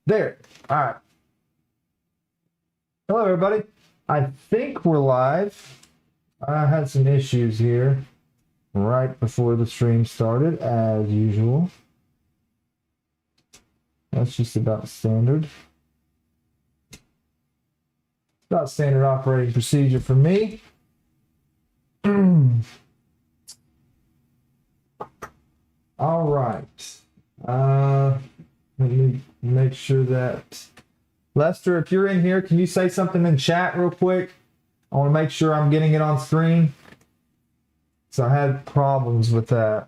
There. All right. Hello, everybody. I think we're live. I had some issues here right before the stream started, as usual. That's just about standard. About standard operating procedure for me. All right. Let me make sure that Lester, if you're in here, can you say something in chat real quick? I want to make sure I'm getting it on screen. So I had problems with that.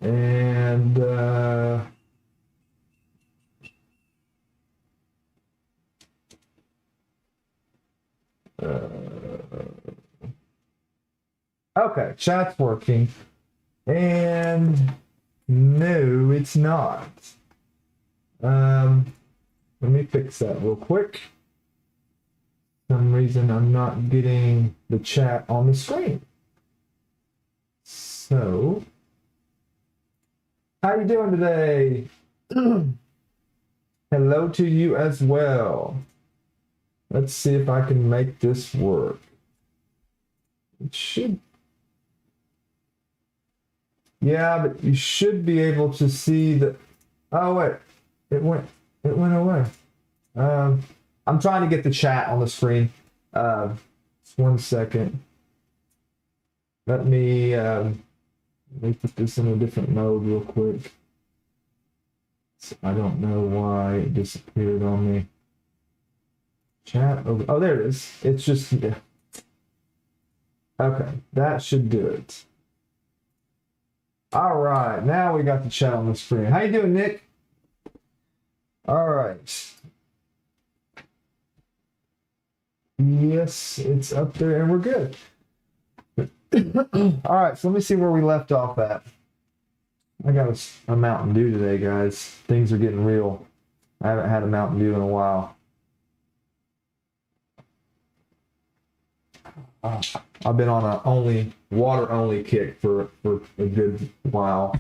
And okay, chat's working. And no, it's not. Let me fix that real quick. For some reason I'm not getting the chat on the screen. So, how you doing today? Hello to you as well. Let's see if I can make this work. It should. Yeah, but you should be able to see the. Oh wait, it went away. I'm trying to get the chat on the screen. Just 1 second. Let me put this in a different mode real quick. So I don't know why it disappeared on me. Chat over. Oh, there it is. It's just. Yeah. Okay, that should do it. All right, now we got the chat on the screen. How you doing, Nick? All right. Yes, it's up there, and we're good. All right, so let me see where we left off at. I got a Mountain Dew today, guys. Things are getting real. I haven't had a Mountain Dew in a while. I've been on a water only kick for a good while.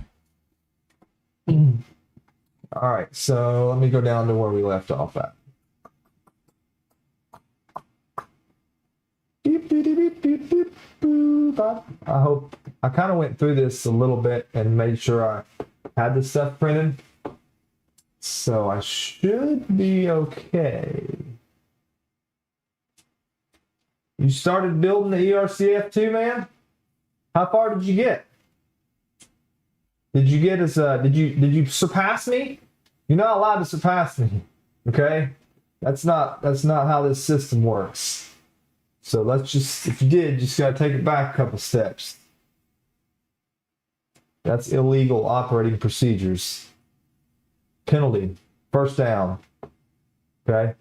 All right, so let me go down to where we left off at. I hope I kind of went through this a little bit and made sure I had the stuff printed, so I should be okay. You started building the ERCF too, man? How far did you get? Did you get as did you surpass me? You're not allowed to surpass me. Okay? That's not how this system works. So let's just, if you did, you just gotta take it back a couple steps. That's illegal operating procedures. Penalty. First down. Okay?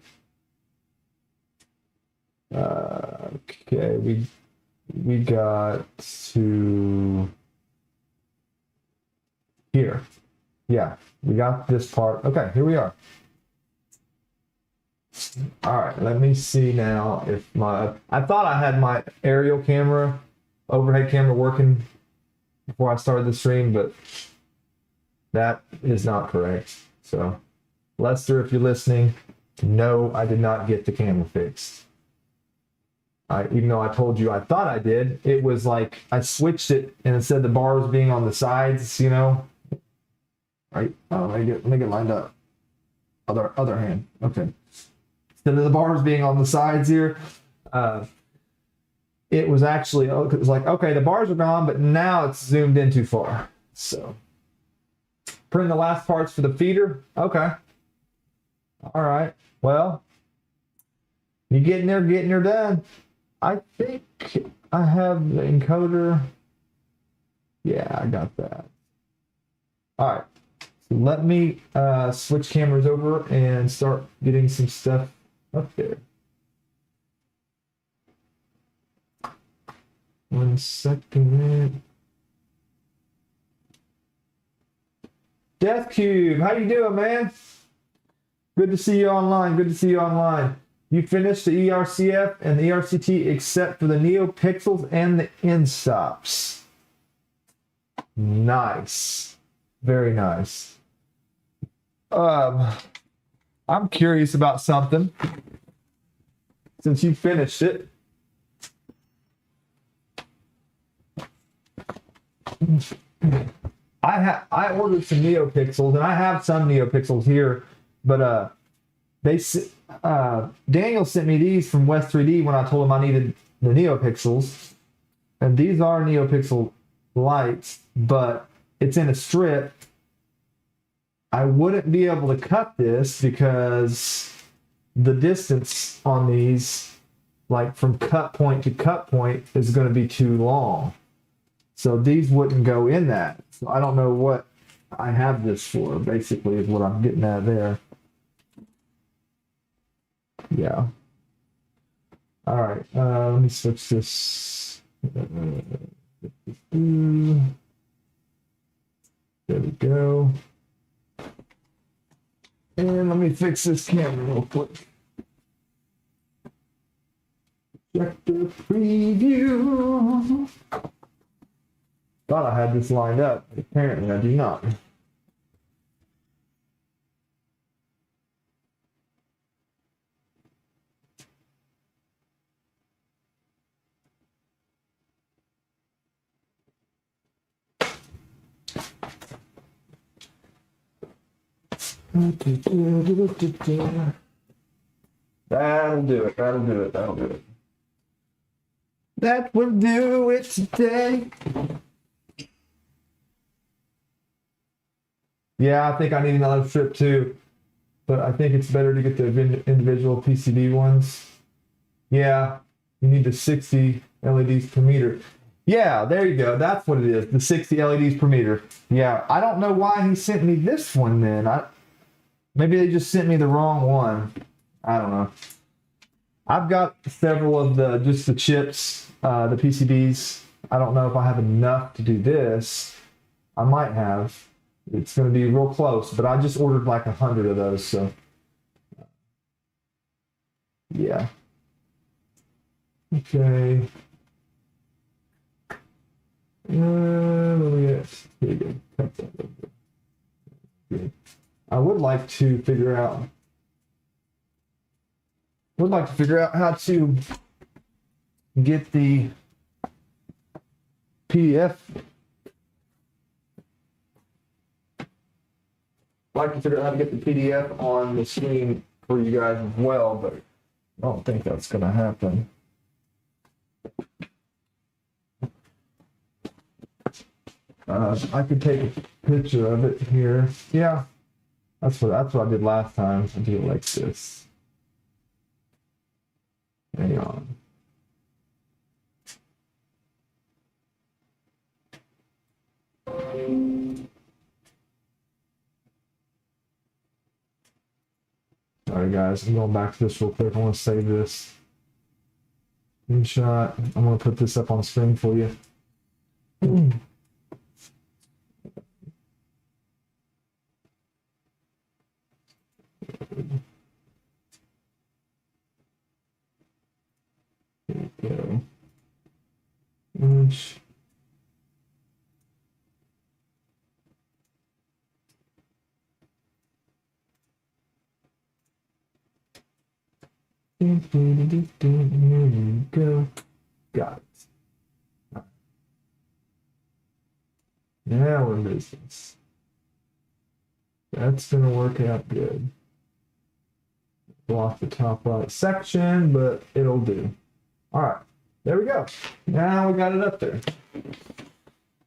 Okay, we got to here. Yeah, we got this part. Okay, here we are. All right, let me see now if I thought I had my aerial camera, overhead camera working before I started the stream, but that is not correct. So, Lester, if you're listening, no, I did not get the camera fixed. Even though I told you I thought I did, it was like I switched it and it said the bars being on the sides, you know. Right? Oh, let me get lined up. Other hand. Okay. Instead of the bars being on the sides here, it was actually, it was like, okay, the bars are gone, but now it's zoomed in too far. So, printing the last parts for the feeder. Okay. All right. Well, you're getting there done. I think I have the encoder. Yeah, I got that. All right. So let me switch cameras over and start getting some stuff up there. 1 second. Death Cube, how you doing, man? Good to see you online. Good to see you online. You finished the ERCF and the ERCT except for the NeoPixels and the end stops. Nice. Very nice. I'm curious about something. Since you finished it. I ordered some NeoPixels, and I have some NeoPixels here, but Daniel sent me these from West 3D when I told him I needed the NeoPixels, and these are NeoPixel lights, but it's in a strip. I wouldn't be able to cut this because the distance on these, like from cut point to cut point, is going to be too long. So these wouldn't go in that. So I don't know what I have this for, basically, is what I'm getting at there. Yeah. All right. Let me switch this. There we go. And let me fix this camera real quick. Check the preview. Thought I had this lined up. Apparently I do not. That'll do it. That'll do it. That'll do it. That will do it today. Yeah, I think I need another strip too, but I think it's better to get the individual PCB ones. Yeah, you need the 60 LEDs per meter. Yeah, there you go. That's what it is, the 60 LEDs per meter. Yeah, I don't know why he sent me this one then. Maybe they just sent me the wrong one. I don't know. I've got several of just the chips, the PCBs. I don't know if I have enough to do this. I might have. It's going to be real close, but I just ordered like 100 of those, so yeah. Okay. Let me here you go. Cut that a little bit. Good. I would like to figure out how to get the PDF. I'd like to figure out how to get the PDF on the screen for you guys as well, but I don't think that's going to happen. I could take a picture of it here. Yeah, that's what I did last time. I do it like this. Hang on. Alright guys, I'm going back to this real quick. I want to save this screenshot. I'm going to put this up on screen for you. There we go. Image. There you go. Got it. Right. Now we're in business. That's going to work out good. Block the top right section, but it'll do. All right. There we go. Now we got it up there.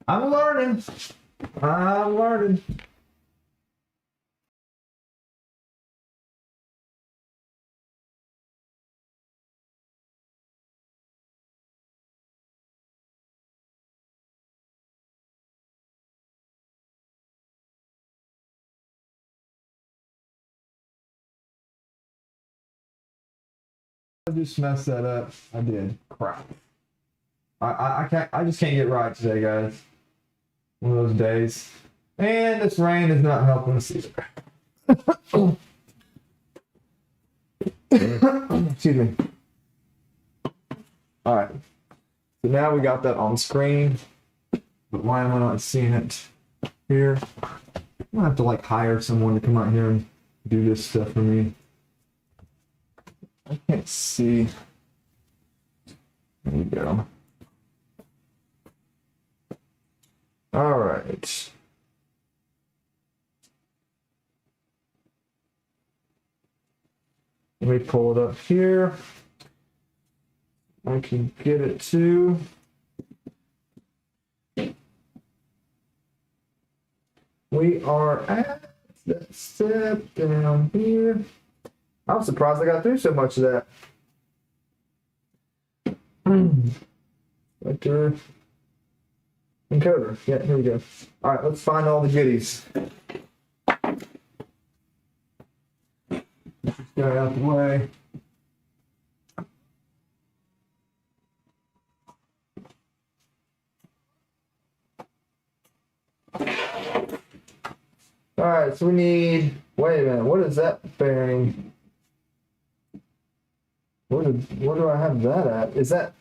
I'm learning. I'm learning. I just messed that up. I did. Crap. I just can't get right today, guys. One of those days. And this rain is not helping us either. Excuse me. All right. So now we got that on screen. But why am I not seeing it here? I'm gonna have to like hire someone to come out here and do this stuff for me. I can't see. There you go. All right. Let me pull it up here. I can get it to. We are at that step down here. I'm surprised I got through so much of that. Vector encoder. Yeah, here we go. All right, let's find all the goodies. Get this guy out the way. All right, so we need. Wait a minute. What is that bearing? Where do I have that at? Is that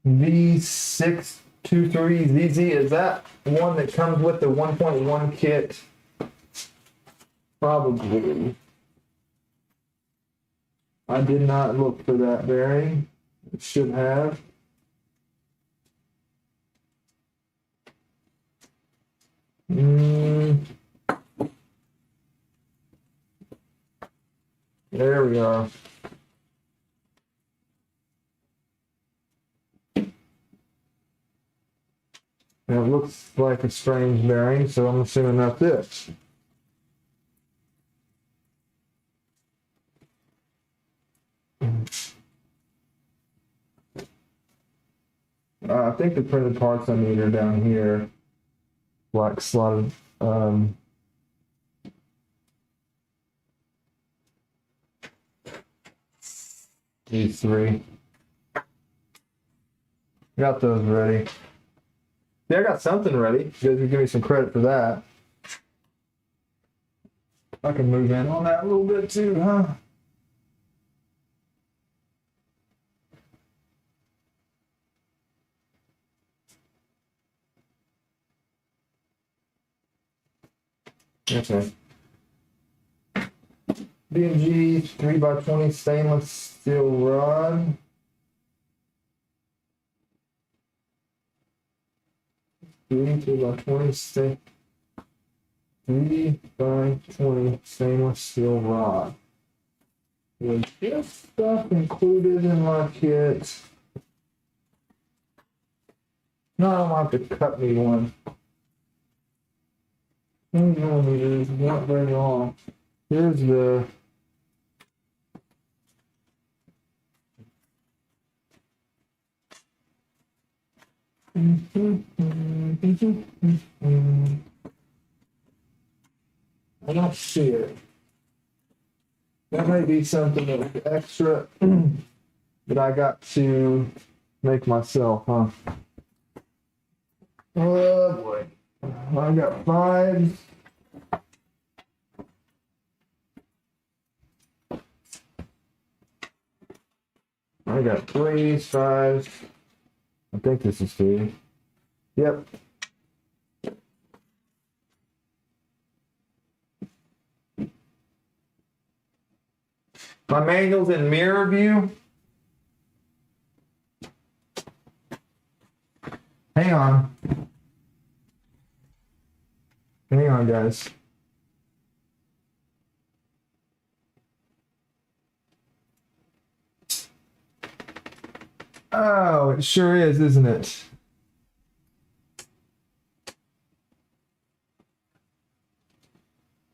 V623ZZ? Is that one that comes with the 1.1 kit? Probably. I did not look for that bearing. It should have. There we are. It looks like a strange bearing, so I'm assuming that's it. I think the printed parts I need are down here, like slotted. These three. Got those ready. Yeah, I got something ready. You guys can give me some credit for that. I can move in on that a little bit too, huh? Okay. B&G 3x20 stainless steel rod. Three by 20 stainless steel rod. With this stuff included in my kit. No, I don't have to cut me one. 20 millimeters, not very long. Here's the I don't see it. That may be something that extra that I got to make myself, huh? Oh boy. I got 5. I got 3, 5. I think this is 3. Yep. My manual's in mirror view. Hang on. Hang on, guys. Oh, it sure is, isn't it?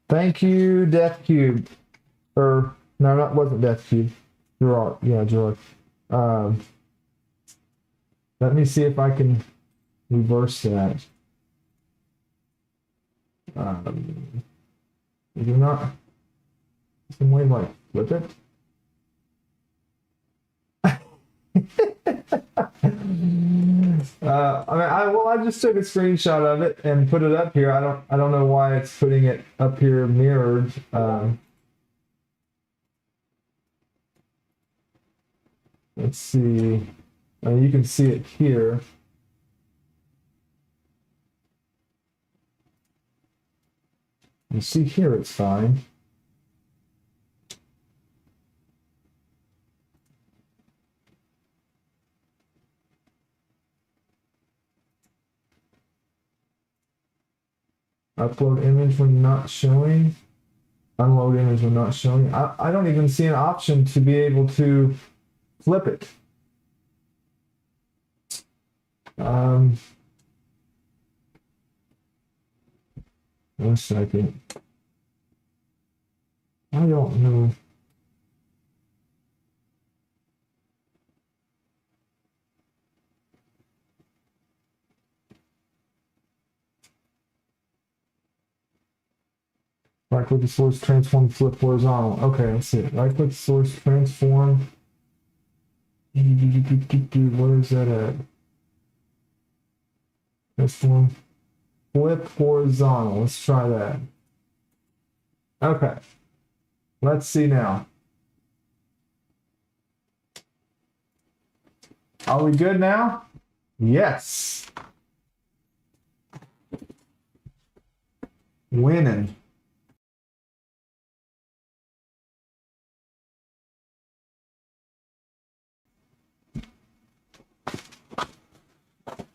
Thank you, Death Cube. Or no, that wasn't Death Cube. Gerard, yeah, Gerard. Let me see if I can reverse that. You do not some way like flip it. I just took a screenshot of it and put it up here. I don't know why it's putting it up here mirrored. Let's see. You can see it here. You see here, it's fine. Upload image when not showing. Unload image when not showing. I don't even see an option to be able to flip it. 1 second. I don't know. Right click the source, transform, flip horizontal. Okay, let's see. Right click the source, transform. Where is that at? Transform, flip horizontal. Let's try that. Okay. Let's see now. Are we good now? Yes. Winning.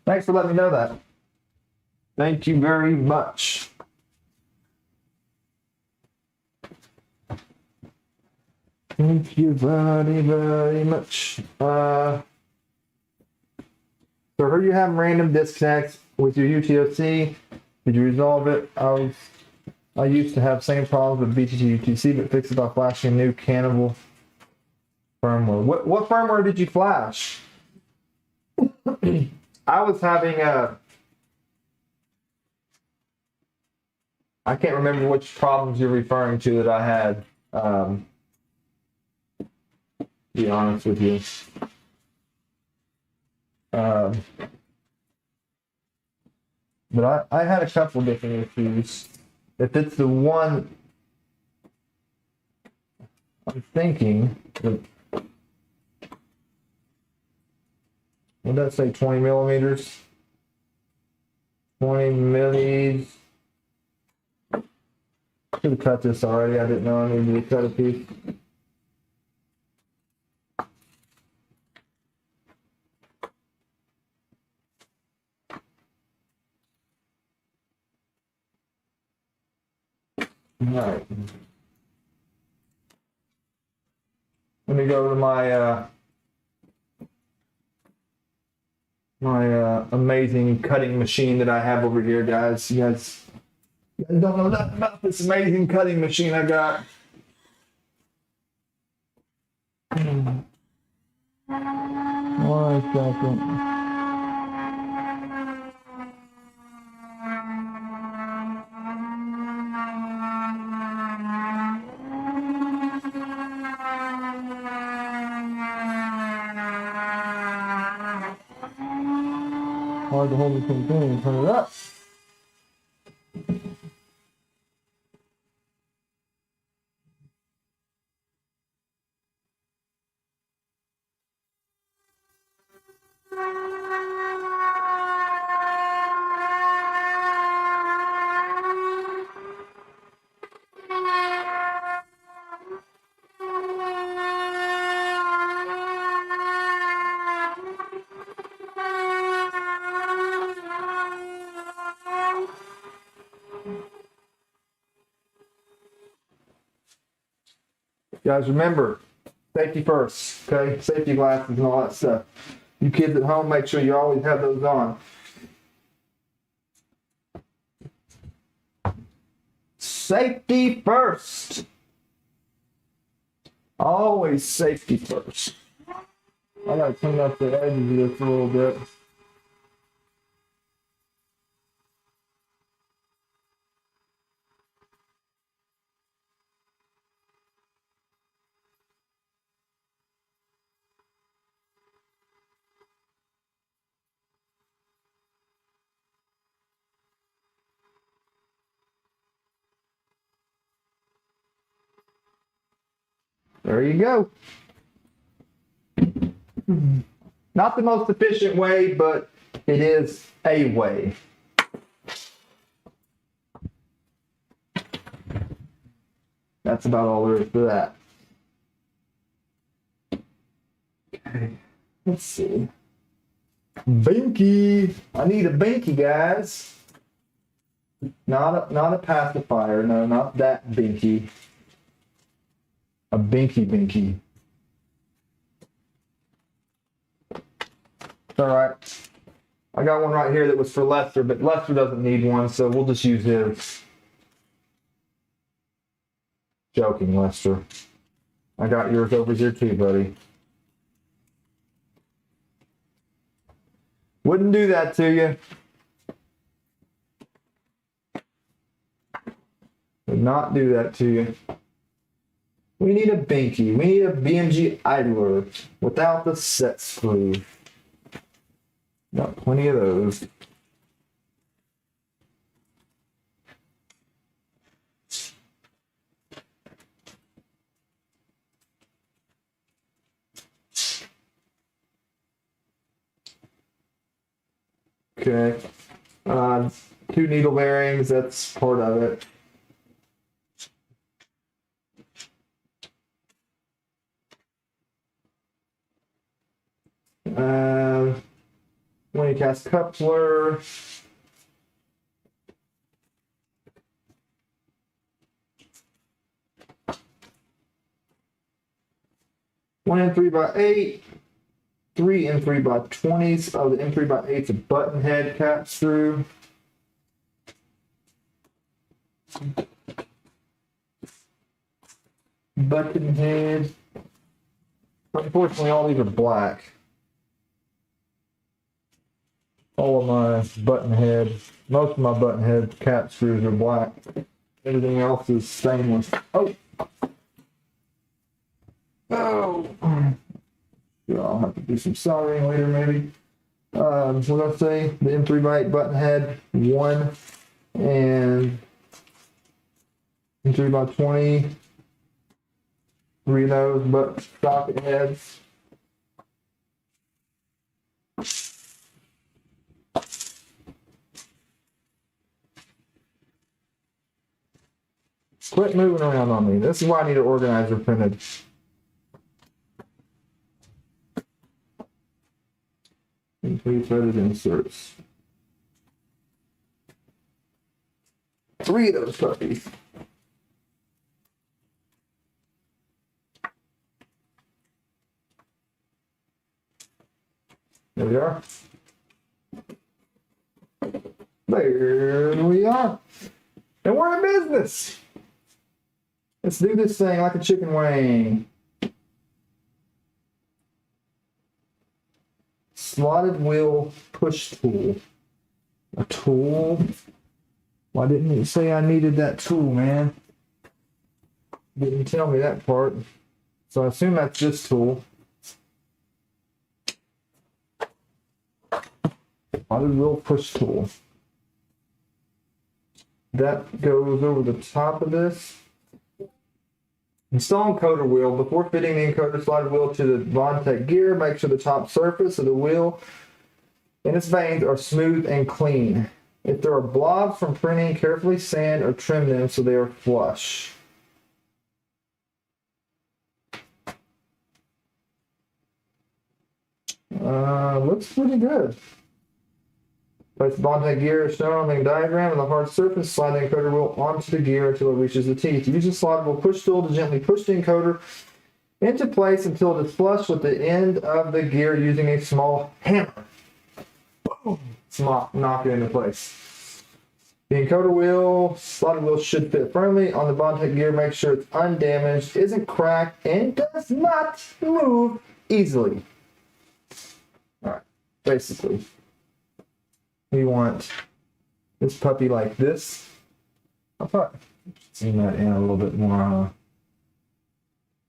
Thanks for letting me know that. Thank you very much. Thank you very, very much. So I heard you have random disconnects with your UTOC. Did you resolve it? I used to have same problems with V2.0 UTC, but fixed it by flashing new cannibal firmware. What firmware did you flash? I was having I can't remember which problems you're referring to that I had. To be honest with you. But I had a couple different issues. If it's the one I'm thinking, would that say 20 millimeters? 20 millis. Should have cut this already. I didn't know I needed to cut a piece. All right. Let me go to my amazing cutting machine that I have over here, guys. You guys don't know nothing about this amazing cutting machine I got. One second. Hard to hold the thing and turn it up. Guys, remember, safety first, okay? Safety glasses and all that stuff. You kids at home, make sure you always have those on. Safety first. Always safety first. I gotta clean up the edges of this a little bit. There you go. Not the most efficient way, but it is a way. that's about all there is to that. Okay, let's see. Binky. I need a binky, guys. Not a pacifier. No, not that binky. A binky. All right. I got one right here that was for Lester, but Lester doesn't need one, so we'll just use his. Joking, Lester. I got yours over here too, buddy. Wouldn't do that to you. Would not do that to you. We need a binky. We need a BMG idler without the set screw. Got plenty of those. Okay. 2 needle bearings, that's part of it. When you cast coupler. One and 3x8. 3 and 3x20s of the M3x8's a button head caps through. Button head. Unfortunately, all these are black. All of my button head, most of my button head cap screws are black. Everything else is stainless. Oh! I'll have to do some soldering later, maybe. What did I say? The M3x8 button head, 1, and M3x20, 3 of those, but socket heads. Quit moving around on me. This is why I need an organizer printed. And 3 threaded inserts. 3 of those puppies. There we are. There we are. And we're in business. Let's do this thing like a chicken wing. Slotted wheel push tool. A tool? Why didn't you say I needed that tool, man? Didn't tell me that part. So I assume that's this tool. Slotted wheel push tool. That goes over the top of this. Install encoder wheel. Before fitting the encoder slotted wheel to the Voron gear, make sure the top surface of the wheel and its vanes are smooth and clean. If there are blobs from printing, carefully sand or trim them so they are flush. Looks pretty good. Place the Voron gear as shown on the diagram on the hard surface. Slide the encoder wheel onto the gear until it reaches the teeth. Use the slidable push tool to gently push the encoder into place until it is flush with the end of the gear using a small hammer. Boom! Knock it into place. The encoder wheel, slotted wheel should fit firmly on the Voron gear. Make sure it's undamaged, isn't cracked, and does not move easily. All right, basically. We want this puppy like this. I'll probably zoom that in a little bit more.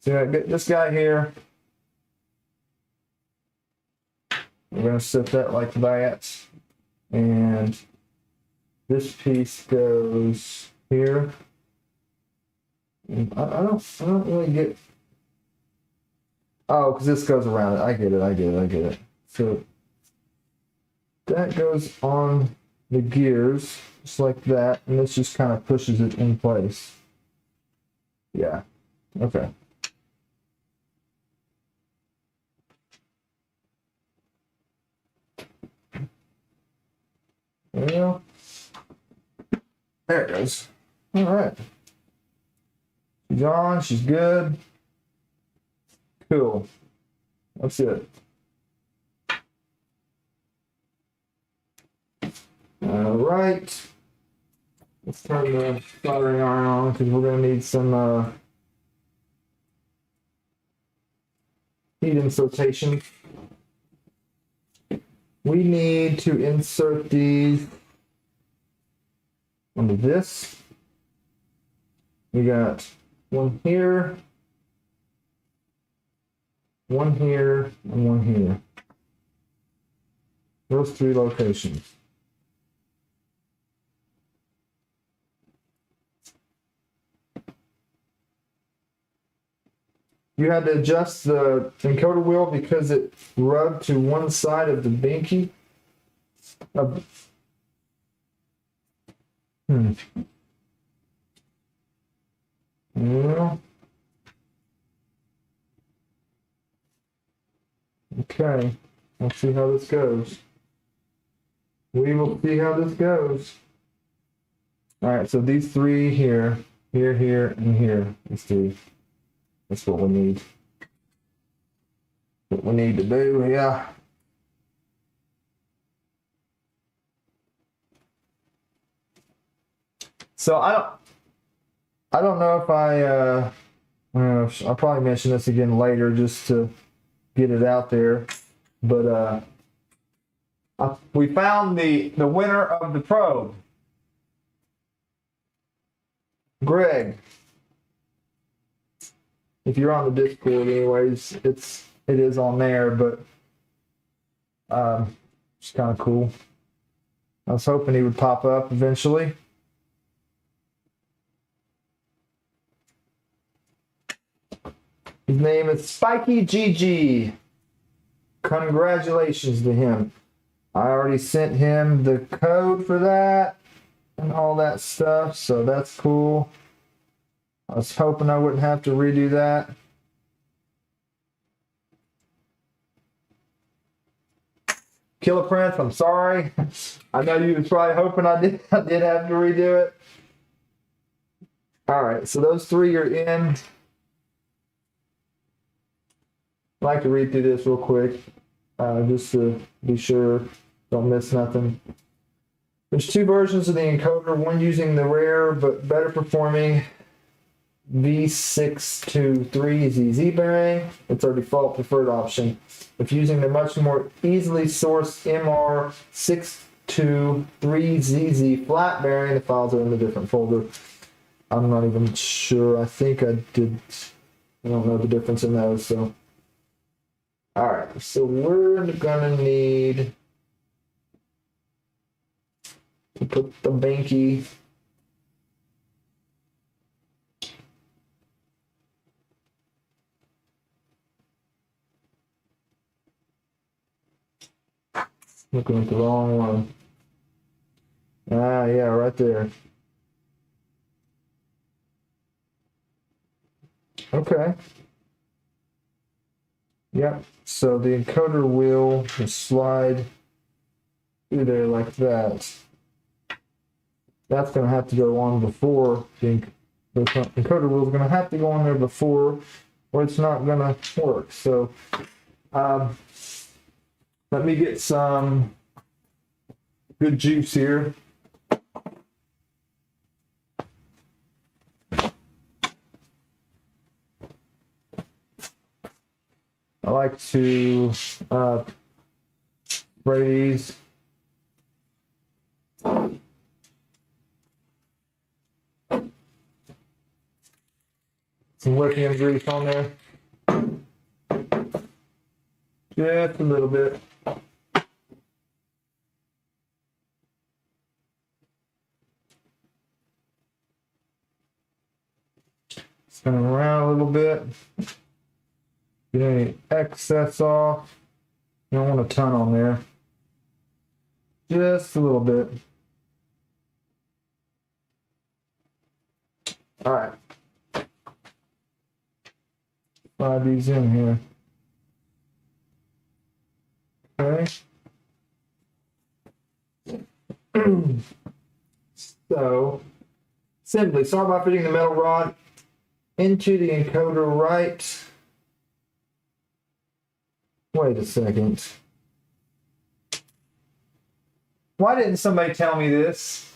So this guy here, we're going to set that like that. And this piece goes here. And I don't really get. Oh, because this goes around it. I get it. So that goes on the gears, just like that, and this just kind of pushes it in place. Yeah. Okay. Well, there it goes. All right. She's on. She's good. Cool. That's it. All right. Let's turn the soldering iron on because we're going to need some heat insertion. We need to insert these onto this. We got one here, and one here. Those 3 locations. You had to adjust the encoder wheel because it rubbed to one side of the binky. Yeah. Okay. Let's see how this goes. We will see how this goes. All right. So these 3 here, here, and here. Let's see. That's what we need. What we need to do, yeah. So I don't know if I'll probably mention this again later just to get it out there, but we found the winner of the probe, Greg. If you're on the Discord, anyways, it is on there, but it's kind of cool. I was hoping he would pop up eventually. His name is Spiky GG. Congratulations to him. I already sent him the code for that and all that stuff, so that's cool. I was hoping I wouldn't have to redo that. Killer Prince, I'm sorry. I know you was probably hoping I did have to redo it. All right, so those 3 are in. I'd like to read through this real quick, just to be sure, don't miss nothing. There's 2 versions of the encoder, one using the rare but better performing V2.0 ZZ bearing. It's our default preferred option. If using the much more easily sourced MR623 ZZ flat bearing, the files are in a different folder. I'm not even sure. I think I did. I don't know the difference in those. So, all right. So we're gonna need to put the binky. Looking at the wrong one. Ah, yeah, right there. Okay. Yep. So the encoder wheel will slide through there like that. That's going to have to go on before the encoder wheel is going to have to go on there before, or it's not going to work. So, let me get some good juice here. I like to spray these. Some lithium grease on there. Just a little bit. Spin them around a little bit. Get any excess off. You don't want a ton on there. Just a little bit. All right. slide these in here. Okay. So, simply start by fitting the metal rod into the encoder right. Wait a second. Why didn't somebody tell me this?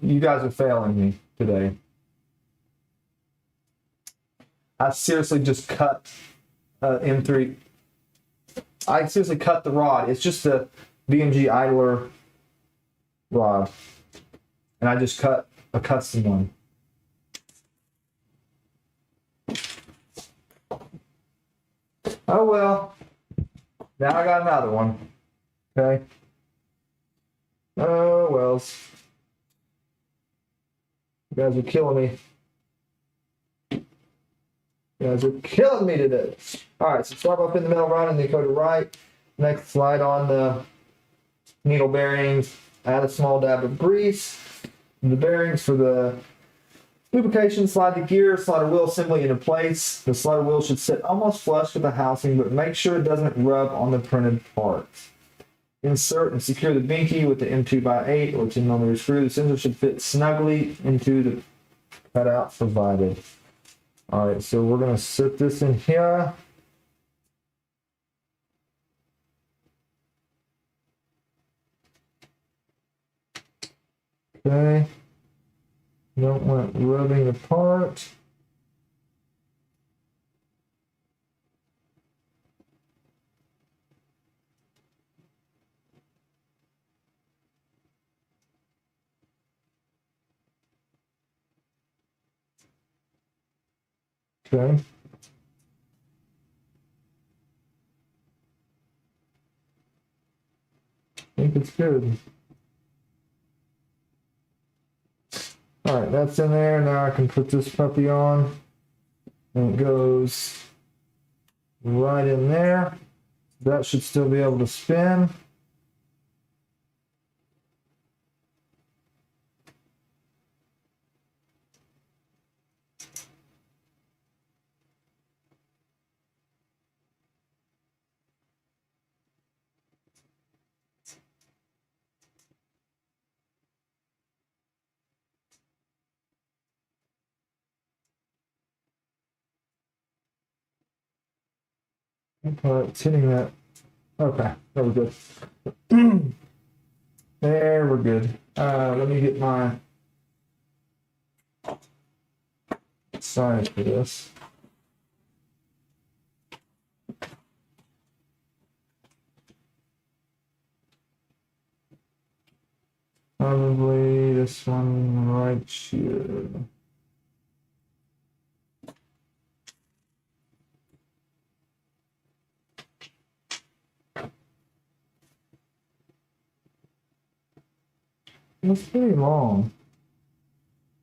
You guys are failing me today. I seriously just cut M3. I seriously cut the rod. It's just a BMG idler rod. And I just cut a custom one. Oh well. Now I got another one. Okay. Oh well. You guys are killing me. You guys are killing me today. Alright, so start up in the metal rod and the encoder right. Next, slide on the needle bearings. Add a small dab of grease. The bearings for the lubrication, slide the gear, slider wheel assembly into place. The slider wheel should sit almost flush with the housing, but make sure it doesn't rub on the printed parts. Insert and secure the binky with the M2x8 or 10mm screw. The sensor should fit snugly into the cutout provided. Alright, so we're going to sit this in here. Okay. Don't want it rubbing apart. Okay. I think it's good. Alright, that's in there. Now I can put this puppy on. And it goes right in there. That should still be able to spin. It's hitting that. Okay, there we go. There we're good. Let me get my size for this. Probably this one right here. It's pretty long.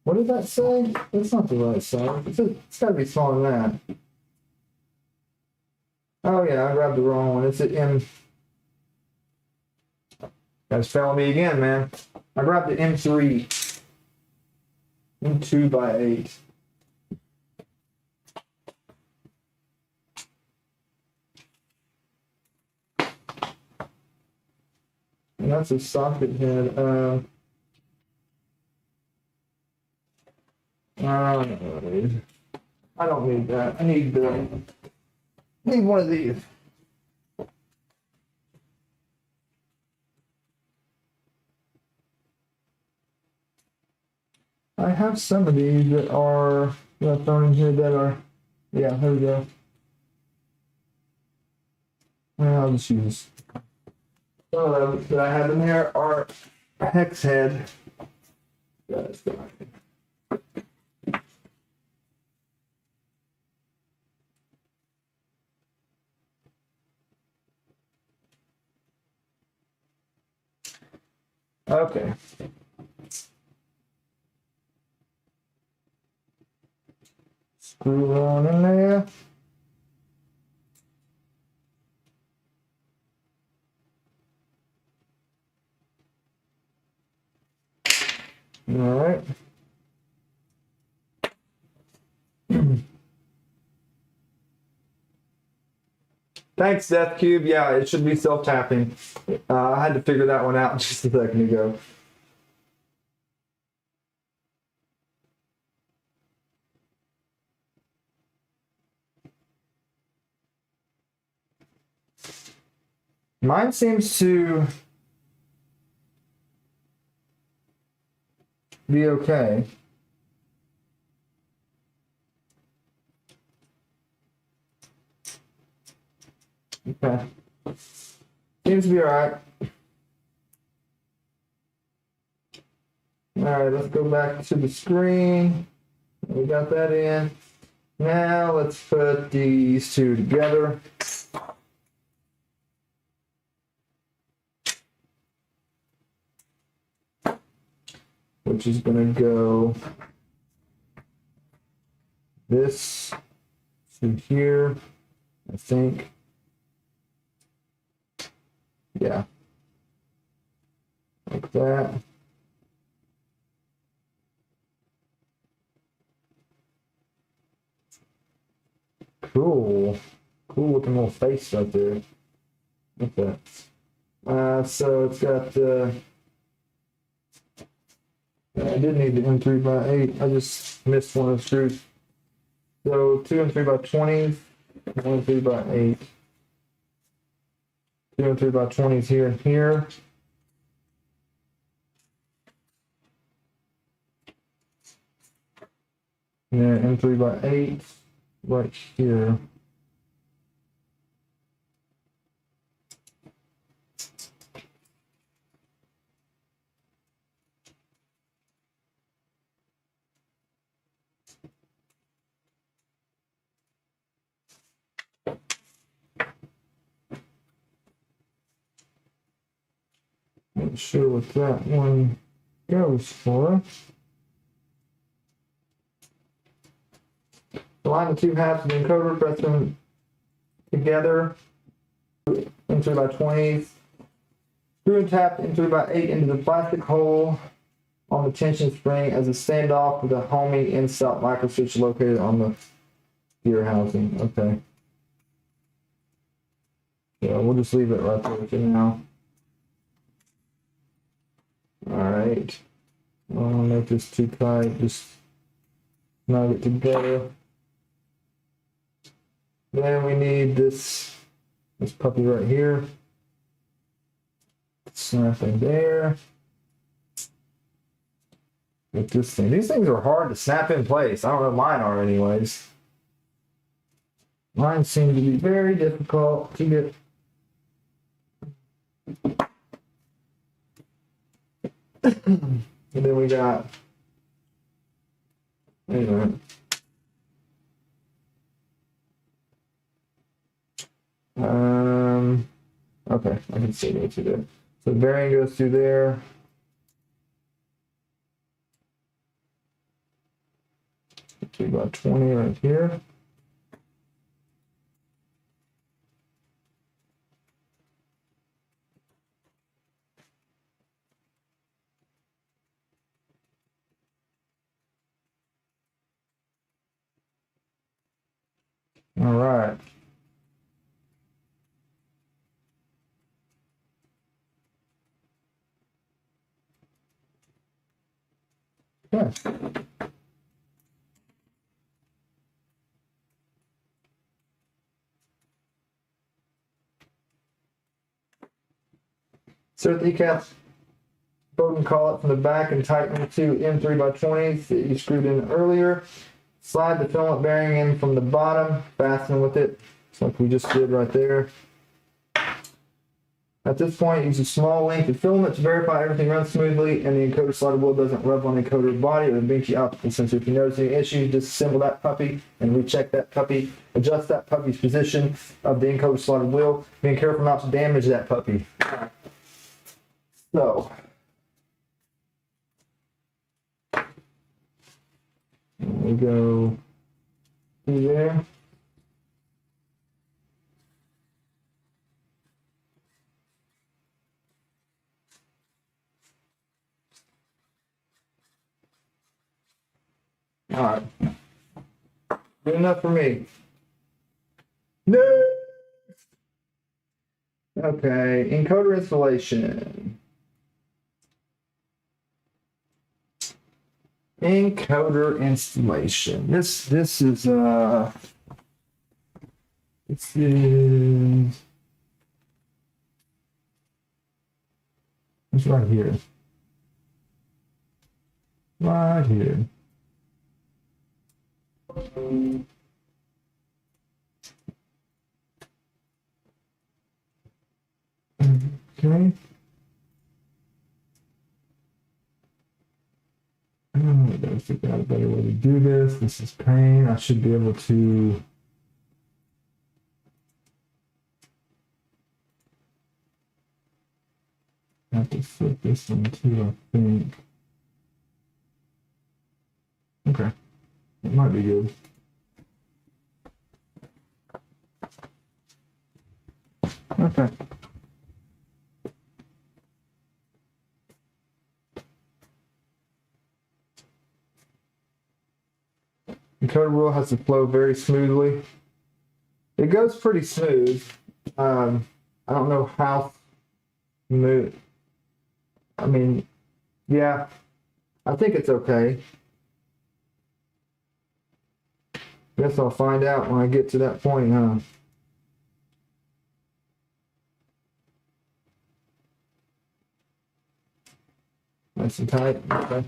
What did that say? That's not the right size. It's got to be smaller than that. Oh yeah, I grabbed the wrong one. It's at M. Guys, failing me again, man. I grabbed the M3. M2x8. And that's a socket head. I don't need that. I need one of these. I have some of these that are thrown in here that are, yeah, here we go. I'll just use some of them that I have in there are hex head. That's fine. Okay. Screw on in there. All right. Thanks, Death Cube. Yeah, it should be self-tapping. I had to figure that one out just a second ago. Mine seems to be okay. Okay. Seems to be all right. All right, let's go back to the screen. We got that in. Now let's put these two together. Which is going to go this to here, I think. Yeah. Like that. Cool. Cool looking little face right there. Look at that. So it's got I did need the M3x8. I just missed one of the screws. So 2 M3x20s, 1 3x8. 2 M3x20s here and here. And then M3x8 right here. Not sure what that one goes for. Align the two halves of the encoder, press them together into about 20s. Screw and tap into about 8 into the plastic hole on the tension spring as a standoff with a homing insert micro switch located on the gear housing. Okay. Yeah, we'll just leave it right there for now. Alright. I don't want to make this too tight. Just snug it together. Then we need this puppy right here. Snap in there. With this thing. These things are hard to snap in place. I don't know, mine are anyways. Mine seem to be very difficult to get. And then we got, wait a minute. Okay, I can see what you did. So the bearing goes through there. To about 20 right here. All right. Yeah. Insert the keycaps, bowden collet from the back and tighten the two M3x20s that you screwed in earlier. Slide the filament bearing in from the bottom, fasten with it, just like we just did right there. At this point, use a small length of filament to verify everything runs smoothly and the encoder slotted wheel doesn't rub on the encoder body or the Binky optical sensor. If you notice any issues, disassemble that puppy and recheck that puppy. Adjust that puppy's position of the encoder slotted wheel, being careful not to damage that puppy. So, we go through there. All right. Good enough for me. No. Okay, encoder installation. Encoder installation. This is it's right here. Right here. Okay. I gotta figure out a better way to do this. This is pain. I should be able to. Have to flip this one too, I think. Okay. It might be good. Okay. Encoder wheel has to flow very smoothly. It goes pretty smooth. I don't know how smooth. I mean, yeah, I think it's okay. Guess I'll find out when I get to that point, huh? Nice and tight. Okay.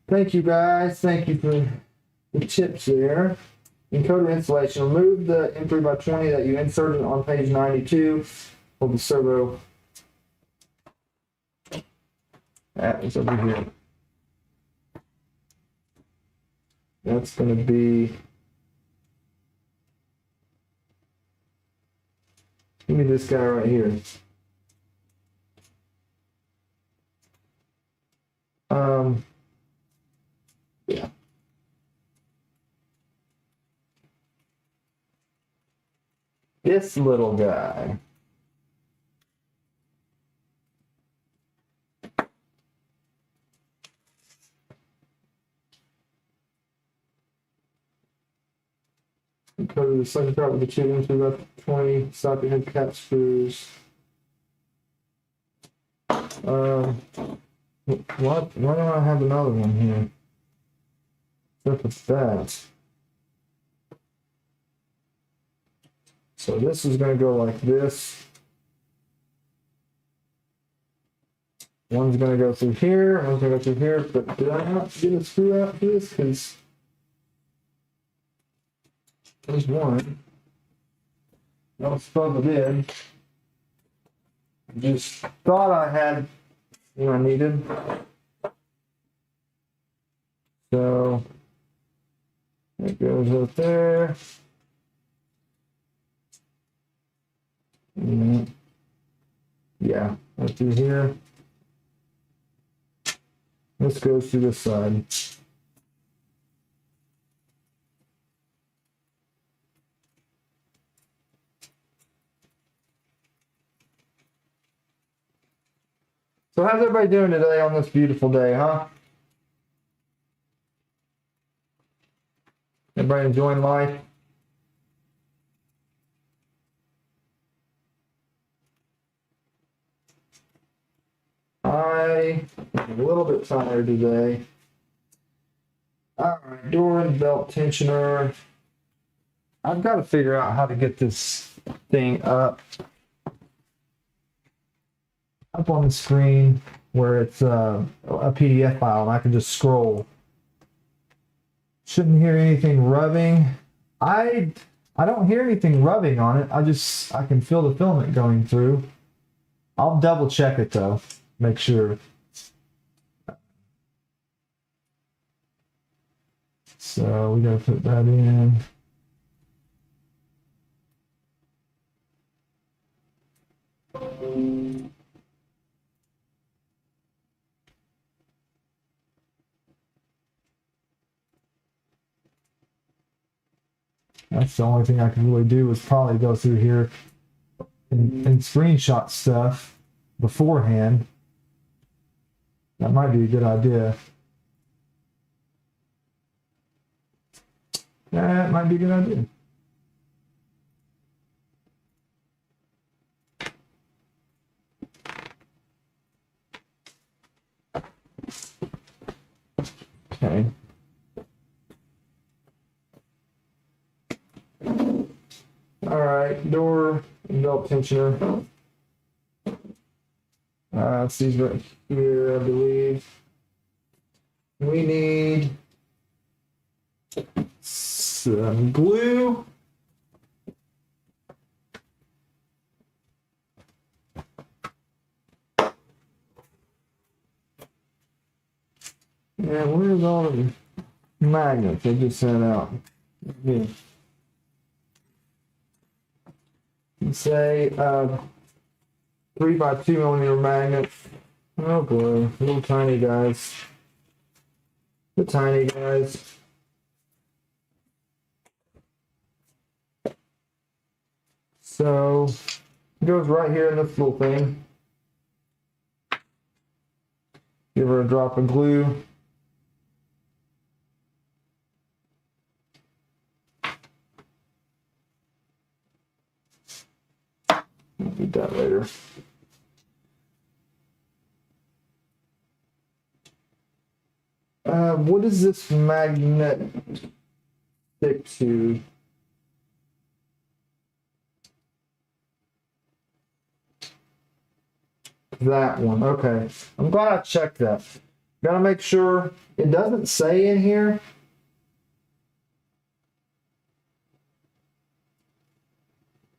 Thank you guys. Thank you for the tips there. Encoder installation. Remove the M3x20 that you inserted on page 92. Hold the servo. That is over here. That's going to be. Give me this guy right here. Yeah. This little guy. Encoder the second part with the two into about 20 socket head cap screws. What? Why don't I have another one here? What's with that? So this is going to go like this. One's going to go through here. One's going to go through here. But did I not get a screw out for this? Because there's one. I don't suppose I did. I just thought I had what I needed. So it goes up there. Yeah, right through here. This goes to this side. So how's everybody doing today on this beautiful day, huh? Everybody enjoying life? I am a little bit tired today. All right, door and belt tensioner. I've got to figure out how to get this thing up on the screen where it's a PDF file and I can just scroll. Shouldn't hear anything rubbing. I don't hear anything rubbing on it. I can feel the filament going through. I'll double check it though. Make sure. So we gotta put that in. That's the only thing I can really do is probably go through here and screenshot stuff beforehand. That might be a good idea. That might be a good idea. Alright, door belt tensioner. It's these right here, I believe. We need some glue. And where's all the magnets I just sent out? Here. Say 3 by 2 millimeter magnets. Oh boy, little tiny guys. The tiny guys. So it goes right here in this little thing. Give her a drop of glue. I'll do that later. What is this magnet stick to? That one. Okay. I'm glad I checked that. Gotta make sure it doesn't say in here.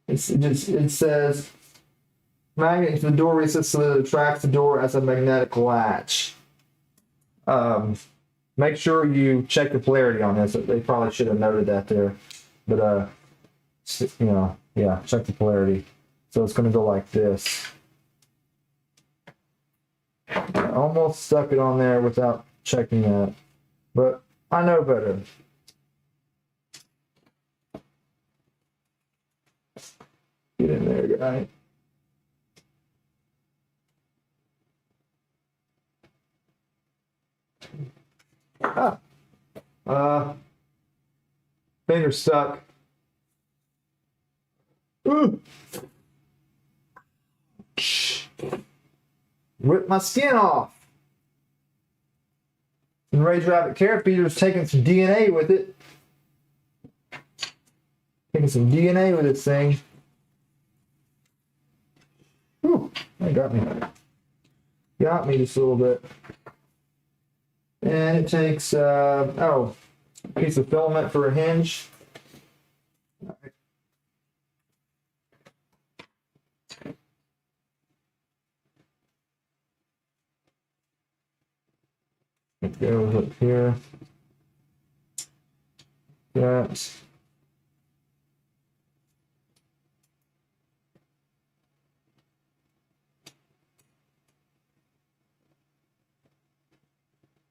It says magnet to the door resistance so that it attracts the door as a magnetic latch. Make sure you check the polarity on this. They probably should have noted that there, but you know, yeah, check the polarity. So it's going to go like this. I almost stuck it on there without checking that, but I know better. Get in there, guy. Finger stuck. Ooh. Ripped my skin off. Enraged Rabbit Carrot Feeder is taking some DNA with it. Taking some DNA with this thing. Whew, that got me. Got me just a little bit. And it takes, a piece of filament for a hinge. It goes up here. That.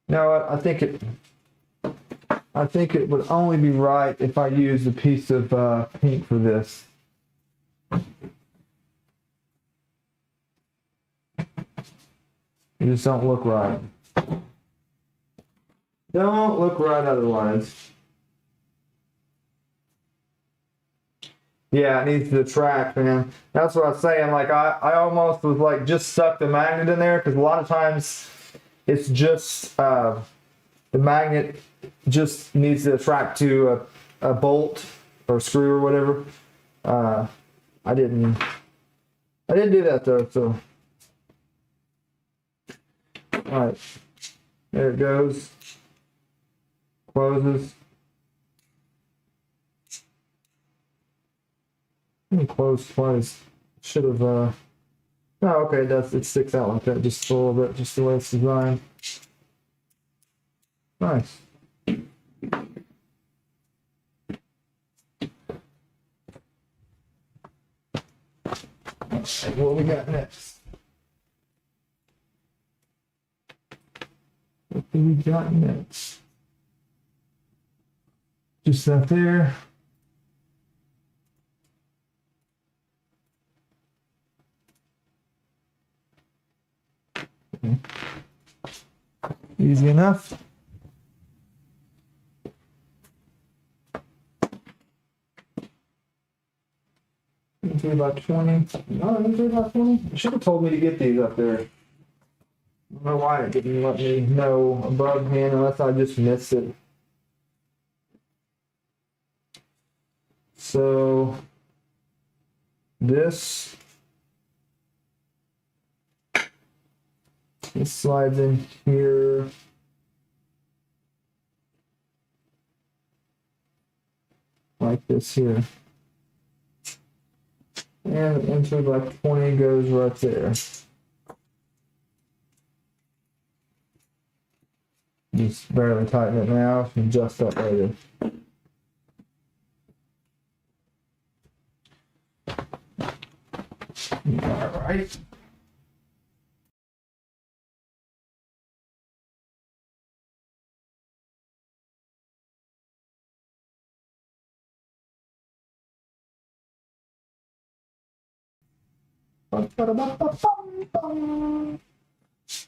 Now I think it would only be right if I used a piece of paint for this. It just don't look right. Don't look right otherwise. Yeah, it needs to attract, man. That's what I was saying. Like I almost was like just stuck the magnet in there because a lot of times it's just the magnet just needs to attract to a bolt or screw or whatever. I didn't do that though. So all right, there it goes. Closes. Close twice. Should have. Oh, okay. It sticks out like that just a little bit, just the way it's designed. Nice. Okay, what we got next? What do we got next? Just that there. Okay. Easy enough. About 20. No, about 20. You should have told me to get these up there. I don't know why it didn't let me know above hand unless I just missed it. So this slides in here. Like this here. And into like 20 goes right there. Just barely tighten it now, adjust that later. All right.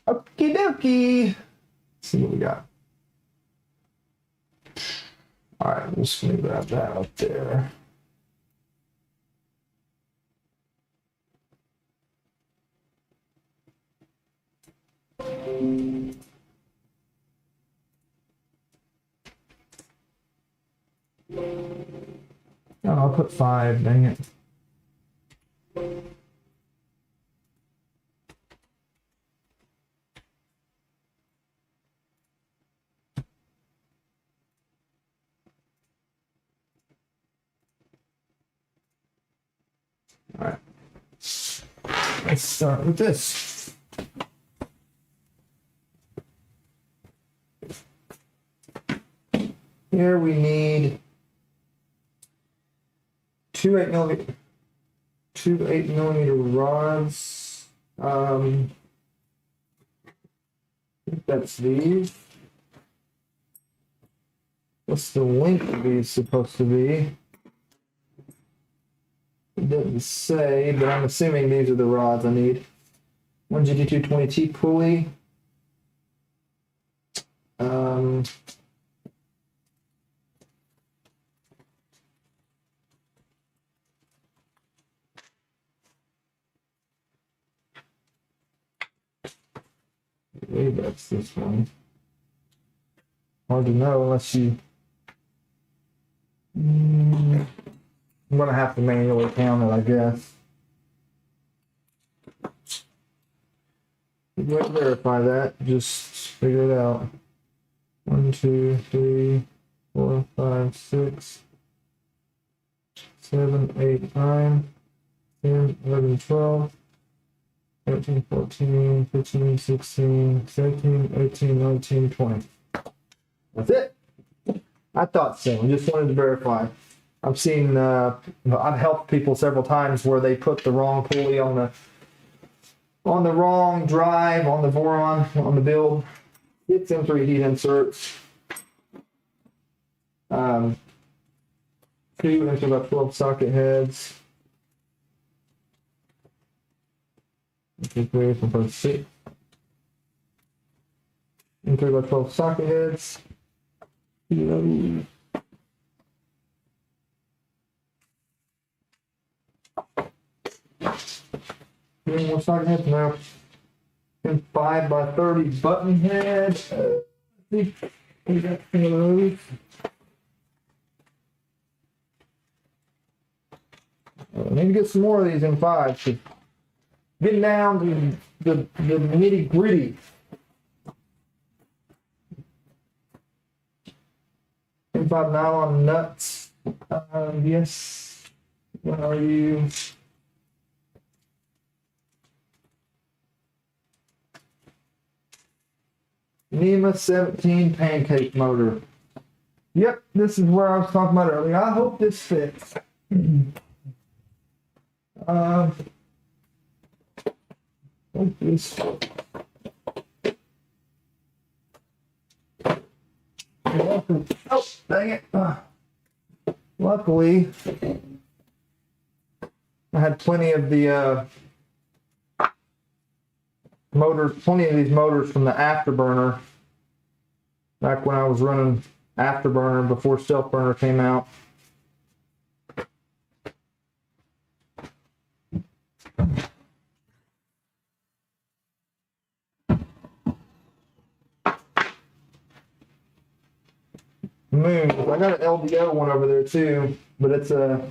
Okie dokie. Let's see what we got. All right, I'm just gonna grab that up there. Oh, I'll put 5, dang it. All right, let's start with this. Here we need two 8mm rods. I think that's these. What's the length of these supposed to be? It doesn't say, but I'm assuming these are the rods I need. 1GD220T pulley. Maybe that's this one. Hard to know unless you. I'm gonna have to manually count it, I guess. We'll verify that. Just figure it out. 1, 2, 3, 4, 5, 6, 7, 8, 9, 10, 11, 12, 13, 14, 15, 16, 17, 18, 19, 20. That's it. I thought so. I just wanted to verify. I've seen, I've helped people several times where they put the wrong pulley on the wrong drive, on the Voron, on the build. It's M3 heat inserts. 2 into about 12 socket heads. 2, 3, 4, 5, 6. Into about 12 socket heads. 3 more socket heads now. And 5 by 30 button head. We got some of those. I need to get some more of these M5s. Getting down to the nitty gritty. M5 nylon nuts. Yes. What are you? NEMA 17 pancake motor. Yep, this is where I was talking about earlier. I hope this fits. Hope this fits. Oh, dang it. Luckily, I had plenty of the plenty of these motors from the Afterburner back when I was running Afterburner before Self Burner came out. Moon. I got an LDO one over there too, but it's a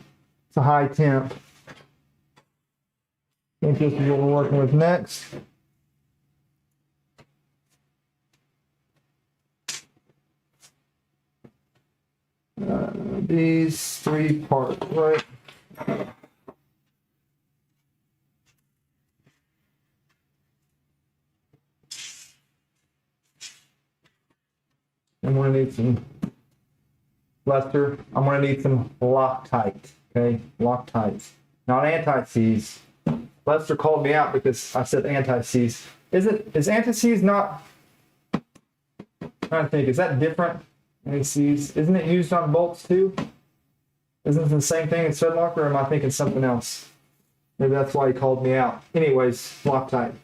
high temp. think this is what we're working with next. These 3 parts, right? I'm gonna need some Lester. I'm gonna need some Loctite. Okay, Loctite. Not anti-seize. Lester called me out because I said anti-seize. Is anti-seize not? I'm trying to think. Is that different? Anti-seize. Isn't it used on bolts too? Isn't it the same thing as thread locker, or am I thinking something else? Maybe that's why he called me out. Anyways, Loctite.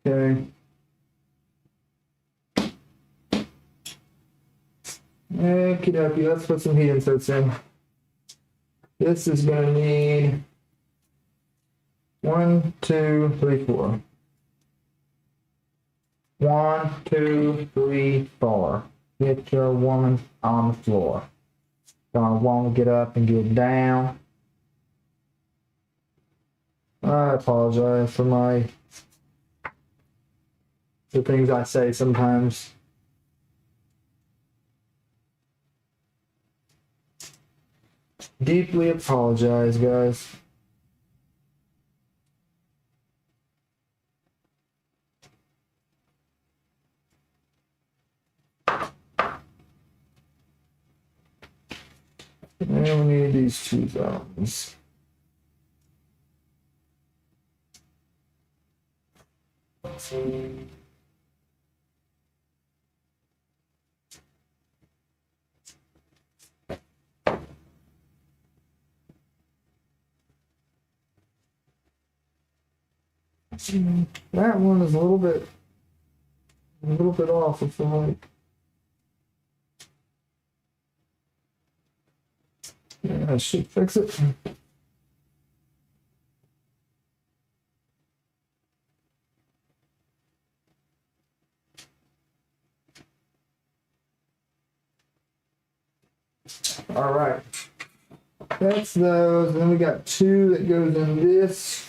Okay. Okie dokie, let's put some heat inserts in. This is going to need 1, 2, 3, 4. 1, 2, 3, 4. Get your woman on the floor. Gonna want to get up and get down. I apologize for the things I say sometimes. Deeply apologize, guys. And we need these 2 zones. Let's see. That one is a little bit off. It's like, yeah, I should fix it. All right, that's those. Then we got 2 that goes in this.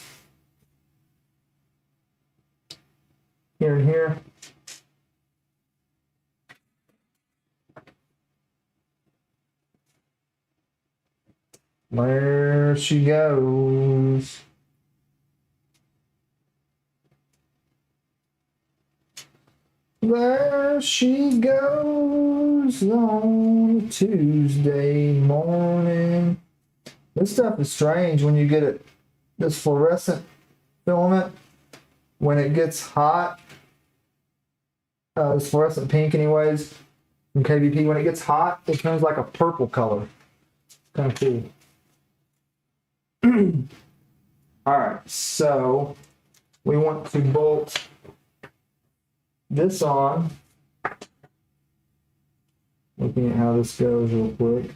Here and here. There she goes. There she goes on Tuesday morning. This stuff is strange when you get it, this fluorescent filament, when it gets hot, this fluorescent pink anyways, from KVP, when it gets hot, it turns like a purple color. Kind of cool. All right, so we want to bolt this on. Looking at how this goes real quick.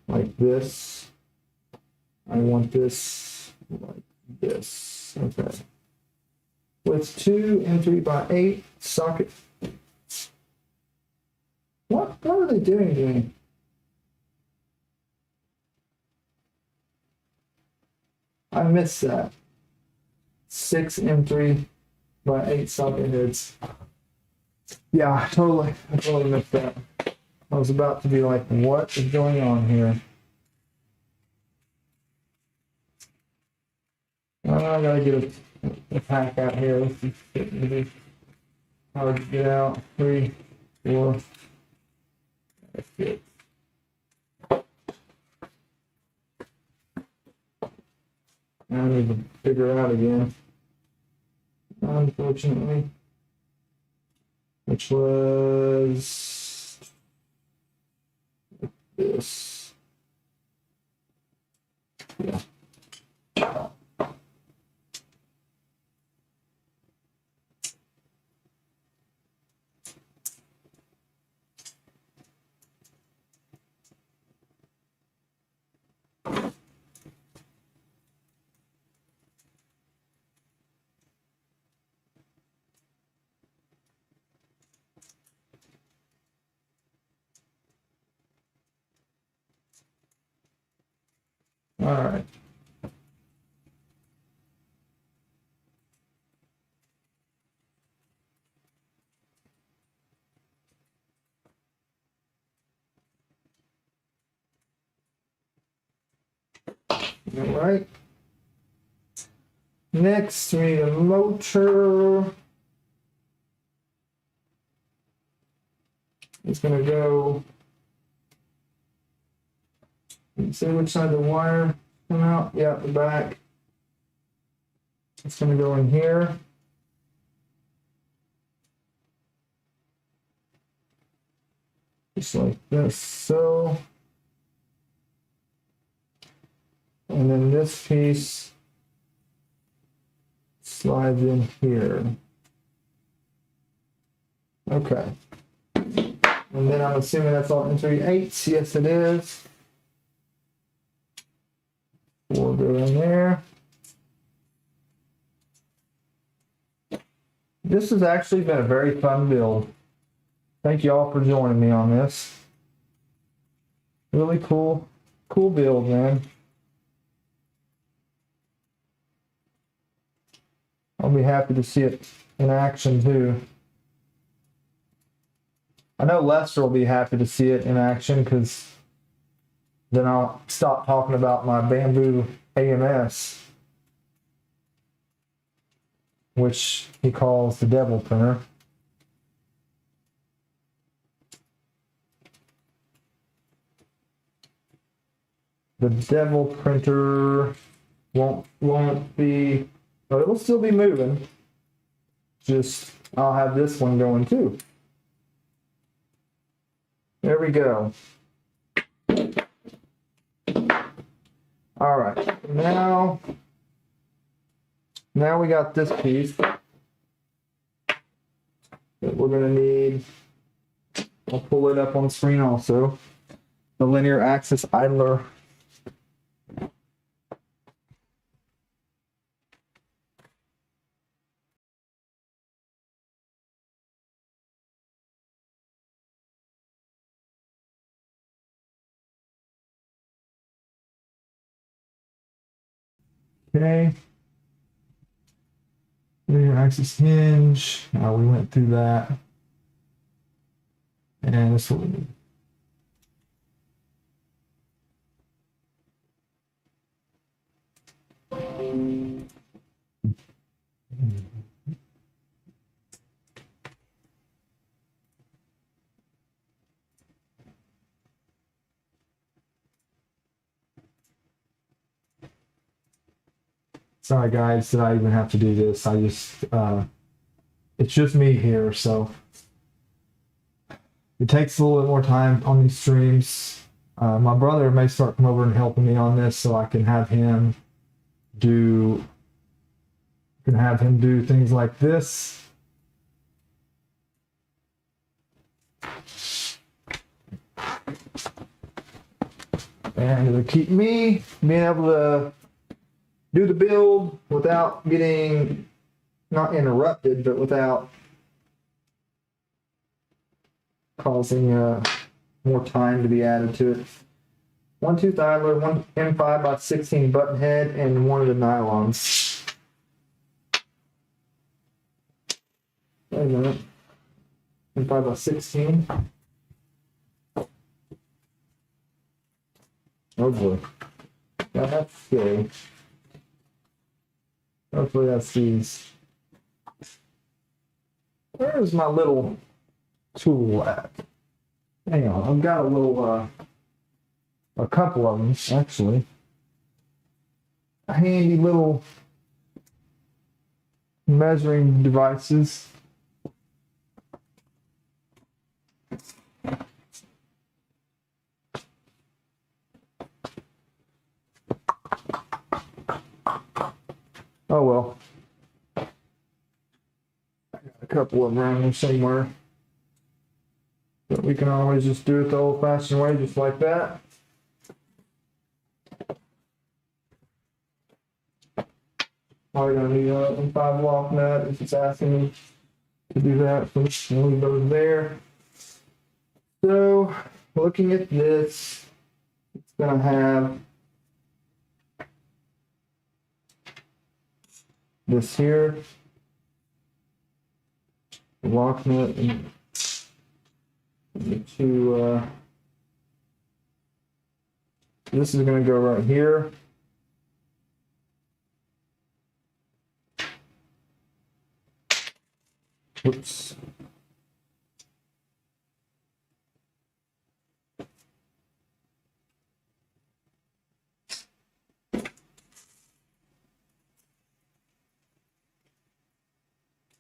Like this. I want this like this. Okay. With 2 and 3x8 socket. What are they doing to me? I missed that. 6 M3x8 socket heads. Yeah, I totally missed that. I was about to be like, what is going on here? I gotta get a pack out here. Let's just get hard to get out. 3, 4. That's good. Now I need to figure it out again. Unfortunately. Which was this. Yeah. All right. All right. Next, we need a motor. It's going to go. See which side the wire come out? Yeah, the back. It's going to go in here. Just like this, so. And then this piece slides in here. Okay. And then I'm assuming that's all in 3/8. Yes, it is. We'll go in there. This has actually been a very fun build. Thank you all for joining me on this. Really cool build, man. I'll be happy to see it in action too. I know Lester will be happy to see it in action because then I'll stop talking about my bamboo AMS, which he calls the devil printer. The devil printer won't be, but it'll still be moving. Just I'll have this one going too. There we go. All right, now we got this piece that we're gonna need. I'll pull it up on screen also. The linear axis idler. Okay. Linear axis hinge. We went through that. And this what we need. Sorry guys that I even have to do this. I just it's just me here, so it takes a little bit more time on these streams. My brother may start coming over and helping me on this so I can have him do things like this. And it'll keep me being able to do the build without getting, not interrupted, but without causing more time to be added to it. 1/2 idler, one M5x16 button head, and one of the nylons. Wait a minute. M5x16. Oh boy. That's scary. Hopefully that's these. Where's my little tool at? Hang on, I've got a little, a couple of them actually. A handy little measuring devices. Oh well. I got a couple of them around here somewhere. But we can always just do it the old-fashioned way, just like that. All you're gonna need a M5 lock nut if it's asking me to do that. So we'll leave those there. So looking at this, it's gonna have this here, lock nut, and the two. This is going to go right here. Oops.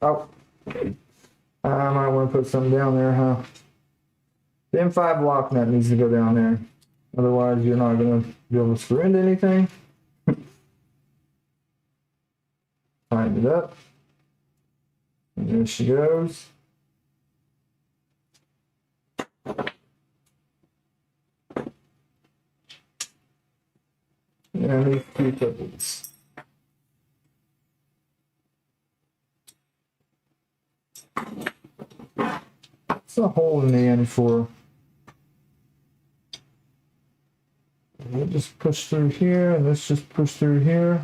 Oh, I might want to put something down there, huh? The M5 lock nut needs to go down there. Otherwise, you're not going to be able to screw into anything. Tighten it up. And there she goes. And these two couplets. It's a hole in the end for. We'll just push through here, and this just push through here.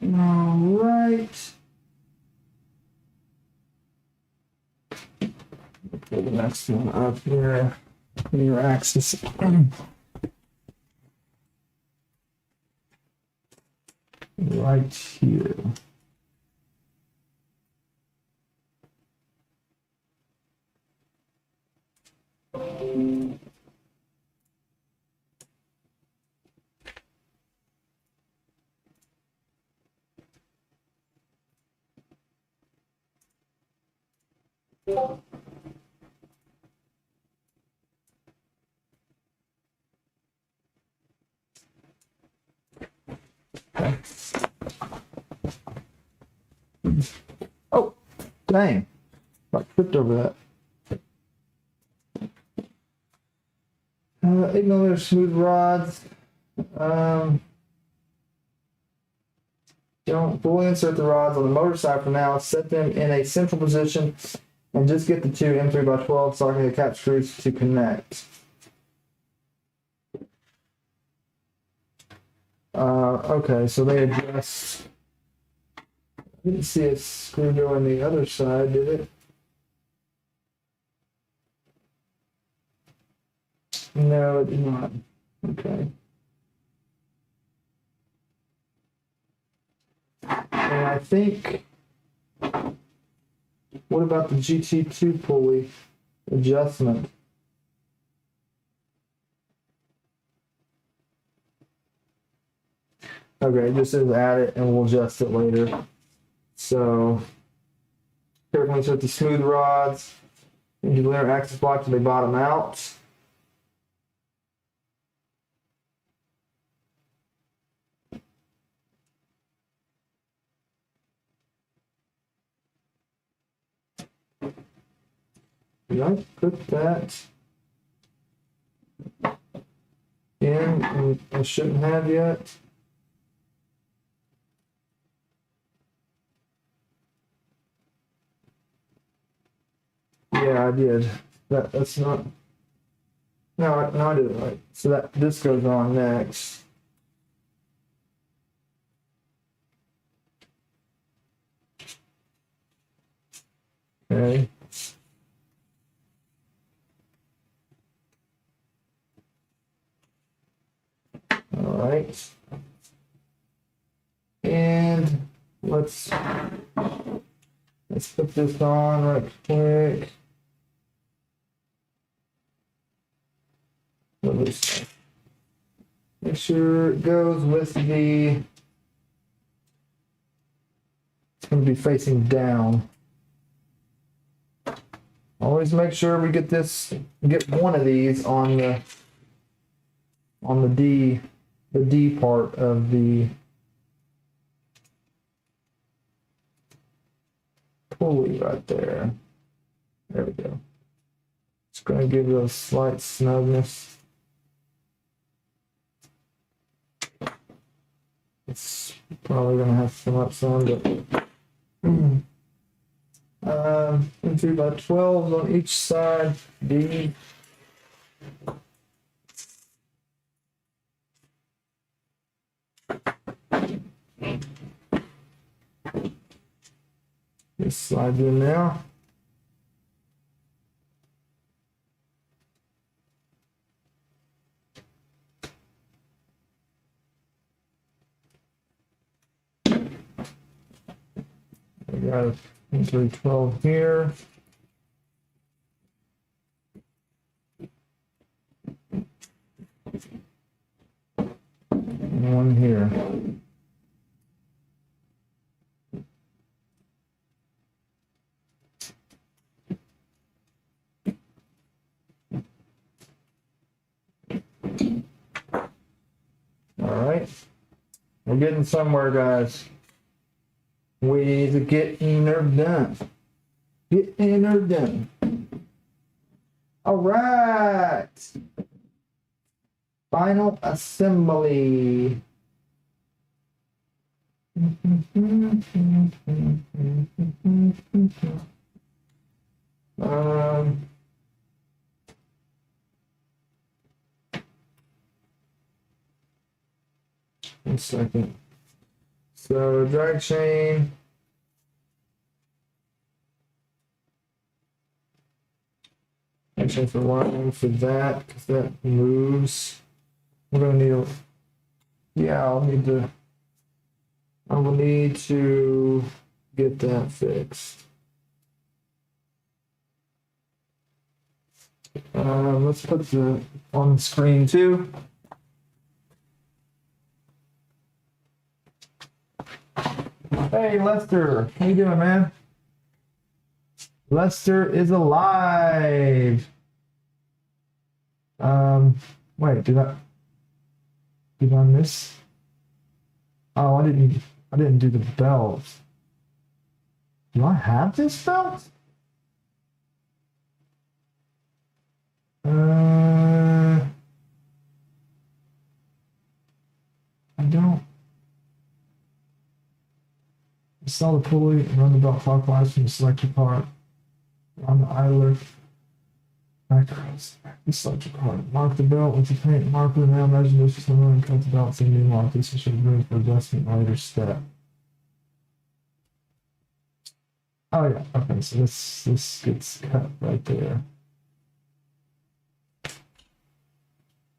All right. Pull the next one up here. Your axis. Right here. Oh, dang. I tripped over that. Ignore their smooth rods. Don't fully insert the rods on the motor side for now. Set them in a central position and just get the two M3x12 socket cap screws to connect. Okay, so they adjust. I didn't see a screw go on the other side, did it? No, it did not. Okay. And I think, what about the GT2 pulley adjustment? Okay, it just says add it and we'll adjust it later. So, carefully insert the smooth rods into the linear axis block till they bottom out. Did I put that in and I shouldn't have yet? Yeah, I did. That's not. No, I did it right. So that this goes on next. Okay. All right. And let's put this on right quick. Make sure it goes with the. It's going to be facing down. Always make sure we get one of these on the D part of the pulley right there. There we go. It's going to give it a slight snugness. It's probably going to have to come up some, but 3x12s on each side. D. This slides in now. We got a 312 here. And one here. All right. We're getting somewhere, guys. Ways of getting her done. Getting her done. All right. Final assembly. One second. So drag chain. Actually, for wiring for that, because that moves. We're gonna need a, yeah, I will need to get that fixed. Let's put the on the screen too. Hey Lester, how you doing, man? Lester is alive. Wait, did I miss? Oh, I didn't do the belt. Do I have this belt? I don't. Install the pulley and run the belt clockwise from the selected part. On the idler. Back across the selected part. Mark the belt with the paint marker. Now measure this system and cut the belt so new mark. This should be room for adjustment later step. Oh yeah, okay, so this gets cut right there.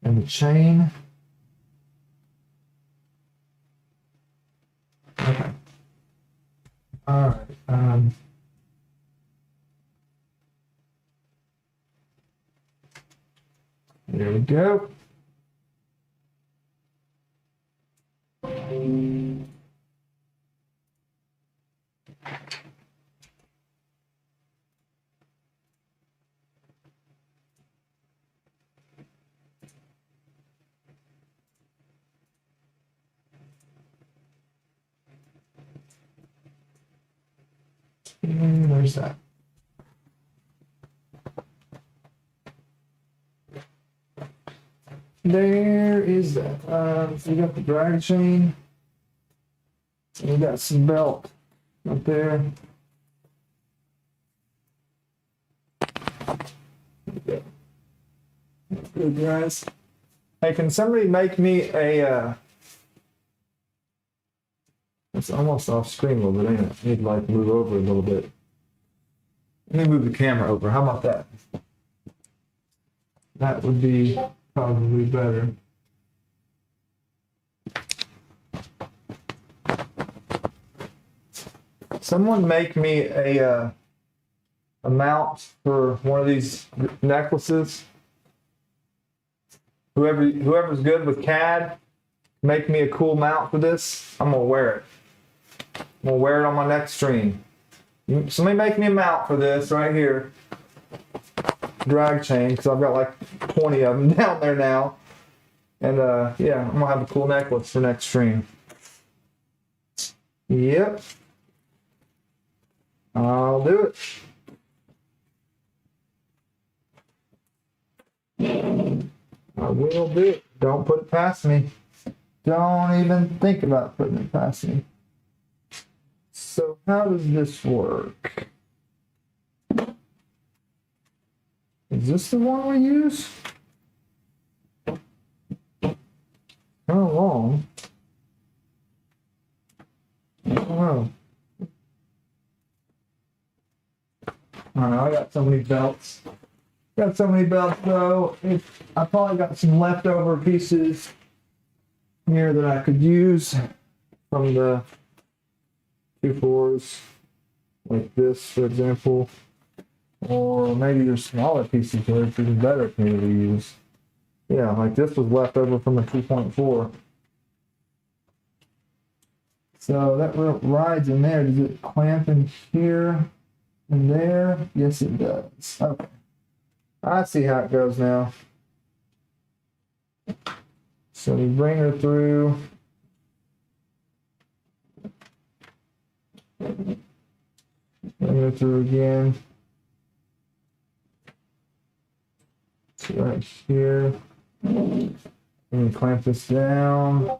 And the chain. Okay. All right. There we go. And there's that. There is that. So you got the drag chain. And you got some belt up there. Good, guys. Hey, can somebody make me a it's almost off screen a little bit, ain't it? I need to like move over a little bit. Let me move the camera over. How about that? That would be probably better. Someone make me a mount for one of these necklaces. Whoever's good with CAD, make me a cool mount for this. I'm gonna wear it. I'm gonna wear it on my next stream. Somebody make me a mount for this right here. Drag chain, because I've got like 20 of them down there now. And yeah, I'm gonna have a cool necklace for next stream. Yep. I'll do it. I will do it. Don't put it past me. Don't even think about putting it past me. So how does this work? Is this the one we use? How long? I don't know. I know I got so many belts. Got so many belts though. I probably got some leftover pieces here that I could use from the 2.4s, like this, for example. Or maybe there's smaller pieces here it's even better for me to use. Yeah, like this was left over from a 2.4. So that rides in there. Does it clamp in here and there? Yes, it does. Okay. I see how it goes now. So we bring her through. Bring her through again. So right here. And clamp this down.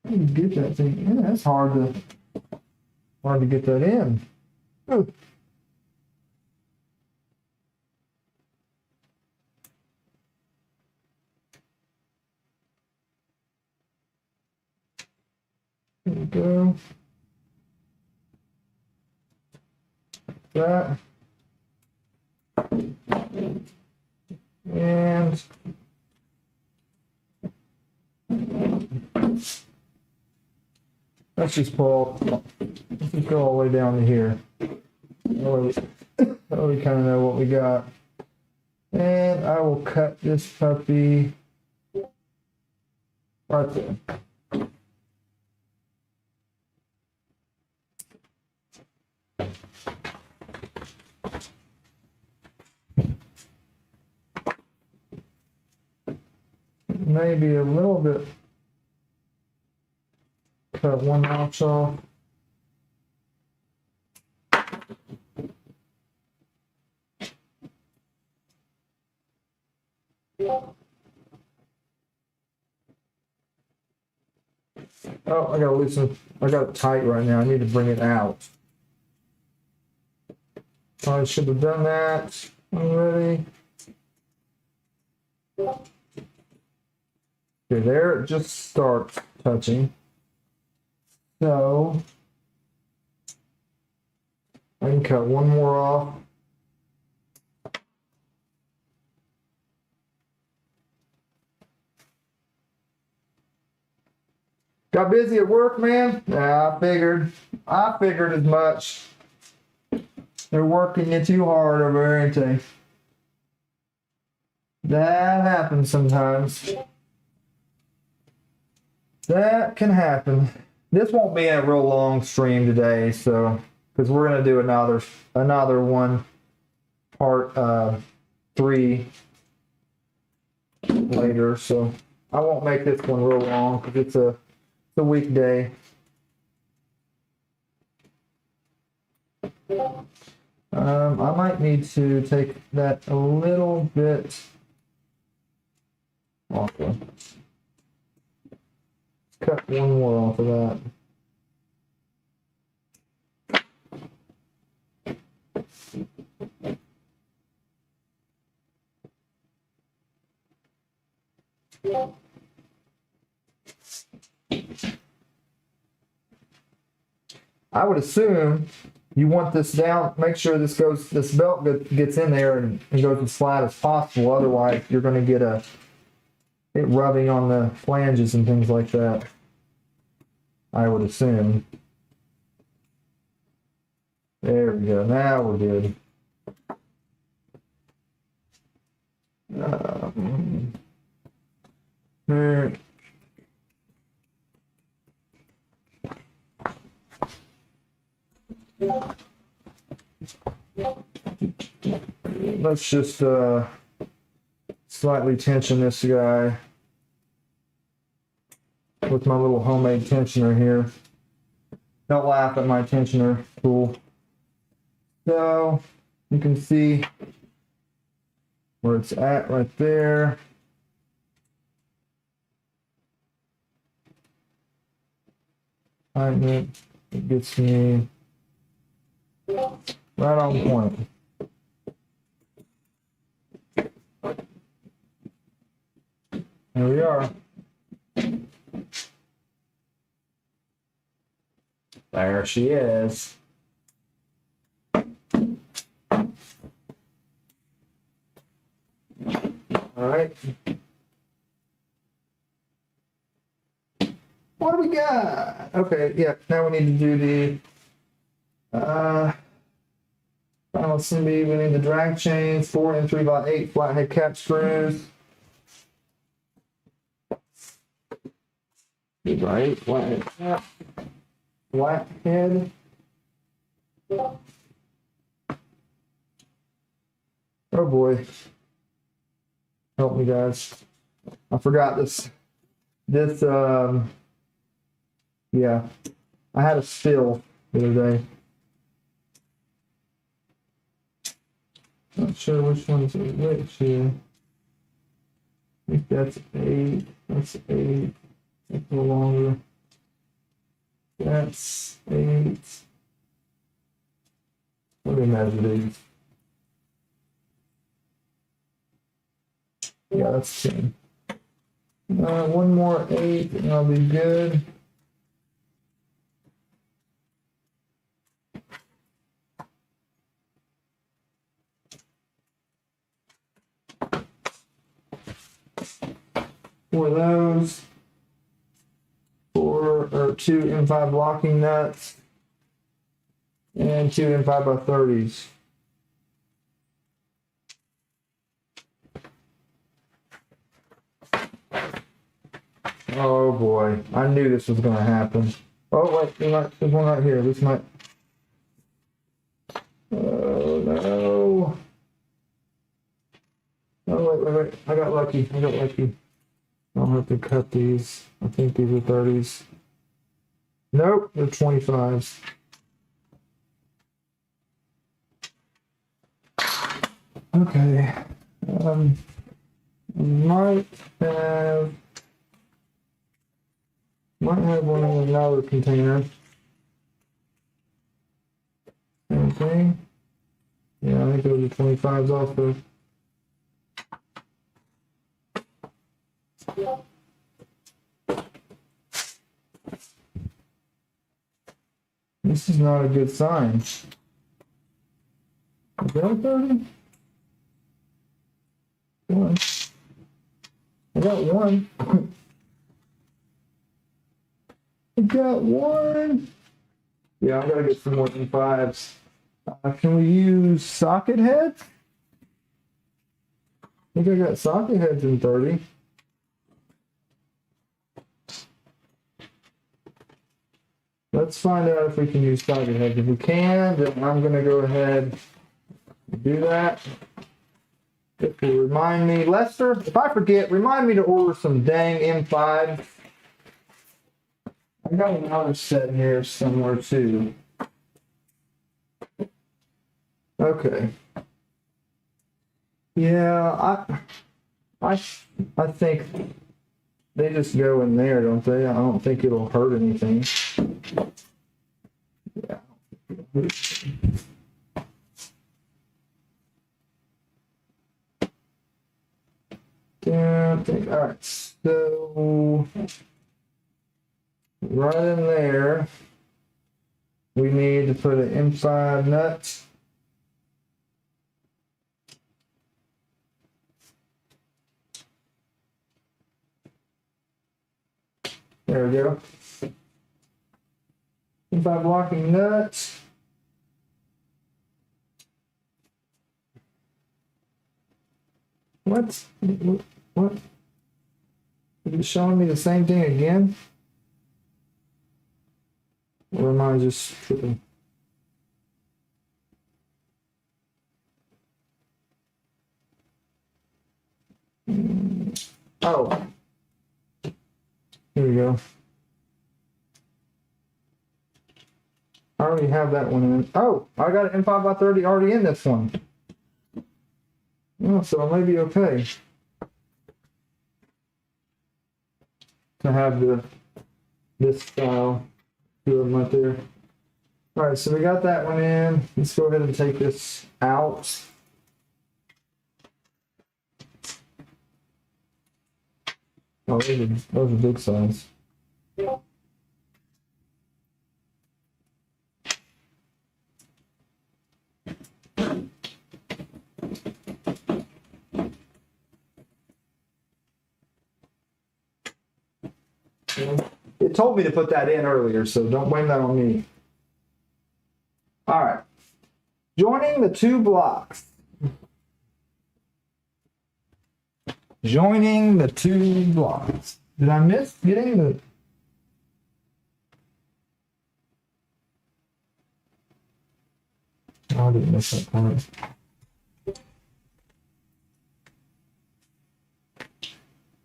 Get that thing in. That's hard to get that in. Ooh. There we go. That. And let's just pull. Let's just go all the way down to here. That way we kind of know what we got. And I will cut this puppy right there. Maybe a little bit. Cut one notch off. Oh, I gotta loosen. I got it tight right now. I need to bring it out. I should have done that already. Okay, there it just starts touching. So I can cut one more off. Got busy at work, man? Yeah, I figured as much. They're working you too hard over there, ain't they? That happens sometimes. That can happen. This won't be a real long stream today, so because we're gonna do another one, part 3 later. So I won't make this one real long because it's a weekday. I might need to take that a little bit off. Cut one more off of that. I would assume you want this down, make sure this belt gets in there and goes as flat as possible. Otherwise, you're going to get it rubbing on the flanges and things like that. I would assume. There we go. Now we're good. There. Let's just slightly tension this guy with my little homemade tensioner here. Don't laugh at my tensioner tool. So you can see where it's at right there. It gets me right on point. There we are. There she is. All right. What do we got? Okay, yeah. Now we need to do the final assembly. We need the drag chains, 4 and 3x8 flathead cap screws. 3x8 flathead cap. Flathead. Oh boy. Help me, guys. I forgot this. Yeah. I had a spill the other day. Not sure which one's which here. I think that's 8. That's 8. That's no longer. That's 8. Let me measure these. Yeah, that's 10. One more 8 and I'll be good. For those, 4 or 2 M5 locking nuts and 2 M5x30s. Oh boy, I knew this was going to happen. Oh wait, there's one right here. This might. Oh no. Oh wait. I got lucky. I'll have to cut these. I think these are 30s. Nope, they're 25s. Okay. Might have one in another container. Same thing. Yeah, I think those are 25s also. This is not a good sign. Is that a 30? One. I got one. I got one. Yeah, I gotta get some more than 5s. Can we use socket heads? I think I got socket heads in 30. Let's find out if we can use socket heads. If we can, then I'm gonna go ahead and do that. If you remind me, Lester, if I forget, remind me to order some dang M5. I got another set here somewhere too. Okay. Yeah, I think they just go in there, don't they? I don't think it'll hurt anything. Yeah. Yeah, I think, all right, so right in there, we need to put an M5 nut. There we go. M5 locking nuts. What? What? Is it showing me the same thing again? Or am I just tripping? Oh. Here we go. I already have that one in. Oh, I got an M5x30 already in this one. Oh, so I may be okay to have this style do it right there. All right, so we got that one in. Let's go ahead and take this out. Oh, those are big size. It told me to put that in earlier, so don't blame that on me. All right. Joining the two blocks. Joining the two blocks. Did I miss getting the... Oh, I didn't miss that part.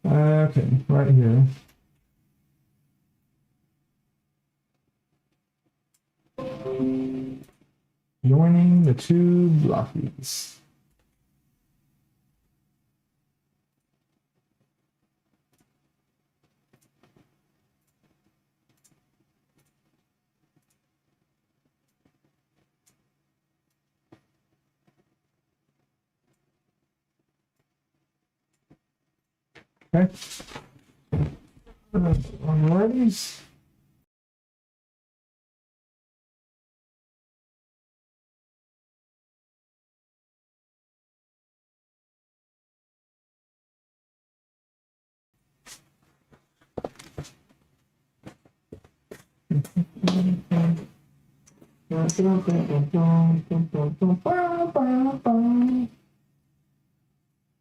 Okay, right here. Joining the two blockies. Okay. Alrighty.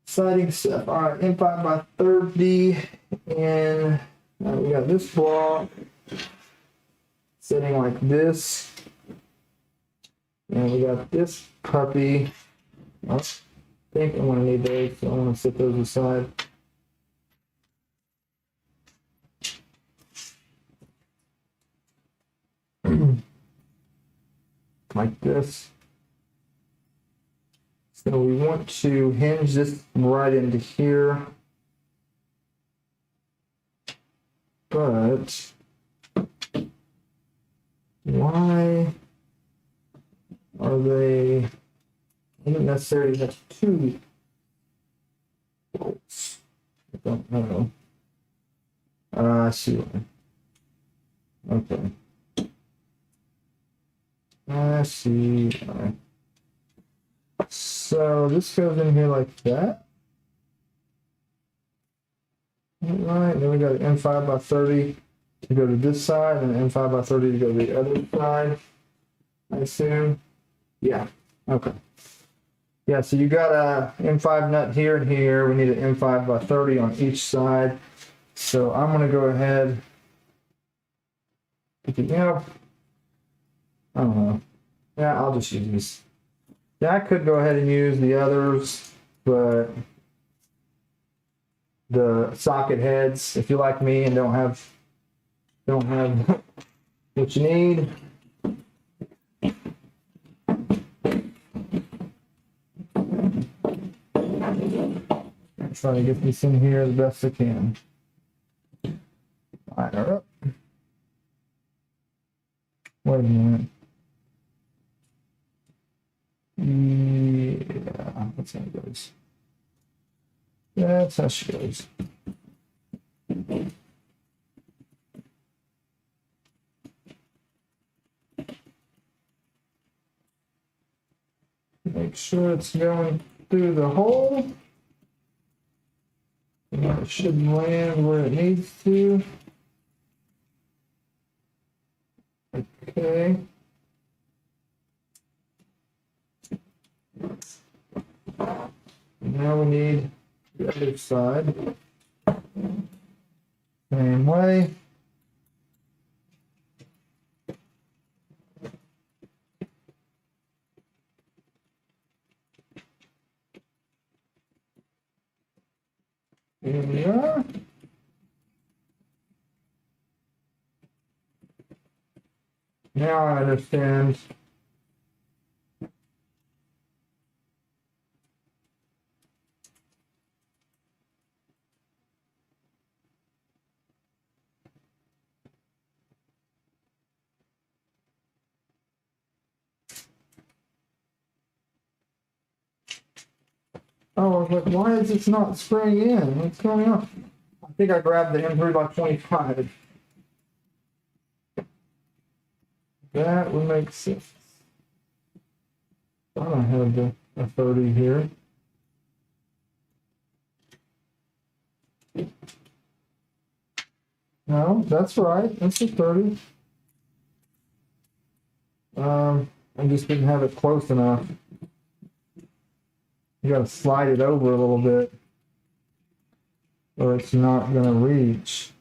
Siding stuff. All right, M5 by 30, and we got this block sitting like this, and we got this puppy. I think I'm gonna need those, so I'm gonna set those aside. Like this. So we want to hinge this right into here, but why are they? I don't necessarily have two bolts. I don't know. I see one. Okay. I see. All right. So this goes in here like that. Right, then we got an M5 by 30 to go to this side, and an M5 by 30 to go to the other side, I assume. Yeah, okay. Yeah, so you got a M5 nut here and here. We need an M5 by 30 on each side. So I'm going to go ahead. You know, I don't know. Yeah, I'll just use these. Yeah, I could go ahead and use the others, but the socket heads, if you like me and don't have what you need. I'm trying to get this in here the best I can. Line her up. Wait a minute. Yeah, that's how it goes. That's how she goes. Make sure it's going through the hole. And it should land where it needs to. Okay. Now we need the other side. Same way. Here we are. Now I understand. Oh, I was like, why is this not spraying in? What's going on? I think I grabbed the M3 by 25. That would make sense. I don't have a 30 here. No, that's right. That's a 30. I just didn't have it close enough. You gotta slide it over a little bit, or it's not gonna reach.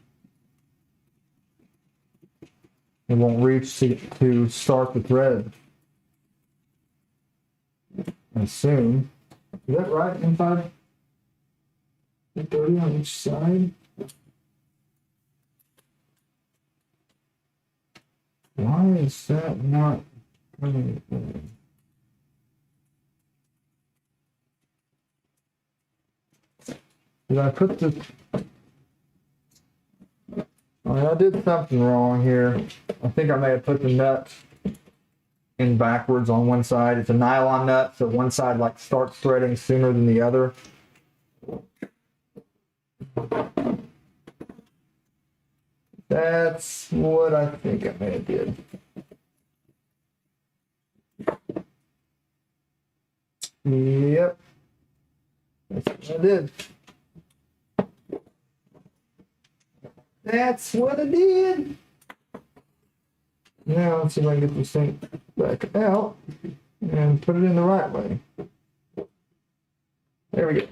It won't reach to start the thread. I assume. Is that right? Inside? 30 on each side? Why is that not coming in? Did I put the... I did something wrong here. I think I may have put the nut in backwards on one side. It's a nylon nut, so one side like starts threading sooner than the other. That's what I think I may have did. Yep. That's what I did. That's what I did. Now let's see if I can get this thing back out and put it in the right way. There we go.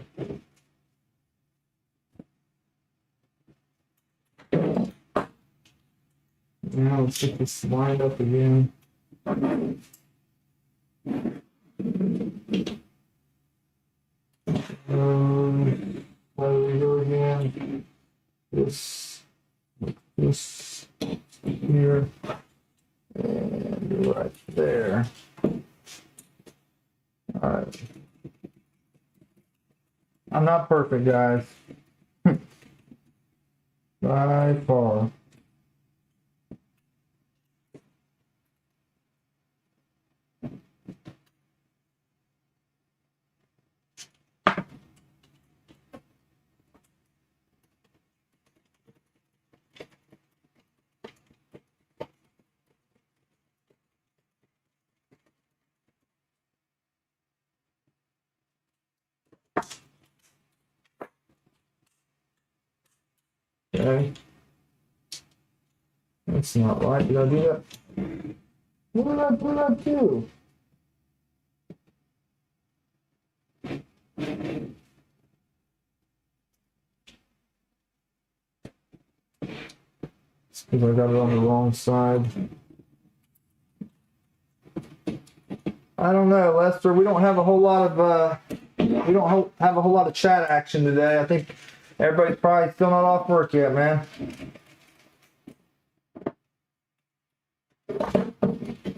Now let's get this lined up again. Where do we go again? This here, and right there. All right. I'm not perfect, guys. By far. Okay. That's not right. Did I do that? What did I do? It's because I got it on the wrong side. I don't know, Lester. We don't have a whole lot of have a whole lot of chat action today. I think everybody's probably still not off work yet, man.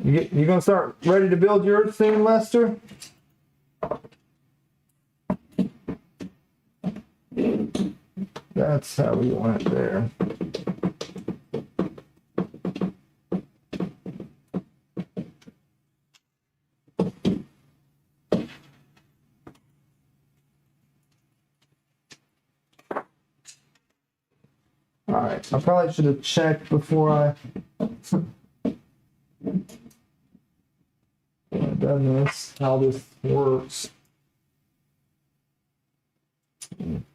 You gonna start ready to build yours soon, Lester? That's how we want it there. All right, I probably should have checked before I done this, how this works. And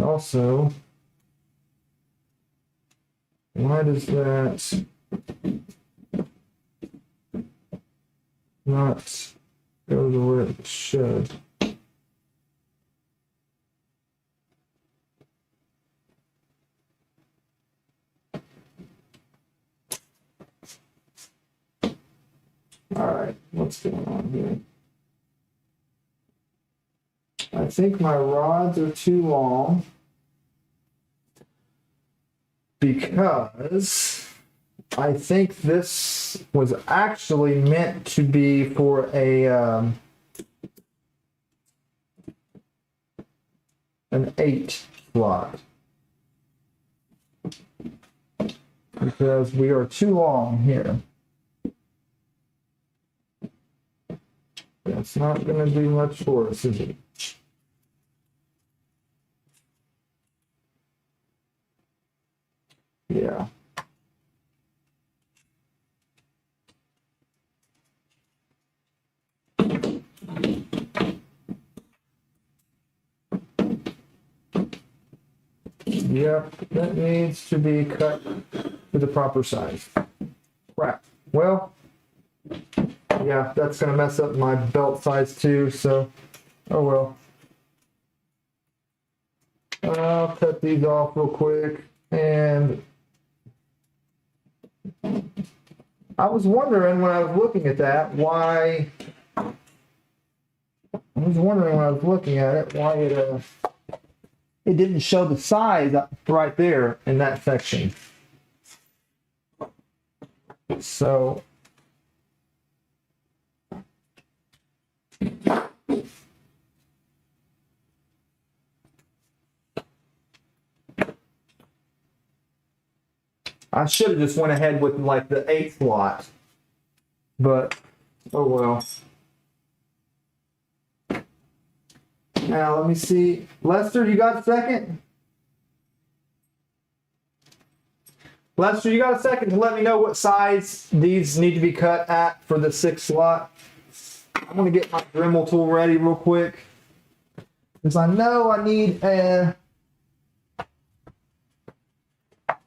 also, why does that not go to where it should? All right, what's going on here? I think my rods are too long because I think this was actually meant to be for an 8 slot, because we are too long here. That's not going to do much for us, is it? Yeah. Yep, that needs to be cut to the proper size. Crap. Well, yeah, that's gonna mess up my belt size too, so, oh well. I'll cut these off real quick, and I was wondering when I was looking at that, why it didn't show the size right there in that section. So I should have just went ahead with like the 8th lot, but oh well. Now let me see. Lester, you got a second? Lester, you got a second to let me know what size these need to be cut at for the 6th slot? I'm gonna get my Dremel tool ready real quick, because I know I need a...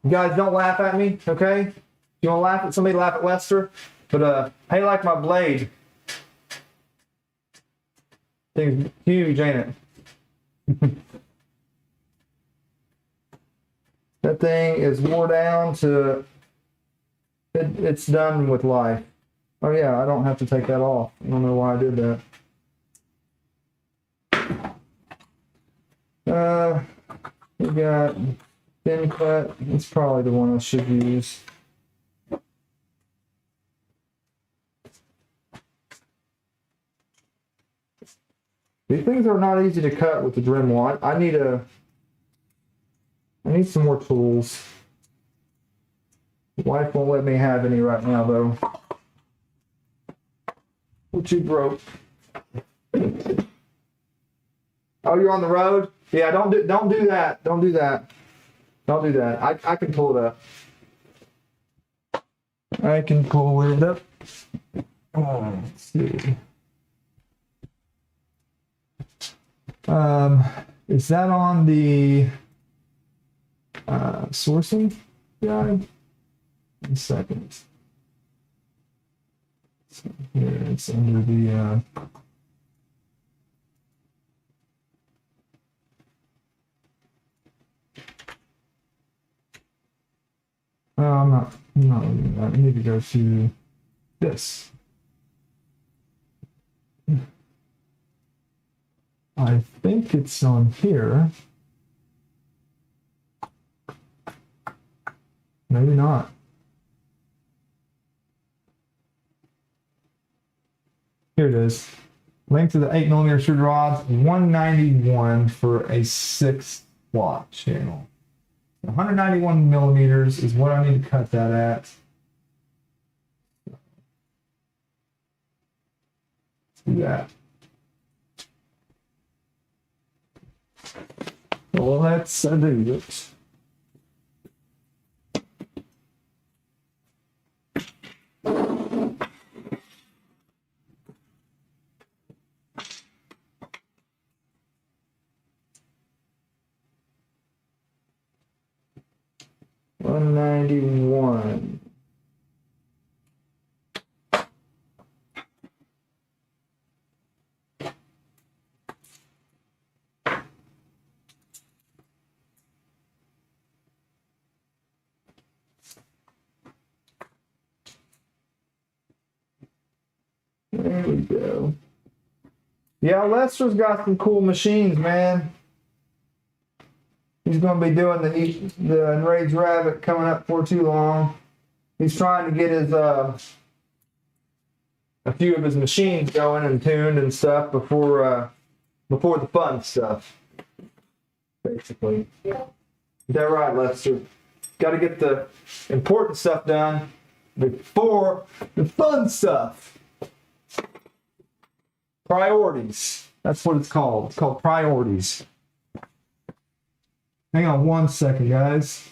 You guys don't laugh at me, okay? If you want to laugh at somebody, laugh at Lester. But how you like my blade? Thing's huge, ain't it? That thing is wore down to... It's done with life. Oh yeah, I don't have to take that off. I don't know why I did that. We got... thin cut, it's probably the one I should use. These things are not easy to cut with the Dremel. I need some more tools. Wife won't let me have any right now though. What you broke? Oh, you're on the road? Yeah, don't do that. Don't do that. Don't do that. I can pull it up. I can pull it up. Let's see. Is that on the sourcing guide? 1 second. So here it's under the I'm not looking at that. I need to go to this. I think it's on here. Maybe not. Here it is. Length of the 8mm extrude rods, 191 for a 6 slot channel. 191 millimeters is what I need to cut that at. Let's do that. Well, let's do it. $191. There we go. Yeah, Lester's got some cool machines, man. He's going to be doing the Enraged Rabbit coming up for too long. He's trying to get his a few of his machines going and tuned and stuff before the fun stuff. Basically. Yeah. Is that right, Lester? Got to get the important stuff done before the fun stuff. Priorities. That's what it's called. It's called priorities. Hang on 1 second, guys.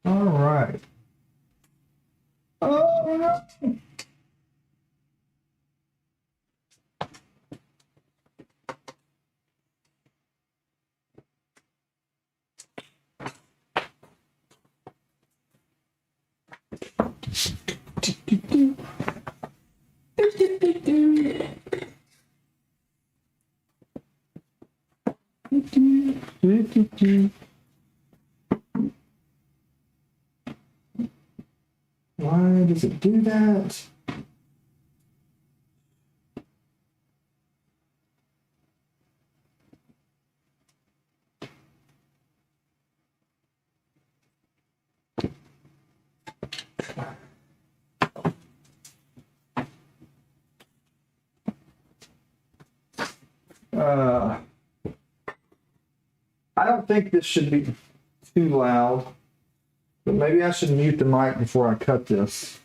All right. Oh, no. Why does it do that? I don't think this should be too loud, but maybe I should mute the mic before I cut this.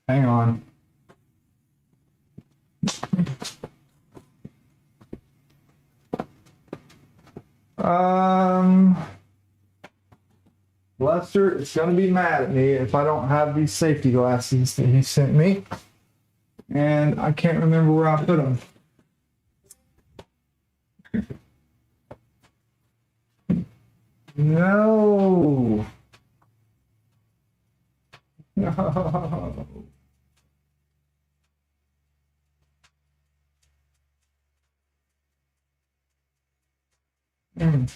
Hang on. Lester is going to be mad at me if I don't have these safety glasses that he sent me. And I can't remember where I put them. No. No. Mm.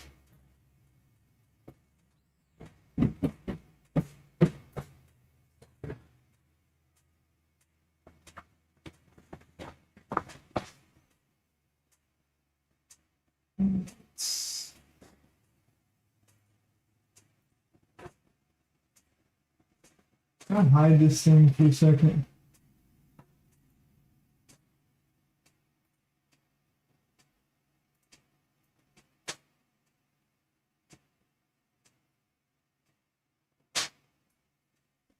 I'll hide this thing for a second.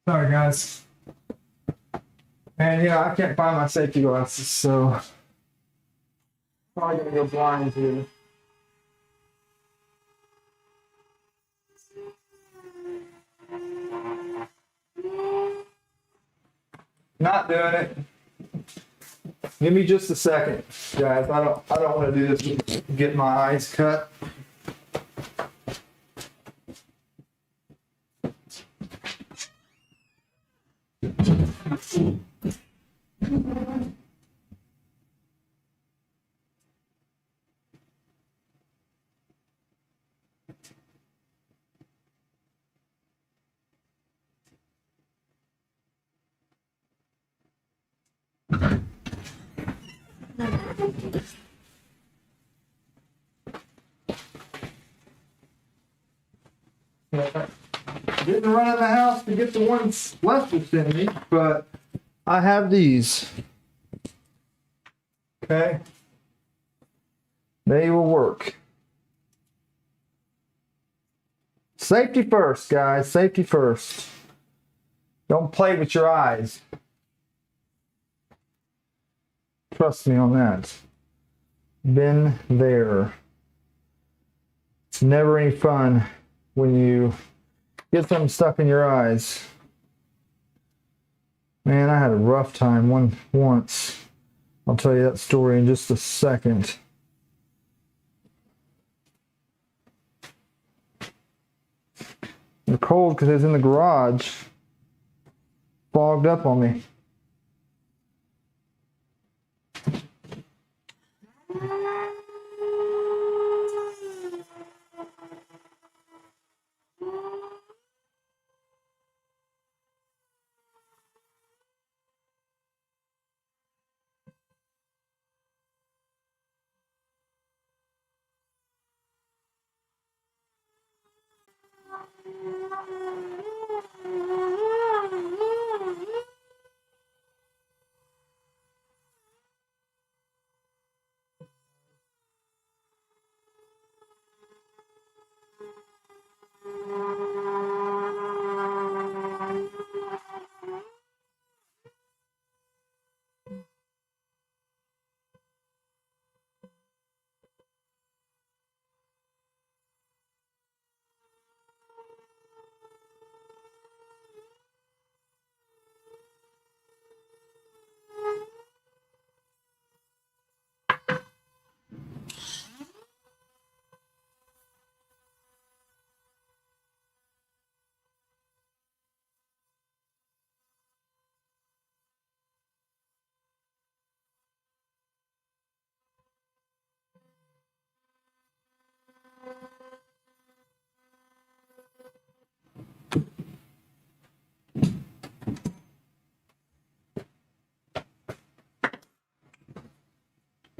Sorry, guys. And yeah, I can't find my safety glasses, so probably gonna go blind here. Not doing it. Give me just a second, guys. I don't want to do this to get my eyes cut. Didn't run in the house to get the ones Lester sent me, but I have these. Okay. They will work. Safety first, guys. Safety first. Don't play with your eyes. Trust me on that. Been there. It's never any fun when you get something stuck in your eyes. Man, I had a rough time once. I'll tell you that story in just a second. They're cold because it was in the garage. Fogged up on me.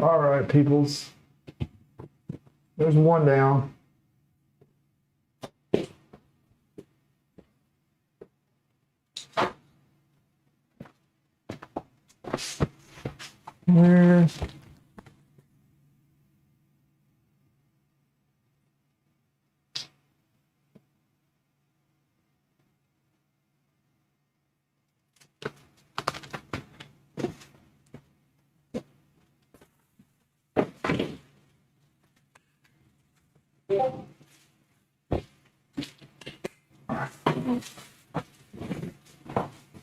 All right, peoples. There's one down. Where?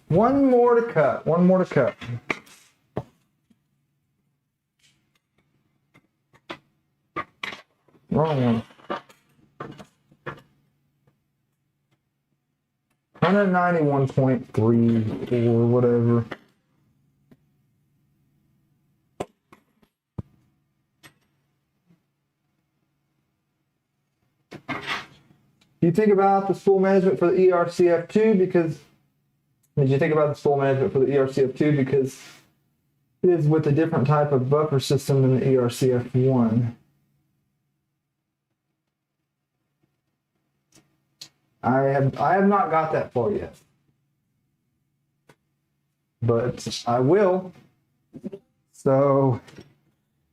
One more to cut. One more to cut. Wrong one. 191.3 or whatever. You think about the spool management for the ERCF2 because did you think about the spool management for the ERCF2 because it is with a different type of buffer system than the ERCF1. I have not got that far yet, but I will. So,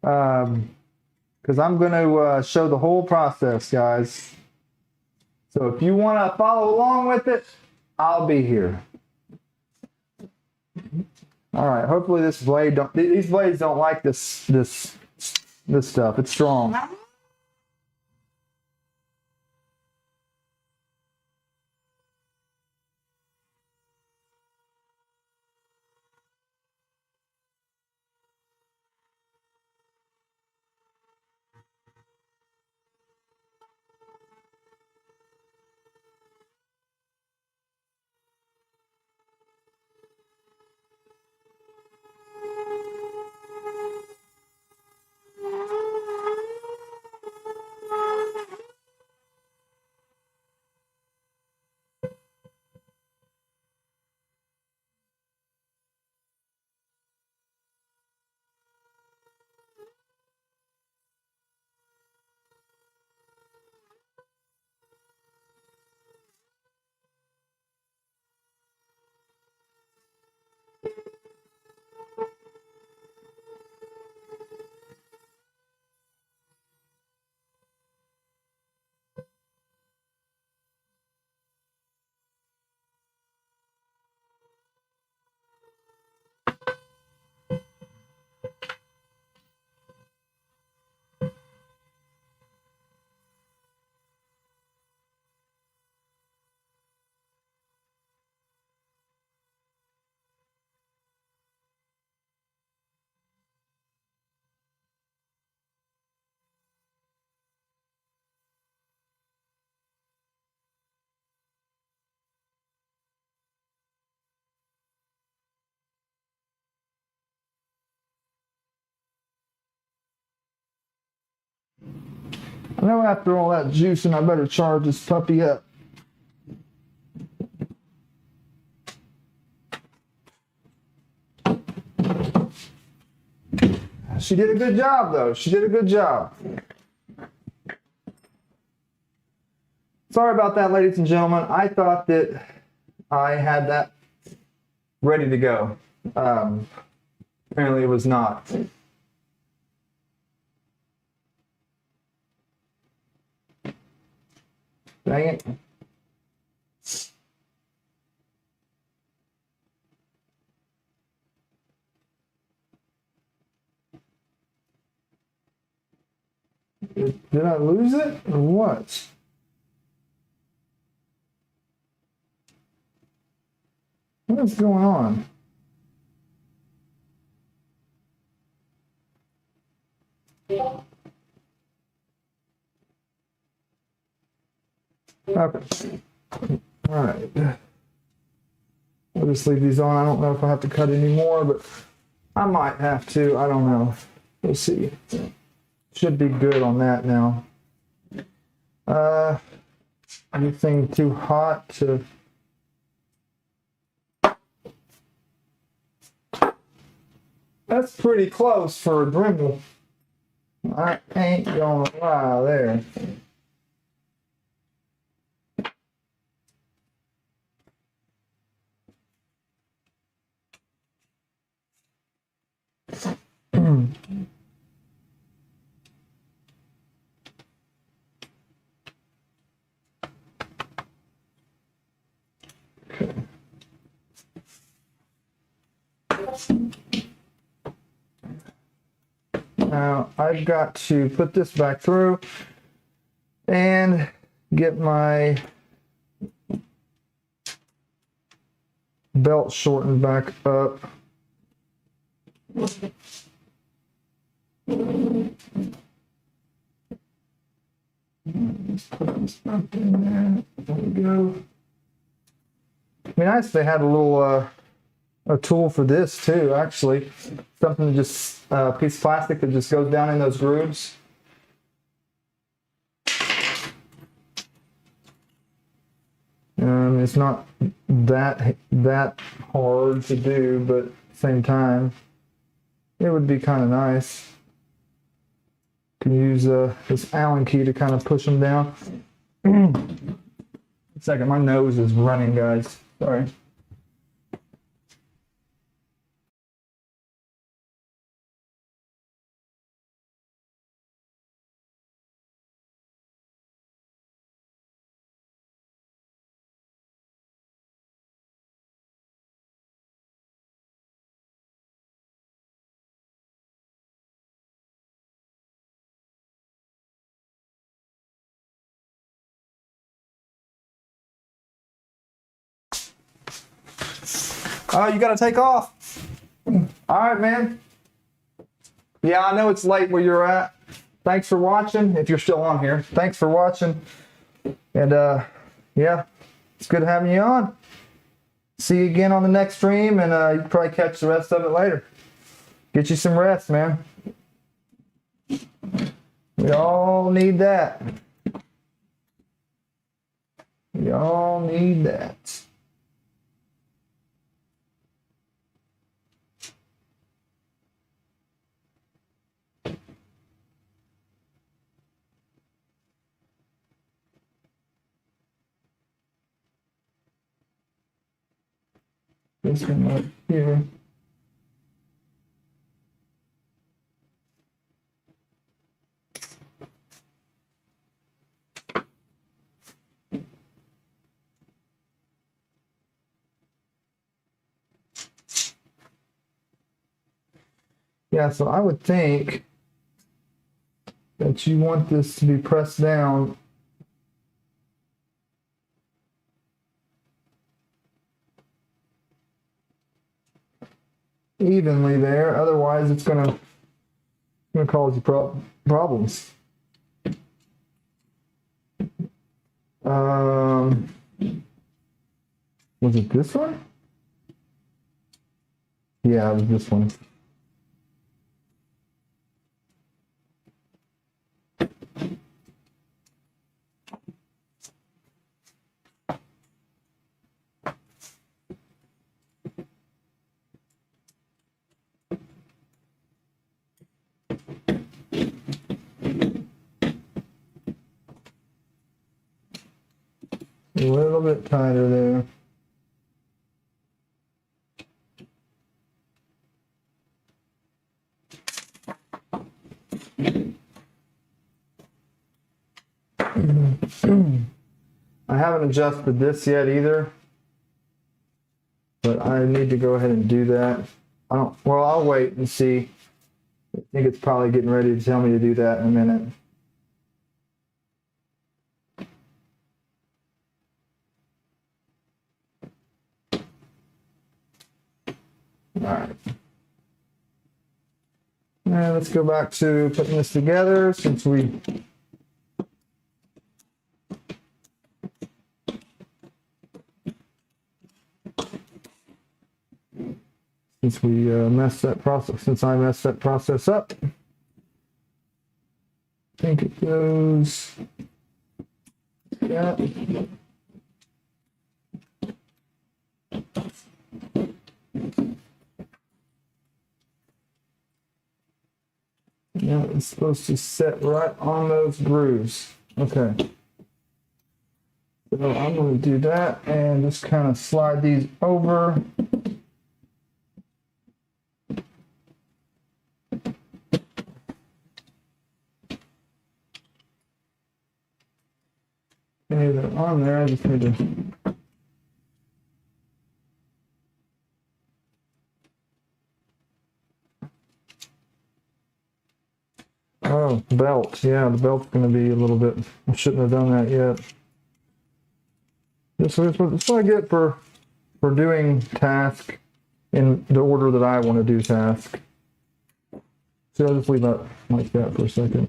because I'm going to show the whole process, guys. So if you want to follow along with it, I'll be here. All right. Hopefully this blade these blades don't like this stuff. It's strong. I know after all that juicing, I better charge this puppy up. She did a good job, though. She did a good job. Sorry about that, ladies and gentlemen. I thought that I had that ready to go. Apparently it was not. Dang it. Did I lose it or what? What is going on? Okay. All right. I'll just leave these on. I don't know if I have to cut any more, but I might have to. I don't know. We'll see. Should be good on that now. Anything too hot to... That's pretty close for a Dremel. I ain't gonna lie there. Now I've got to put this back through and get my belt shortened back up. Just put this back in there. There we go. It'd be nice if they had a little a tool for this too, actually. Something that just a piece of plastic that just goes down in those grooves. It's not that hard to do, but at the same time, it would be kind of nice. Can use this Allen key to kind of push them down. A second, my nose is running, guys. Sorry. Oh, you gotta take off. All right, man. Yeah, I know it's late where you're at. Thanks for watching. If you're still on here, thanks for watching. And yeah, it's good having you on. See you again on the next stream, and you can probably catch the rest of it later. Get you some rest, man. We all need that. We all need that. This one right here. Yeah, so I would think that you want this to be pressed down evenly there, otherwise it's gonna cause you problems. Was it this one? Yeah, it was this one. A little bit tighter there. I haven't adjusted this yet either, but I need to go ahead and do that. Well, I'll wait and see. I think it's probably getting ready to tell me to do that in a minute. All right. Now let's go back to putting this together since we messed that process, since I messed that process up. I think it goes, yeah. Yeah, it's supposed to set right on those grooves. Okay. So I'm going to do that and just kind of slide these over. Okay, they're on there. I just need to. Oh, belt. Yeah, the belt's going to be a little bit. I shouldn't have done that yet. This is what I get for doing task in the order that I want to do task. So I'll just leave that like that for a second.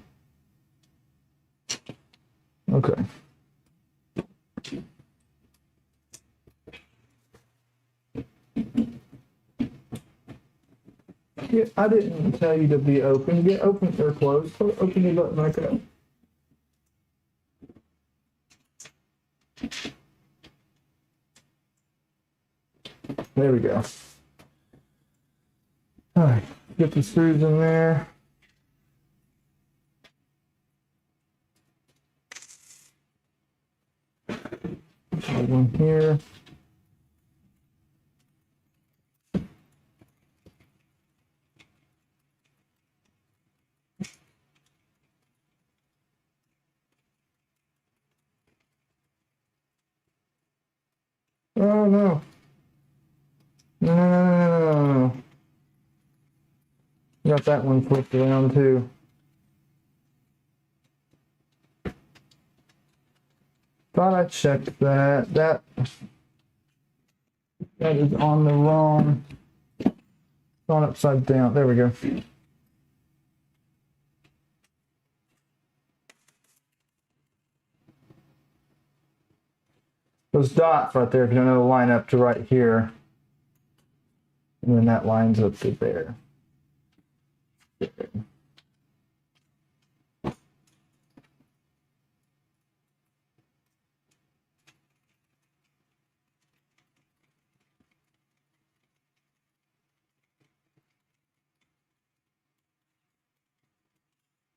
Okay. Yeah, I didn't tell you to be open. Get open or closed. Open your button like that. There we go. All right, get the screws in there. One here. Oh no. No. Got that one flipped around too. Thought I checked that. That is on the wrong. It's on upside down. There we go. Those dots right there, if you don't know, line up to right here. And then that lines up to there.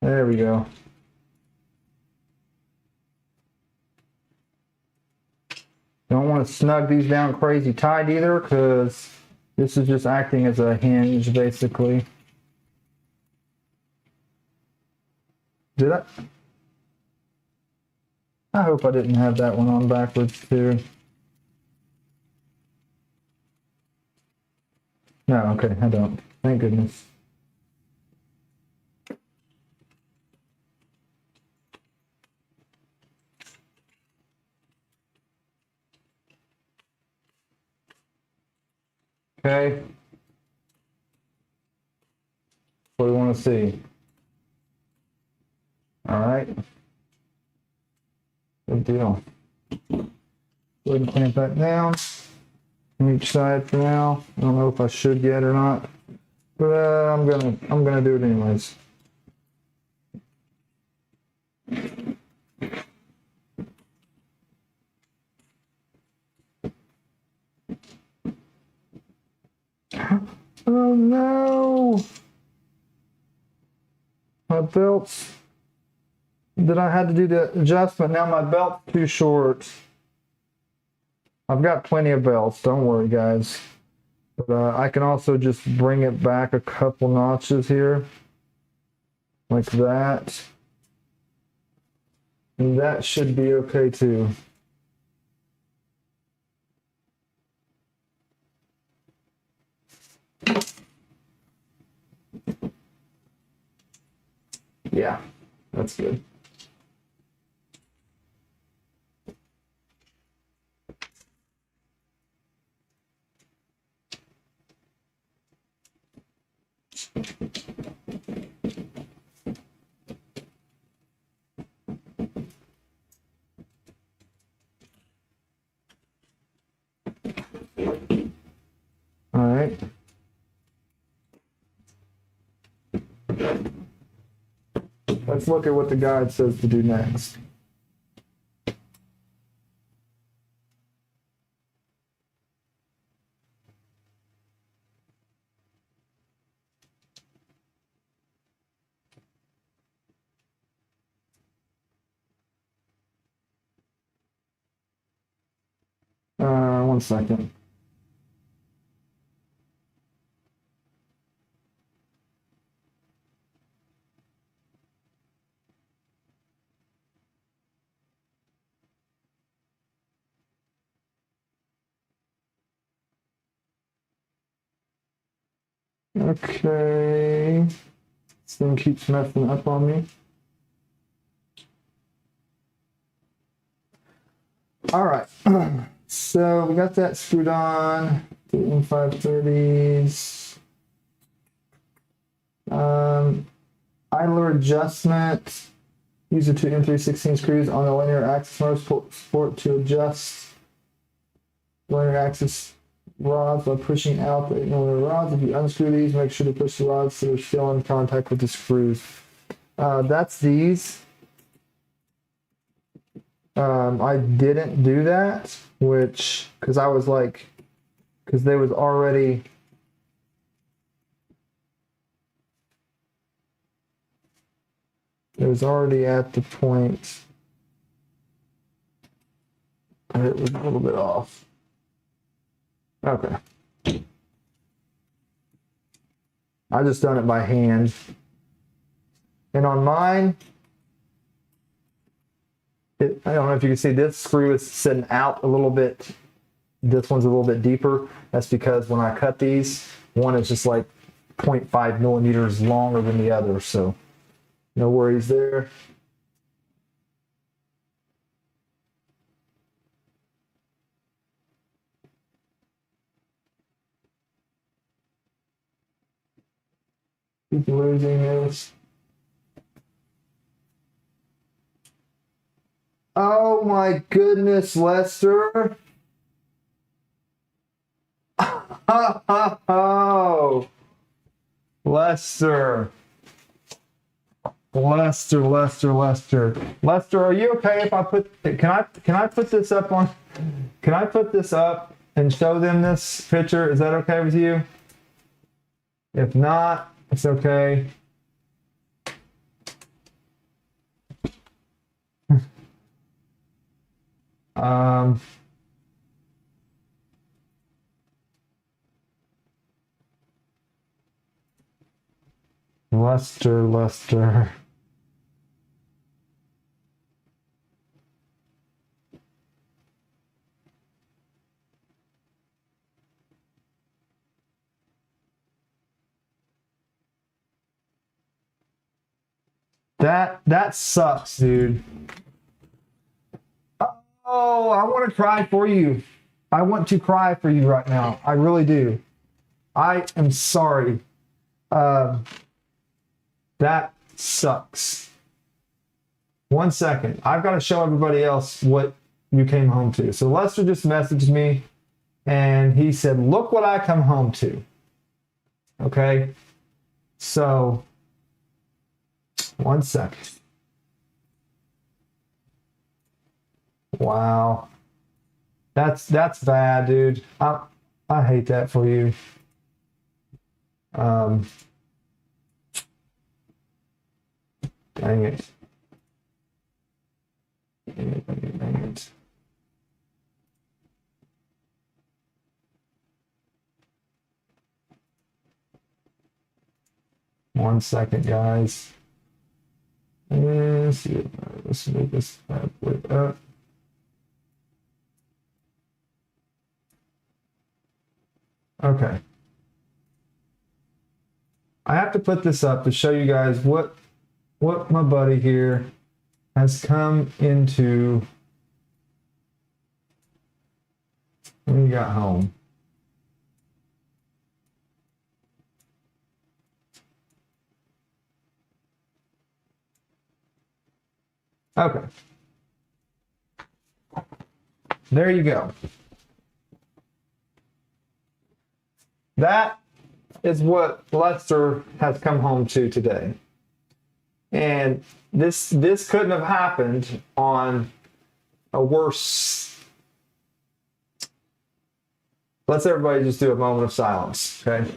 There we go. Don't want to snug these down crazy tight either, because this is just acting as a hinge, basically. Did I hope I didn't have that one on backwards too. No, okay, I don't. Thank goodness. Okay. What do we want to see? All right. Good deal. Go ahead and clamp that down on each side for now. I don't know if I should yet or not, but I'm gonna do it anyways. Oh no! My belt's. That I had to do the adjustment. Now my belt's too short. I've got plenty of belts. Don't worry, guys. But I can also just bring it back a couple notches here, like that. And that should be okay too. Yeah, that's good. All right. Let's look at what the guide says to do next. 1 second. Okay. This thing keeps messing up on me. All right. So we got that screwed on. The M530s. Idler adjustment. Use the two M316 screws on the linear axis motorsport to adjust the linear axis rods by pushing out the 8mm rods. If you unscrew these, make sure to push the rods so they're still in contact with the screws. That's these. I didn't do that, because they was already. It was already at the point that it was a little bit off. Okay. I just done it by hand. And on mine, I don't know if you can see this screw is sitting out a little bit. This one's a little bit deeper. That's because when I cut these, one is just like 0.5 millimeters longer than the other. So no worries there. Keep losing this. Oh my goodness, Lester. Oh, Lester. Lester, are you okay if I can I put this up and show them this picture? Is that okay with you? If not, it's okay. Lester. That sucks, dude. Oh, I want to cry for you. I want to cry for you right now. I really do. I am sorry. That sucks. 1 second. I've got to show everybody else what you came home to. So Lester just messaged me and he said, look what I come home to. Okay. So 1 second. Wow. That's bad, dude. I hate that for you. Dang it. Dang it. 1 second, guys. Let's see. Let's move this halfway up. Okay. I have to put this up to show you guys what my buddy here has come into when he got home. Okay. There you go. That is what Lester has come home to today. And this couldn't have happened on a worse. Let's everybody just do a moment of silence, okay?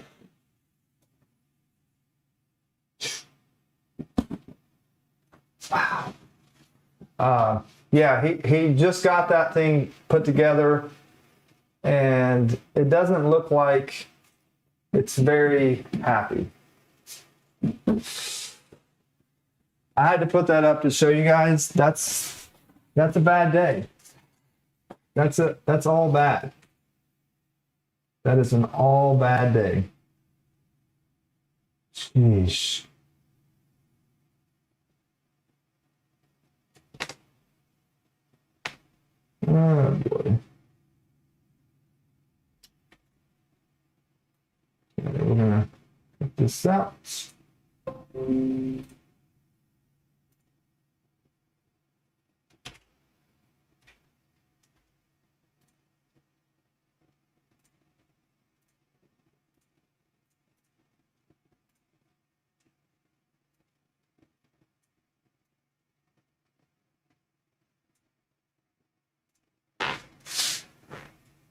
Wow. Yeah, he just got that thing put together and it doesn't look like it's very happy. I had to put that up to show you guys that's a bad day. That's all bad. That is an all bad day. Sheesh. Oh boy. Okay, we're gonna cut this out.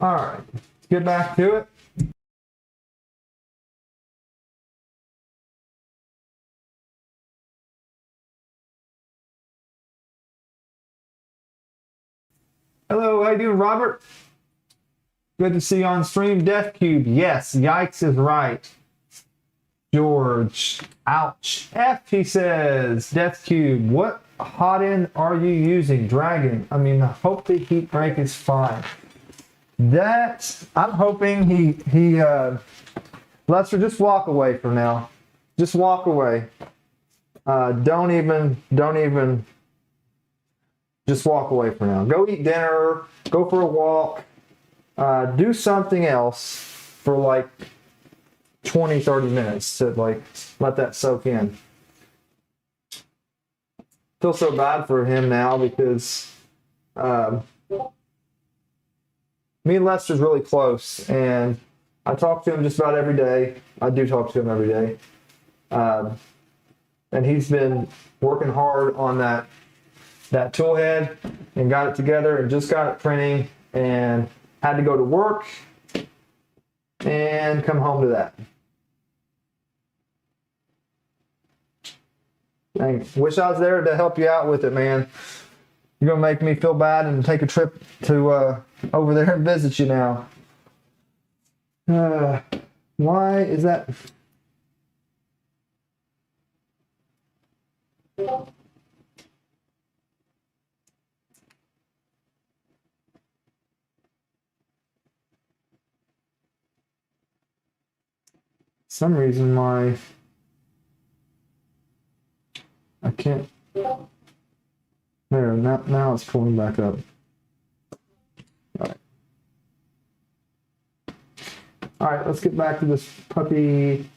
All right, let's get back to it. Hello, how you doing, Robert? Good to see you on stream. Death Cube, yes, yikes is right. George, ouch. F, he says, Death Cube, what hot end are you using? Dragon. I mean, I hope the heat break is fine. That, I'm hoping he Lester, just walk away for now. Just walk away. Don't even, just walk away for now. Go eat dinner, go for a walk, do something else for like 20, 30 minutes to like let that soak in. Feel so bad for him now because me and Lester's really close, and I talk to him just about every day. I do talk to him every day. And he's been working hard on that tool head and got it together and just got it printing and had to go to work and come home to that. Dang, wish I was there to help you out with it, man. You're gonna make me feel bad and take a trip to over there and visit you now. Why is that? Some reason why I can't. There, now it's pulling back up. All right, let's get back to this puppy.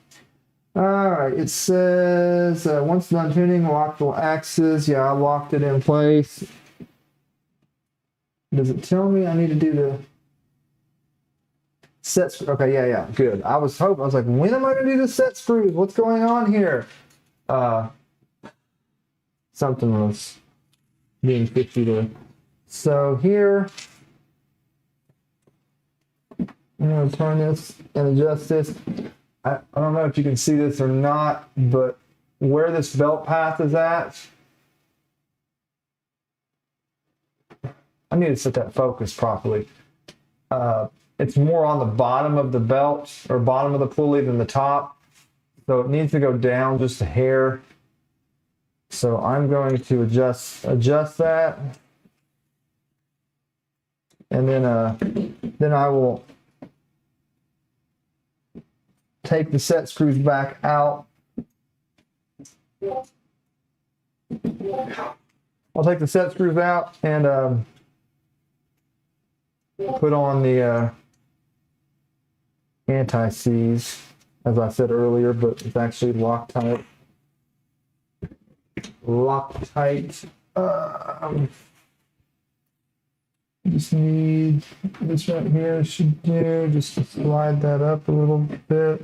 All right, it says once done tuning, lock the axis. Yeah, I locked it in place. Does it tell me I need to do the set? Okay, yeah, good. I was like, when am I gonna do the set screws? What's going on here? Something was being fishy there. So here, I'm going to turn this and adjust this. I don't know if you can see this or not, but where this belt path is at, I need to set that focus properly. It's more on the bottom of the belt or bottom of the pulley than the top. So it needs to go down just a hair. So I'm going to adjust that, and then I will take the set screws back out. I'll take the set screws out and put on the anti-seize, as I said earlier, but it's actually Loctite. Just need this right here, should do, just to slide that up a little bit.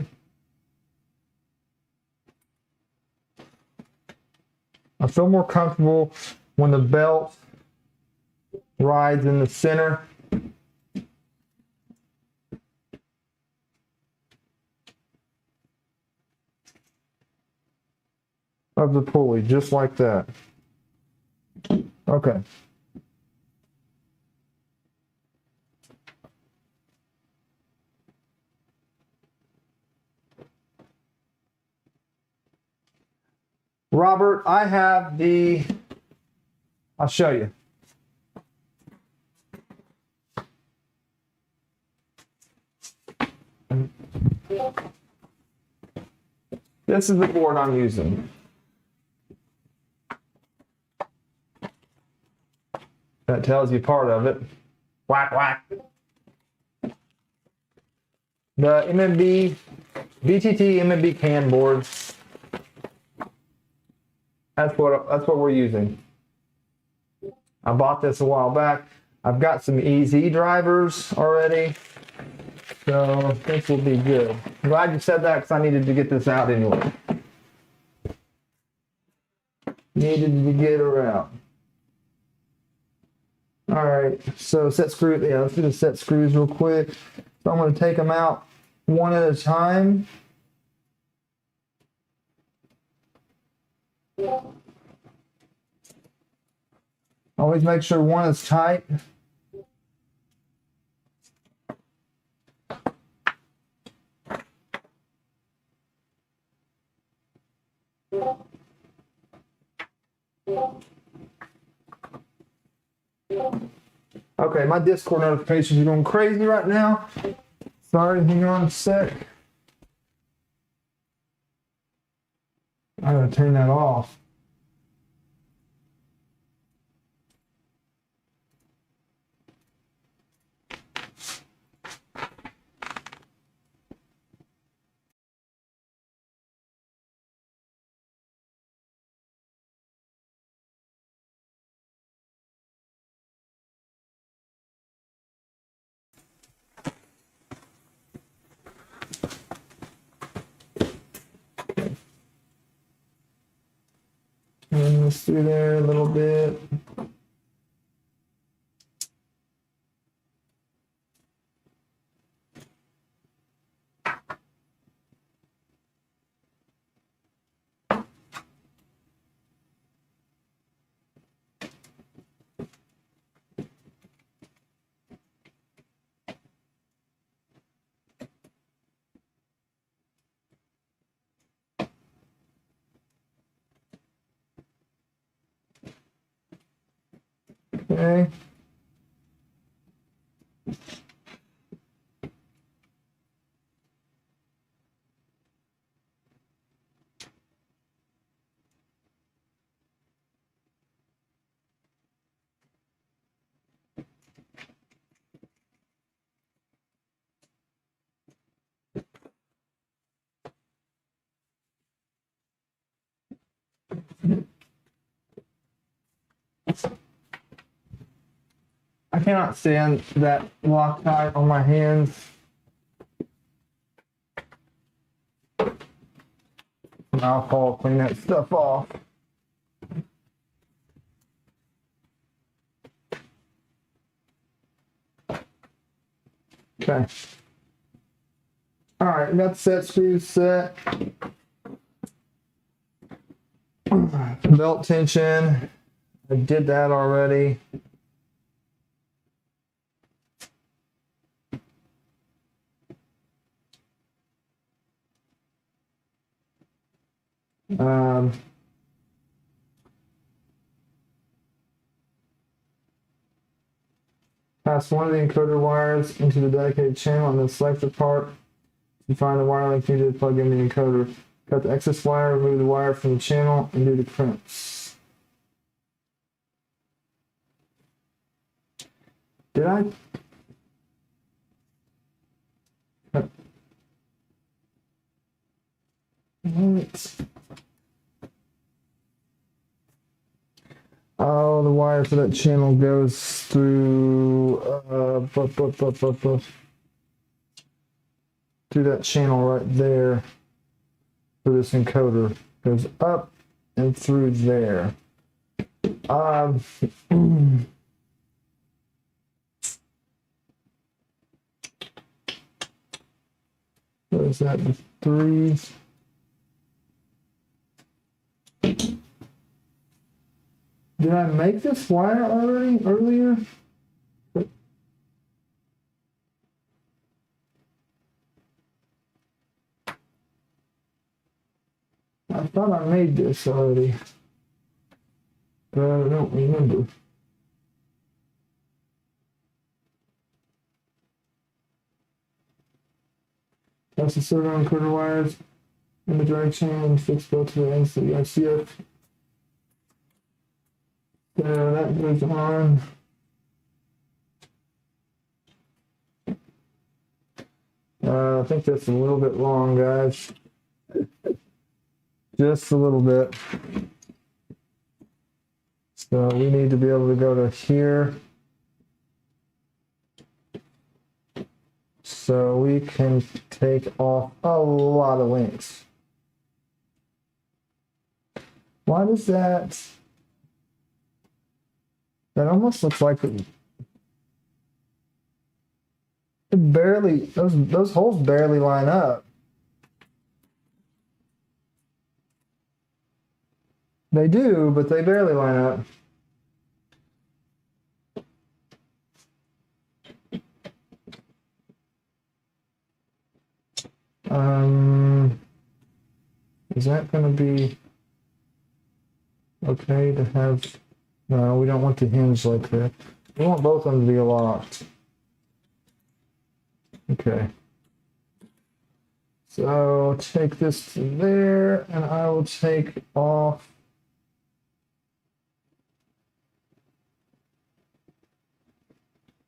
I feel more comfortable when the belt rides in the center. Of the pulley, just like that. Okay. Robert, I have the, I'll show you. This is the board I'm using. That tells you part of it. Whack, whack. The MMB, VTT MMB CAN boards. That's what we're using. I bought this a while back. I've got some EZ drivers already, so this will be good. I'm glad you said that because I needed to get this out anyway. Needed to get her out. All right, so set screw. Yeah, let's do the set screws real quick. So I'm going to take them out one at a time. Always make sure one is tight. Okay, my Discord notifications are going crazy right now. Sorry, hang on a sec. I gotta turn that off. And this through there a little bit. Okay. I cannot stand that Loctite on my hands. Alcohol, clean that stuff off. Okay. All right, got the set screws set. Belt tension. I did that already. Pass one of the encoder wires into the dedicated channel and then select the part and find the wire link needed to plug in the encoder. Cut the excess wire, remove the wire from the channel, and do the crimps. Did I? What? Oh, the wire for that channel goes through through that channel right there for this encoder. Goes up and through there. What is that? The 3. Did I make this wire already earlier? I thought thought I made this already, but I don't remember. That's the server encoder wires in the drag chain and fix both to the ends of the ERCF. So that goes on. I think that's a little bit long, guys. Just a little bit. So we need to be able to go to here. So we can take off a lot of links. Why does that? That almost looks like it barely, those holes barely line up. They do, but they barely line up. Is that going to be okay to have? No, we don't want the hinge like that. We want both of them to be locked. Okay. So take this to there, and I will take off.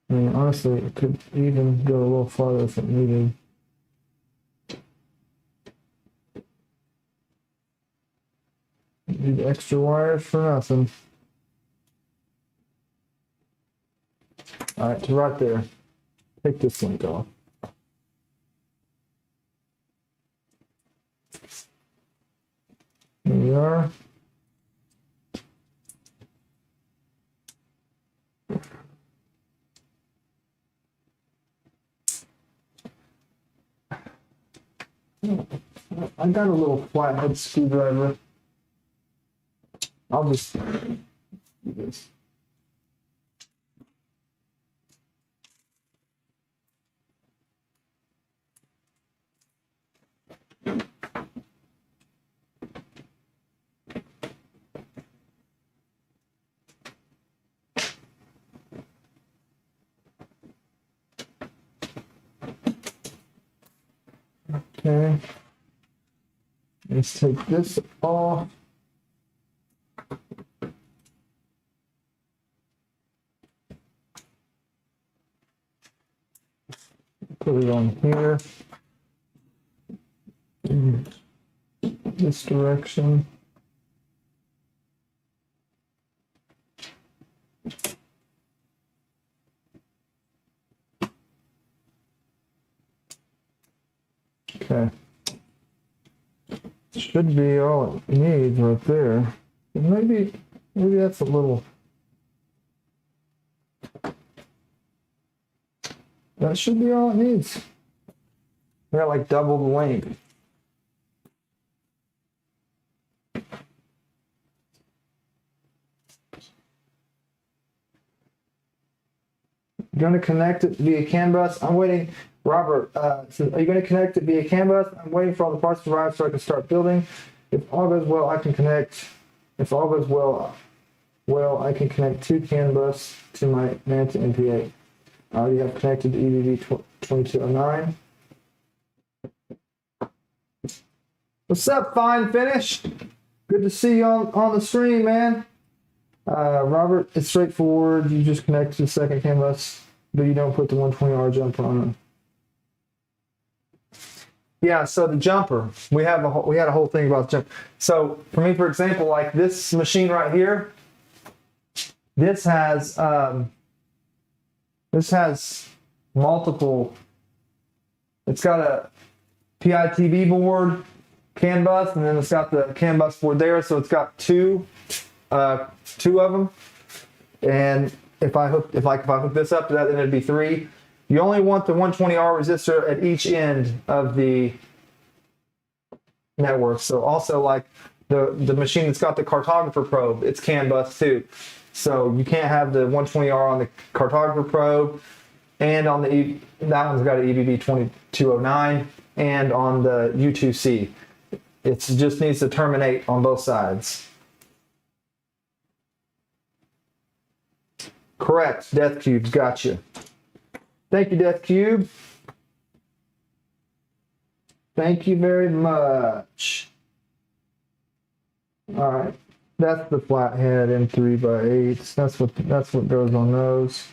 I mean, honestly, it could even go a little farther if it needed. Need extra wires for nothing. All right, to right there. Take this link off. There we are. I got a little flathead screwdriver. I'll just do this. Okay. Let's take this off. Put it on here. In this direction. Okay. Should be all it needs right there. Maybe that's a little. That should be all it needs. We got like double the length. Going to connect it via CAN bus. I'm waiting. Robert, says, are you going to connect it via CAN bus? I'm waiting for all the parts to arrive so I can start building. If all goes well, I can connect. If all goes well, I can connect 2 CAN bus to my Manta NP8. I already have connected to EBB 2209. What's up, Fine Finish? Good to see you on the stream, man. Robert, it's straightforward. You just connect to the second CAN bus, but you don't put the 120R jumper on it. Yeah, so the jumper, we had a whole thing about the jumper. So for me, for example, like this machine right here, this has multiple. It's got a PITB board, CAN bus, and then it's got the CAN bus board there. So it's got two of them. And if I hook this up to that, then it'd be 3. You only want the 120R resistor at each end of the network. So also like the machine that's got the cartographer probe, it's CAN bus too. So you can't have the 120R on the cartographer probe, and on that one's got an EBB 2209, and on the U2C. It just needs to terminate on both sides. Correct, Death Cubes, gotcha. Thank you, Death Cube. Thank you very much. All right, that's the flathead in 3x8s. That's what goes on those.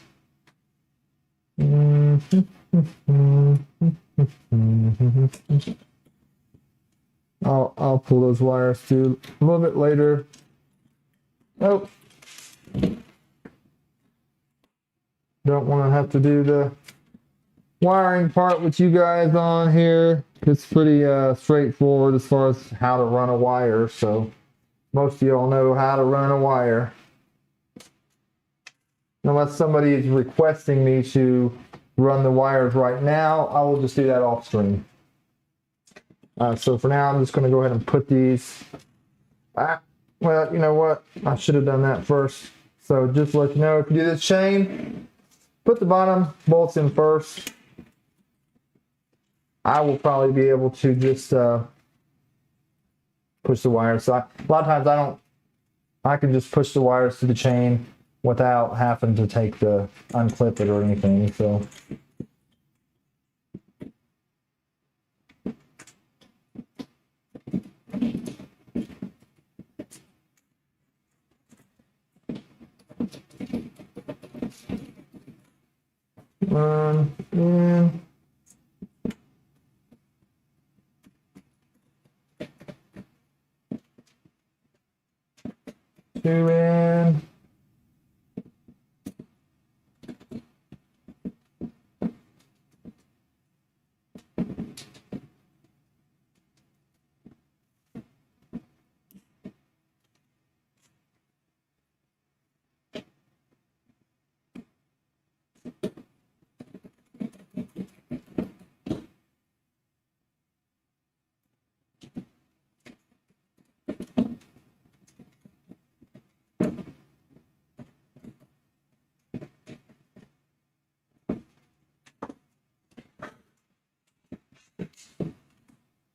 I'll pull those wires too a little bit later. Nope. Don't want to have to do the wiring part with you guys on here. It's pretty straightforward as far as how to run a wire, so most of y'all know how to run a wire. Unless somebody is requesting me to run the wires right now, I will just do that off screen. So for now, I'm just going to go ahead and put these. Well, you know what? I should have done that first. So just to let you know, if you do this chain, put the bottom bolts in first. I will probably be able to just push the wires. So a lot of times I can just push the wires through the chain without having to unclip it or anything. So. One in. Two in.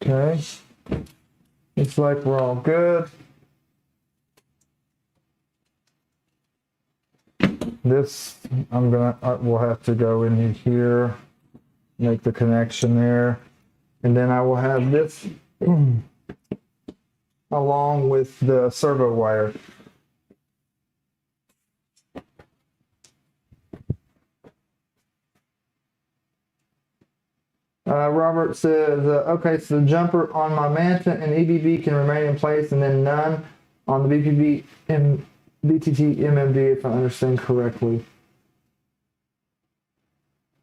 Okay, looks like we're all good. This, we'll have to go in here, make the connection there, and then I will have this along with the servo wire. Robert says, okay, so the jumper on my Manta and EBB can remain in place and then none on the BPB and BTT MMD, if I understand correctly.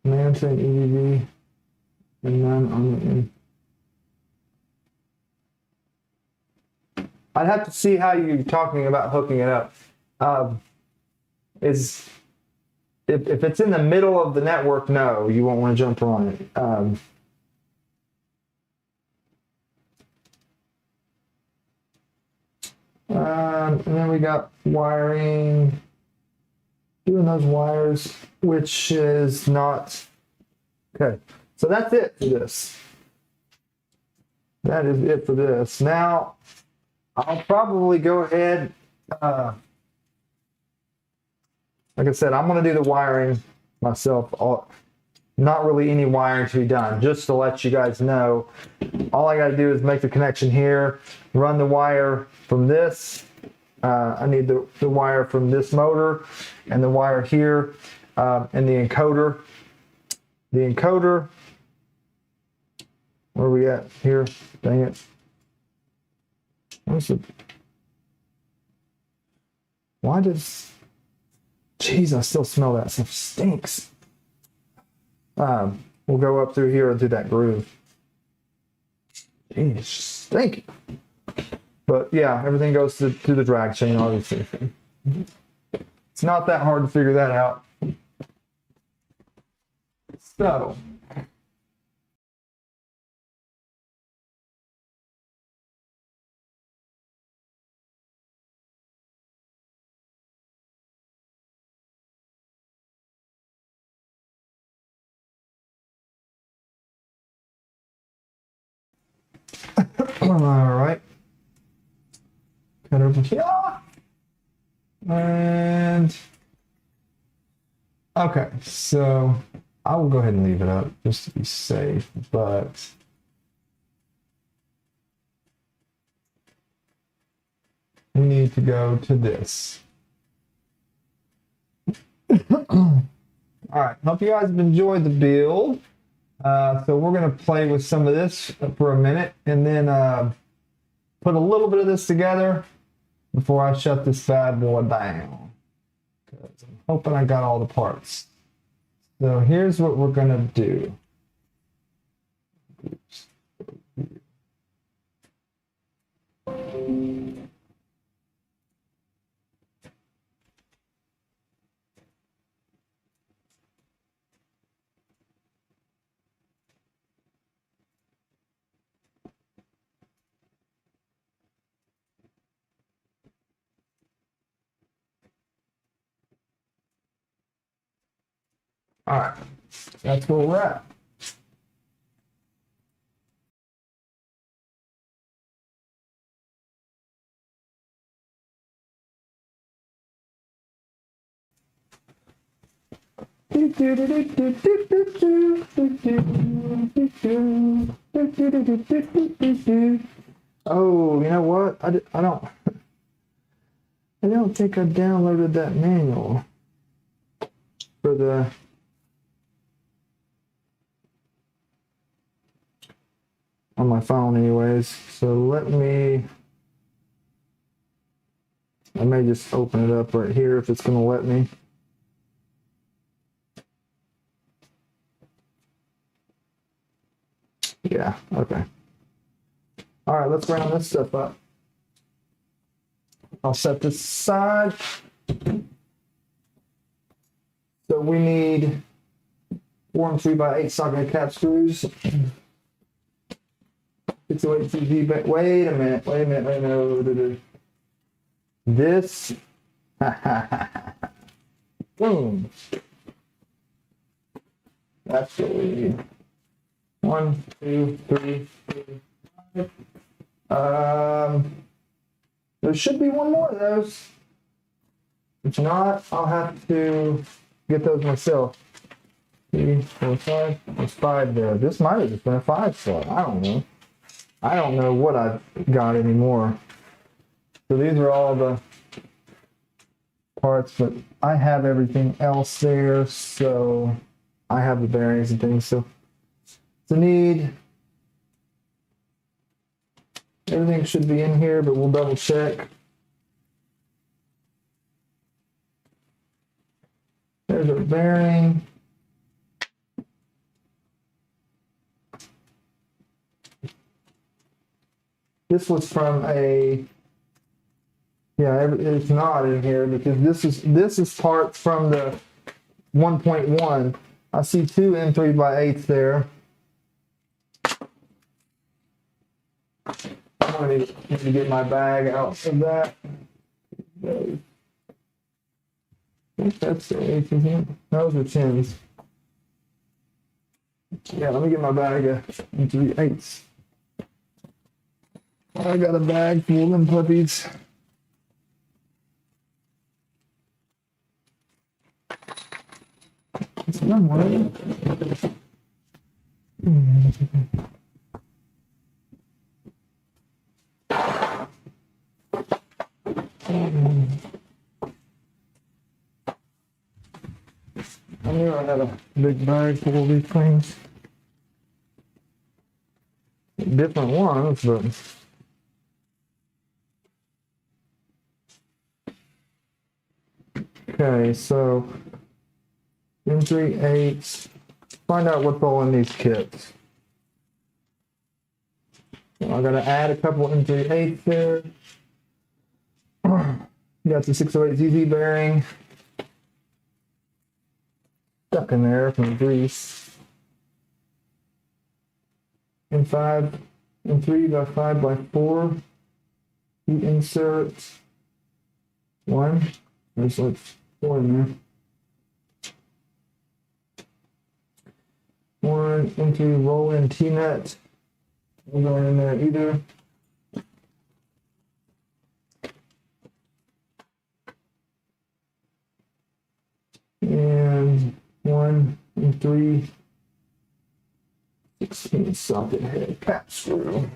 Manta and EBB and none on the I'd have to see how you're talking about hooking it up. If it's in the middle of the network, no, you won't want to jump on it. And then we got wiring, doing those wires, which is not, okay. So that's it for this. That is it for this. Now, I'll probably go ahead, like I said, I'm going to do the wiring myself. Not really any wiring to be done, just to let you guys know. All I got to do is make the connection here, run the wire from this. I need the wire from this motor and the wire here and the encoder. The encoder, where are we at here? Dang it. Why does, jeez, I still smell that stuff. Stinks. We'll go up through here into that groove. Jeez, stinky. But yeah, everything goes to the drag chain, obviously. It's not that hard to figure that out. So. All right. cut over here. And okay, so I will go ahead and leave it up just to be safe, but we need to go to this. All right, hope you guys have enjoyed the build. So we're going to play with some of this for a minute and then put a little bit of this together before I shut this bad boy down. Because I'm hoping I got all the parts. So here's what we're going to do. Oops. All right, that's where we're at. Oh, you know what? I don't think I downloaded that manual for the on my phone anyways. So I may just open it up right here if it's gonna let me. Yeah, okay. All right, let's round this stuff up. I'll set this aside. So we need 4 3x8 socket cap screws. 608 CV, wait a minute. This, boom. That's what we need. 1, 2, 3, 4, 5. There should be one more of those. If not, I'll have to get those myself. 3, 4, 5. There's 5 there. This might have just been a 5 slot. I don't know. I don't know what I've got anymore. So these are all the parts, but I have everything else there. So I have the bearings and things. So it's a need. Everything should be in here, but we'll double check. There's our bearing. This was from a, yeah, it's not in here because this is parts from the 1.1. I see 2 M3x8s there. I'm gonna need to get my bag out of that. I think that's the 8s in here. Those are 10s. Yeah, let me get my bag of M3x8s. I got a bag full of them puppies. It's not one. I knew I had a big bag full of these things. Different ones, but okay, so M3x8s. Find out what's all in these kits. So I gotta add a couple of M3x8s there. Got the 608 ZZ bearing stuck in there from the grease. M5 and 3x5x4 heat inserts. 1. There's like 4 in there. 1 into roll-in T-nut. No going in there either. socket head cap screw.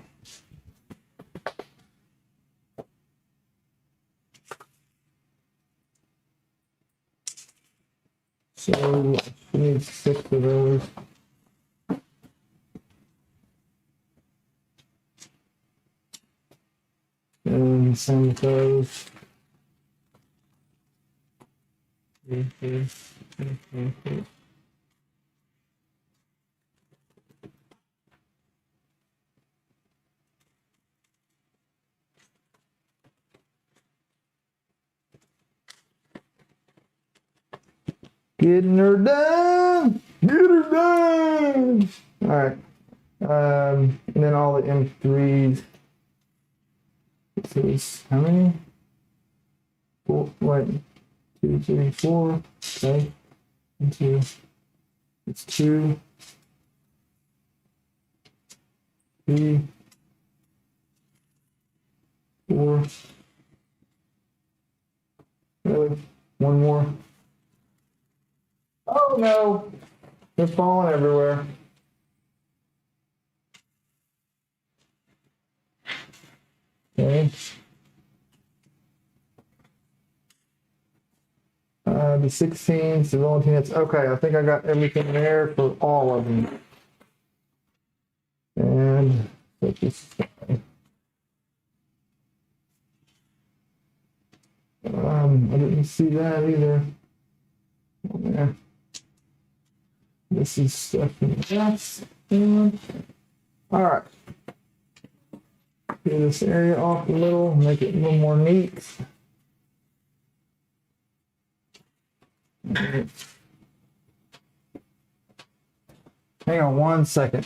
So we need 6 of those. And same with those. Getting her done. Get her done. All right. And then all the M3s. This is how many? 4, wait. 2, 3, 4. Okay. 1, 2. It's 2. 3. 4. Really? One more. Oh no! They're falling everywhere. Okay. The 16s, the rolling units. Okay, I think I got everything there for all of them. And put this aside. I didn't see that either. Oh, yeah. This is stuff in that's all right. Get this area off a little, make it a little more neat. Hang on 1 second.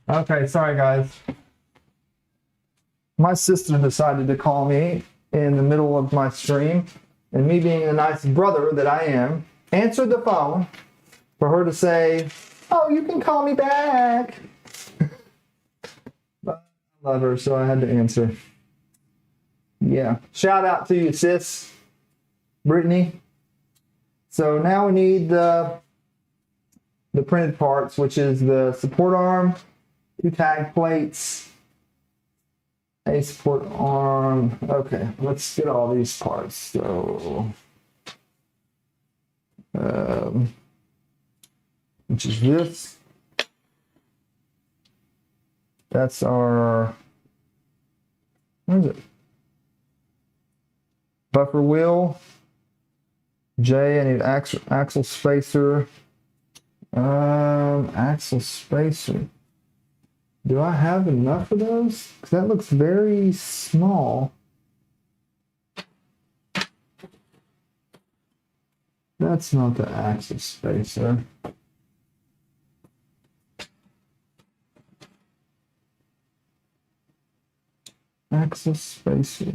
Okay, sorry guys. My sister decided to call me in the middle of my stream, and me being the nice brother that I am, answered the phone for her to say, "Oh, you can call me back." But I love her, so I had to answer. Yeah, shout out to you, sis, Brittany. So now we need the printed parts, which is the support arm, 2 tag plates, a support arm. Okay, let's get all these parts. So, which is this. That's our, what is it? Buffer wheel. J, I need axle spacer. Axle spacer. Do I have enough of those? Because that looks very small. That's not the axle spacer. Axle spacer.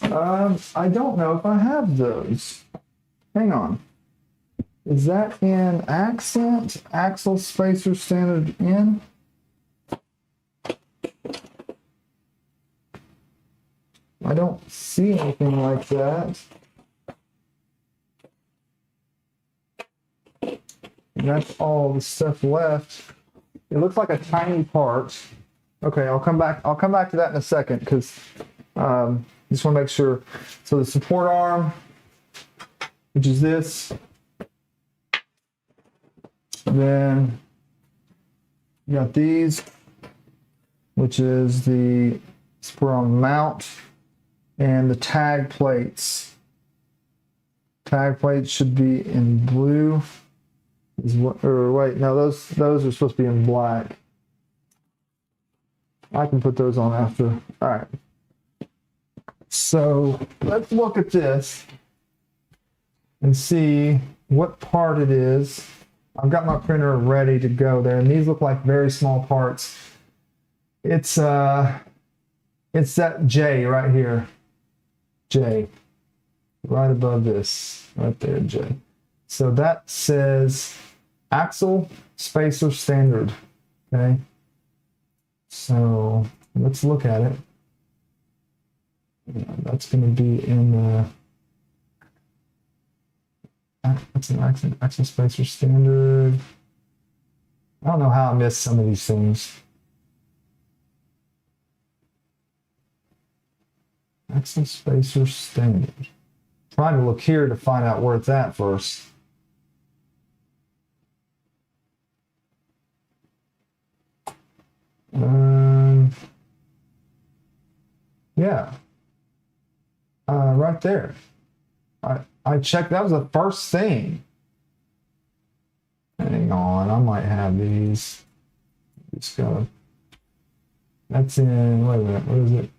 I don't know if I have those. Hang on. Is that in accent? Axle spacer standard in? I don't see anything like that. And that's all the stuff left. It looks like a tiny part. Okay, I'll come back to that in a second because just want to make sure. So the support arm, which is this. Then you got these, which is the support arm mount, and the tag plates. Tag plates should be in blue. Or wait, no, those are supposed to be in black. I can put those on after. All right. So let's look at this and see what part it is. I've got my printer ready to go there, and these look like very small parts. It's that J right here. J. Right above this. Right there, J. So that says axle spacer standard. Okay. So let's look at it. That's going to be in the that's an axle spacer standard. I don't know how I missed some of these things. Axle spacer standard. Trying to look here to find out where it's at first. Yeah. Right there. I checked. That was the first thing. Hang on, I might have these. Just gotta. That's in. Wait a minute. What is it?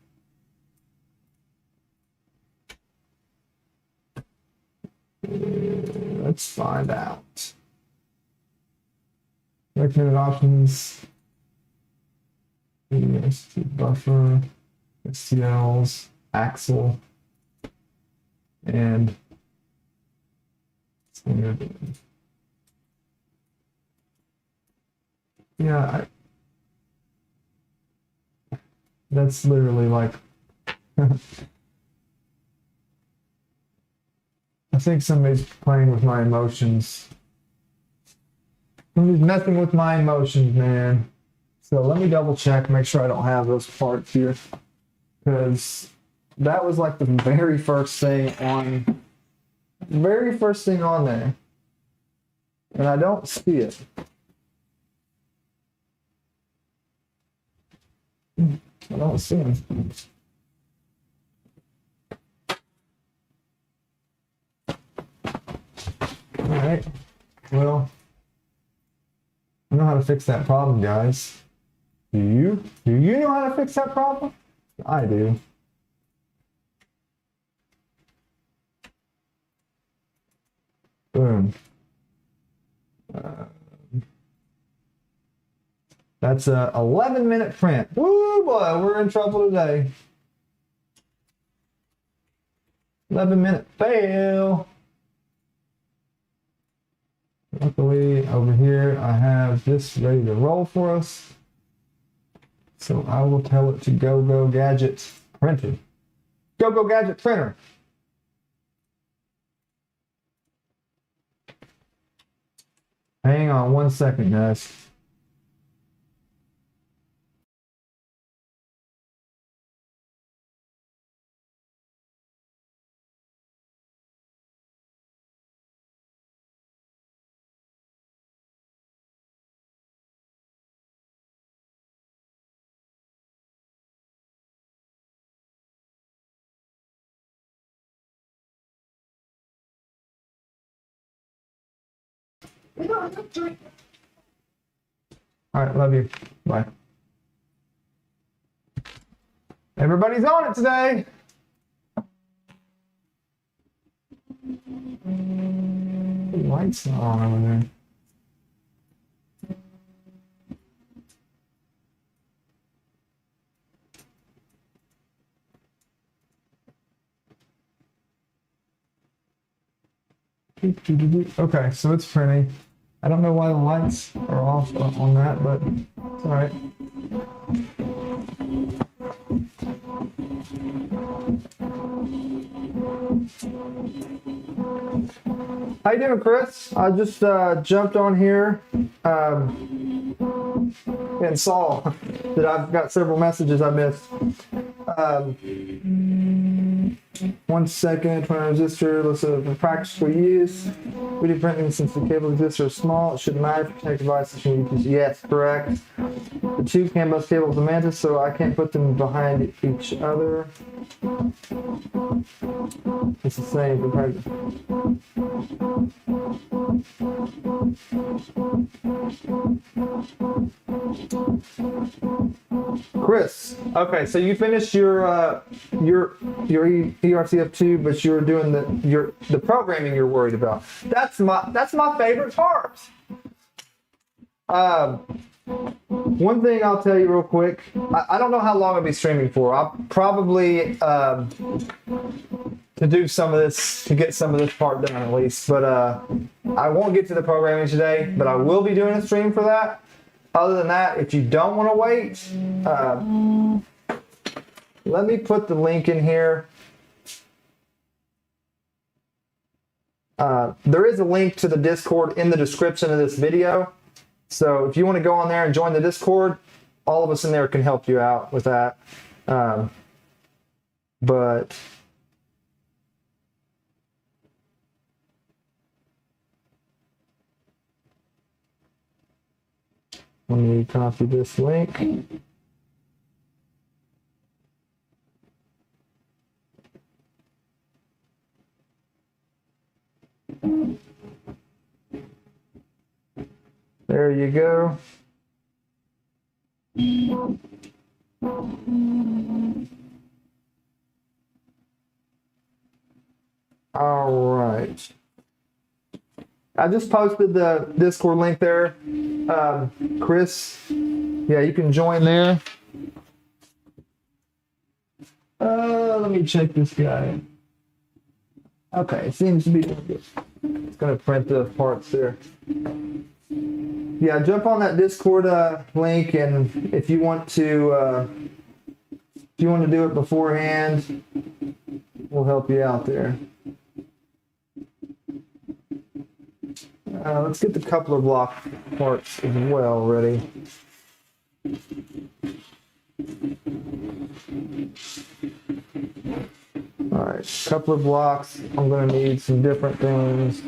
Let's find out. Recommended options. ST buffer, STLs, axle, and standard. Yeah, that's literally like. I think somebody's playing with my emotions. Somebody's messing with my emotions, man. So let me double check, make sure I don't have those parts here. Because that was like the very first thing on there. And I don't see it. I don't see them. All right. Well, I know how to fix that problem, guys. Do you? Do you know how to fix that problem? I do. Boom. That's a 11-minute print. Woo, boy, we're in trouble today. 11-minute fail. Luckily, over here, I have this ready to roll for us. So I will tell it to go gadget printed. Go gadget printer. Hang on 1 second, guys. All right, love you. Bye. Everybody's on it today. The light's not on over there. Okay, so it's printing. I don't know why the lights are off on that, but it's all right. How you doing, Chris? I just jumped on here and saw that I've got several messages I missed. 1 second, 20 resistor, let's say for practical use. We do printing since the cable exists are small. It shouldn't matter for connected devices. Yes, correct. The two CAN bus cables are mantis, so I can't put them behind each other. It's the same for practice. Chris. Okay, so you finished your ERCF2, but you're doing the programming you're worried about. That's my favorite part. One thing I'll tell you real quick. I don't know how long I'll be streaming for. I'll probably to do some of this, to get some of this part done at least. But I won't get to the programming today, but I will be doing a stream for that. Other than that, if you don't want to wait, let me put the link in here. There is a link to the Discord in the description of this video. So if you want to go on there and join the Discord, all of us in there can help you out with that. But let me copy this link. There you go. All right. I just posted the Discord link there. Chris, yeah, you can join there. Let me check this guy. Okay, it seems to be good. It's going to print the parts there. Yeah, jump on that Discord link, and if you want to do it beforehand, we'll help you out there. Let's get the coupler block parts as well ready. All right, coupler blocks. I'm going to need some different things.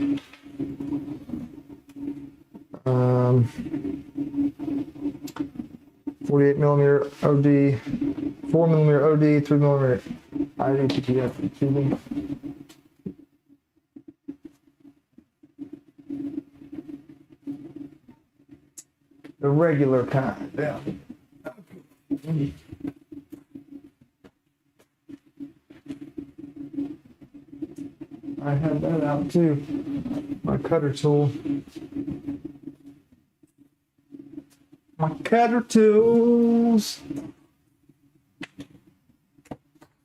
48 millimeter OD, 4 millimeter OD, 3 millimeter IDPF tubing. The regular kind, yeah. I have that out too. My cutter tool. My cutter tools.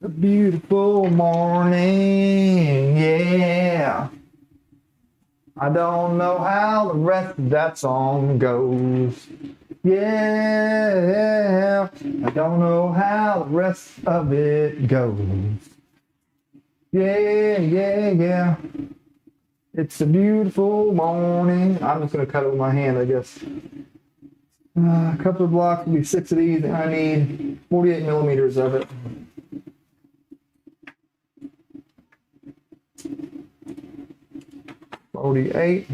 A beautiful morning, yeah. I don't know how the rest of that song goes. Yeah, I don't know how the rest of it goes. Yeah, yeah, yeah. It's a beautiful morning. I'm just gonna cut it with my hand, I guess. A couple of blocks will be 6 of these, and I need 48 millimeters of it. $48.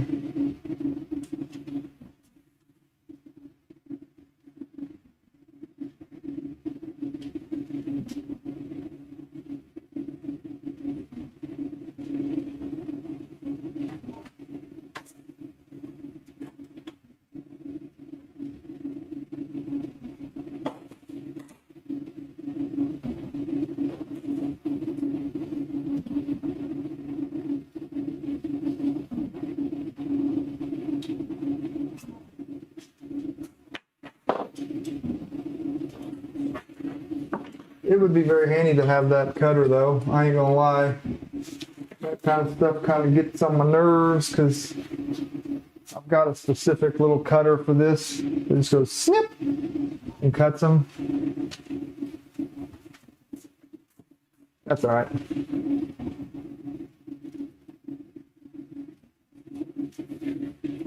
It would be very handy to have that cutter though, I ain't gonna lie. That kind of stuff kind of gets on my nerves because I've got a specific little cutter for this. It just goes snip and cuts them. That's all right.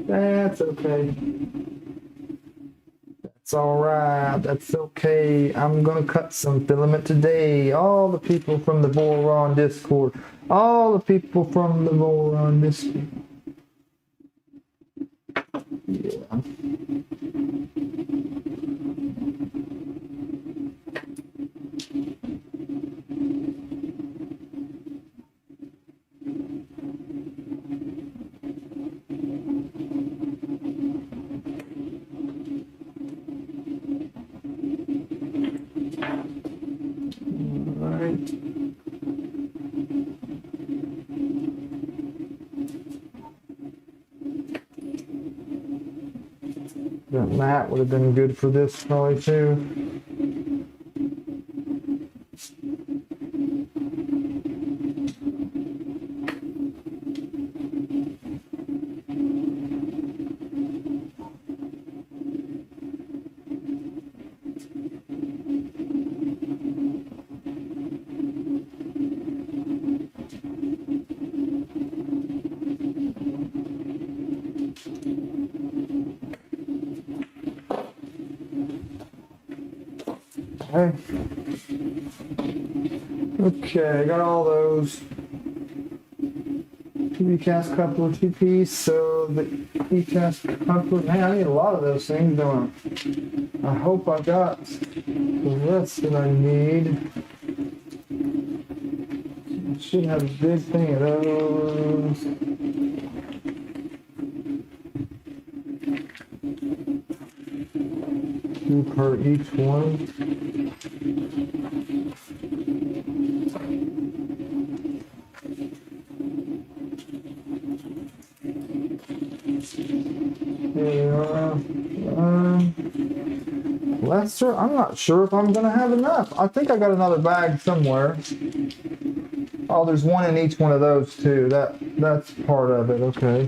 That's okay. That's all right. That's okay. I'm gonna cut some filament today. All the people from the Voron Discord. All the people from the Voron Discord. Yeah. That mat would have been good for this probably too. Okay, I got all those. TV cast coupler, two-piece, so the TV cast coupler, man, I need a lot of those things, don't I? I hope I got the rest that I need. I should have a big thing of those. Two per each one. Lester, I'm not sure if I'm gonna have enough. I think I got another bag somewhere. Oh, there's one in each one of those too. That's part of it. Okay.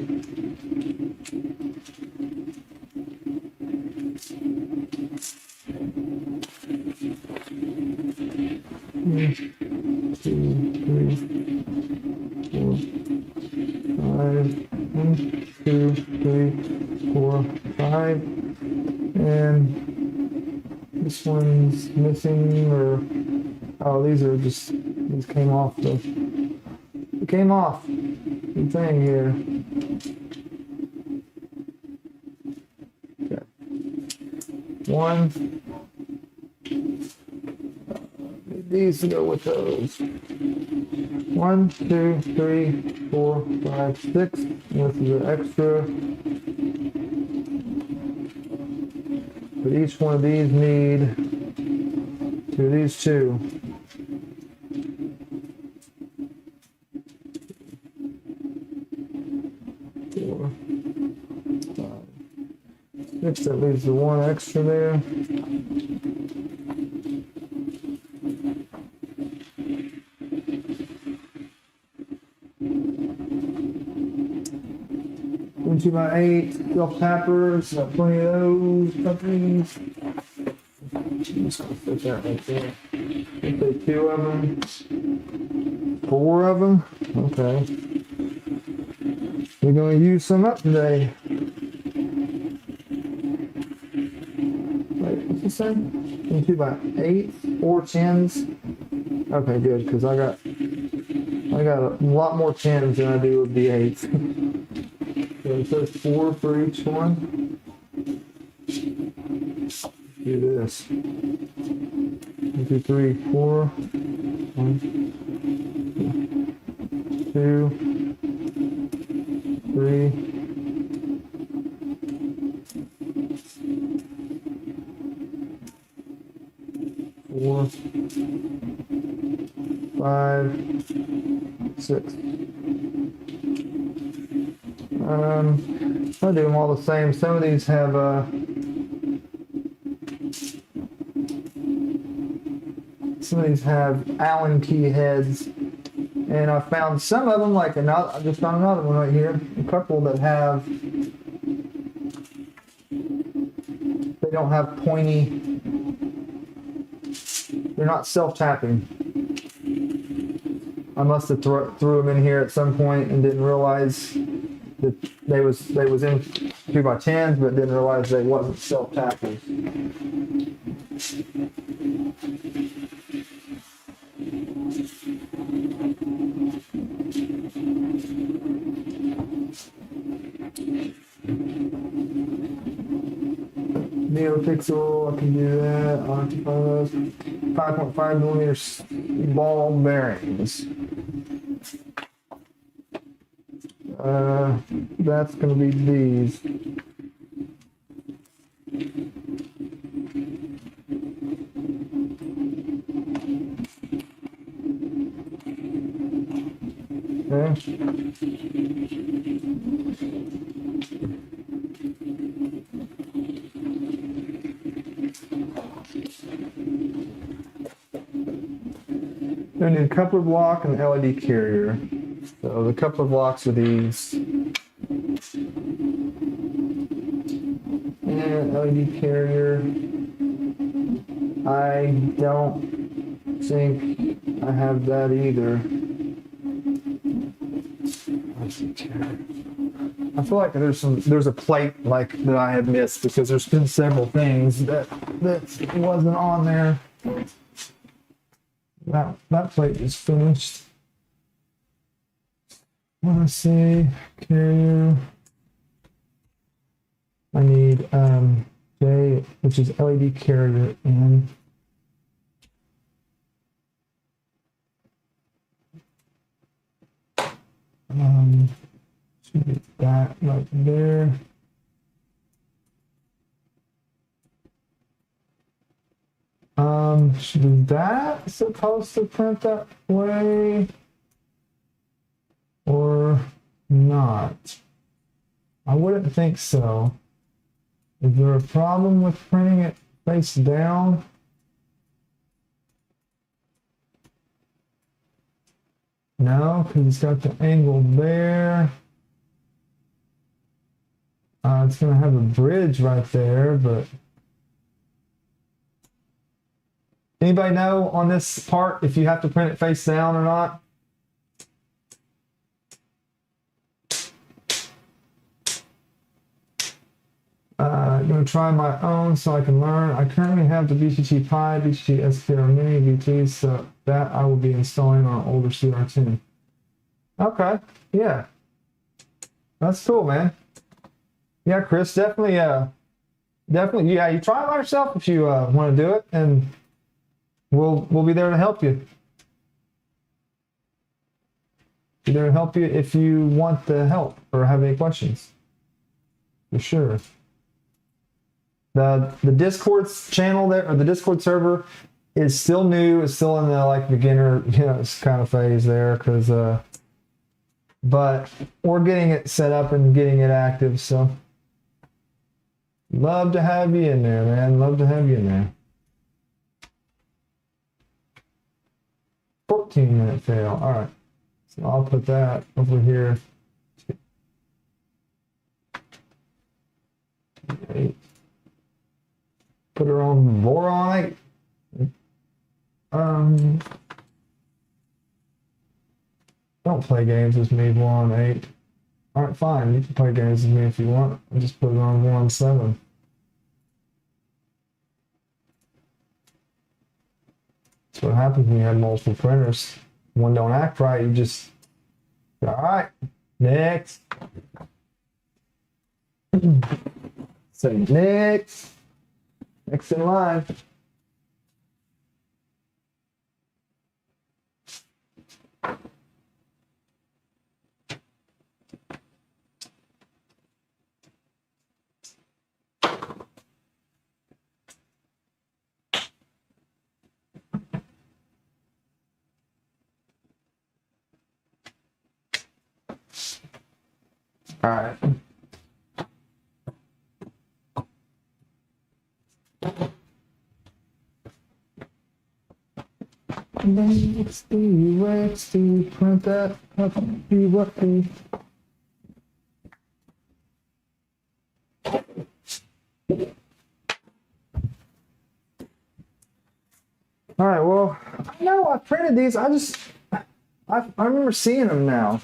One, 2, 3, 4, 5. 1, 2, 3, 4, 5. And this one's missing, or oh, these came off the thing here. Okay. One. These to go with those. 1, 2, 3, 4, 5, 6. This is an extra. But each one of these need to these two. 4, 5, 6. That leaves the one extra there. One 2x8 self tappers, got plenty of those companies. I'm just gonna put that right there. I'll say 2 of them, 4 of them. Okay. We're gonna use some up today. Wait, what's this say? 2x8 or 10s. Okay, good, because I got a lot more 10s than I do with the 8s. So it says 4 for each one. Do this. 1, 2, 3, 4. 1, 2, 3. 4, 5, 6. I do them all the same. Some of these have Allen key heads, and I found some of them, like another. I just found another one right here. A couple that have, they don't have pointy. They're not self-tapping. I must have threw them in here at some point and didn't realize that they was in 2x10s, but didn't realize they wasn't self-tapping. NeoPixel, I can do that. I'll have to find those 5.5 millimeter ball bearings. That's going to be these. Okay. We need a coupler block and an LED carrier. So the coupler blocks are these. And LED carrier. I don't think I have that either. I feel like there's a plate like that I had missed because there's been several things that wasn't on there. That plate is finished. Let's see, carrier. I need J, which is LED carrier in. Should be that right there. Should that supposed to print that way or not? I wouldn't think so. Is there a problem with printing it face down? No, because it's got the angle there. It's going to have a bridge right there, but anybody know on this part if you have to print it face down or not? I'm going to try my own so I can learn. I currently have the BTT Pi, BTT SPR Mini, VT, so that I will be installing on an older CR10. Okay, yeah. That's cool, man. Yeah, Chris, definitely, yeah, you try it by yourself if you want to do it, and we'll be there to help you. Be there to help you if you want the help or have any questions. For sure. The Discord channel there, or the Discord server, is still new. It's still in the like beginner, it's kind of phase there, because but we're getting it set up and getting it active. So love to have you in there, man. Love to have you in there. 14-minute fail. All right. So I'll put that over here. 8. Put her on Voron 8. Don't play games with me, Voron 8. Alright, fine. You can play games with me if you want. I'll just put it on Voron 7. That's what happens when you have multiple printers. One don't act right, you just... Alright, next. Say next. Next in line. All right. Let's see, print that up, be working. All right, well, I know I printed these. I remember seeing them now.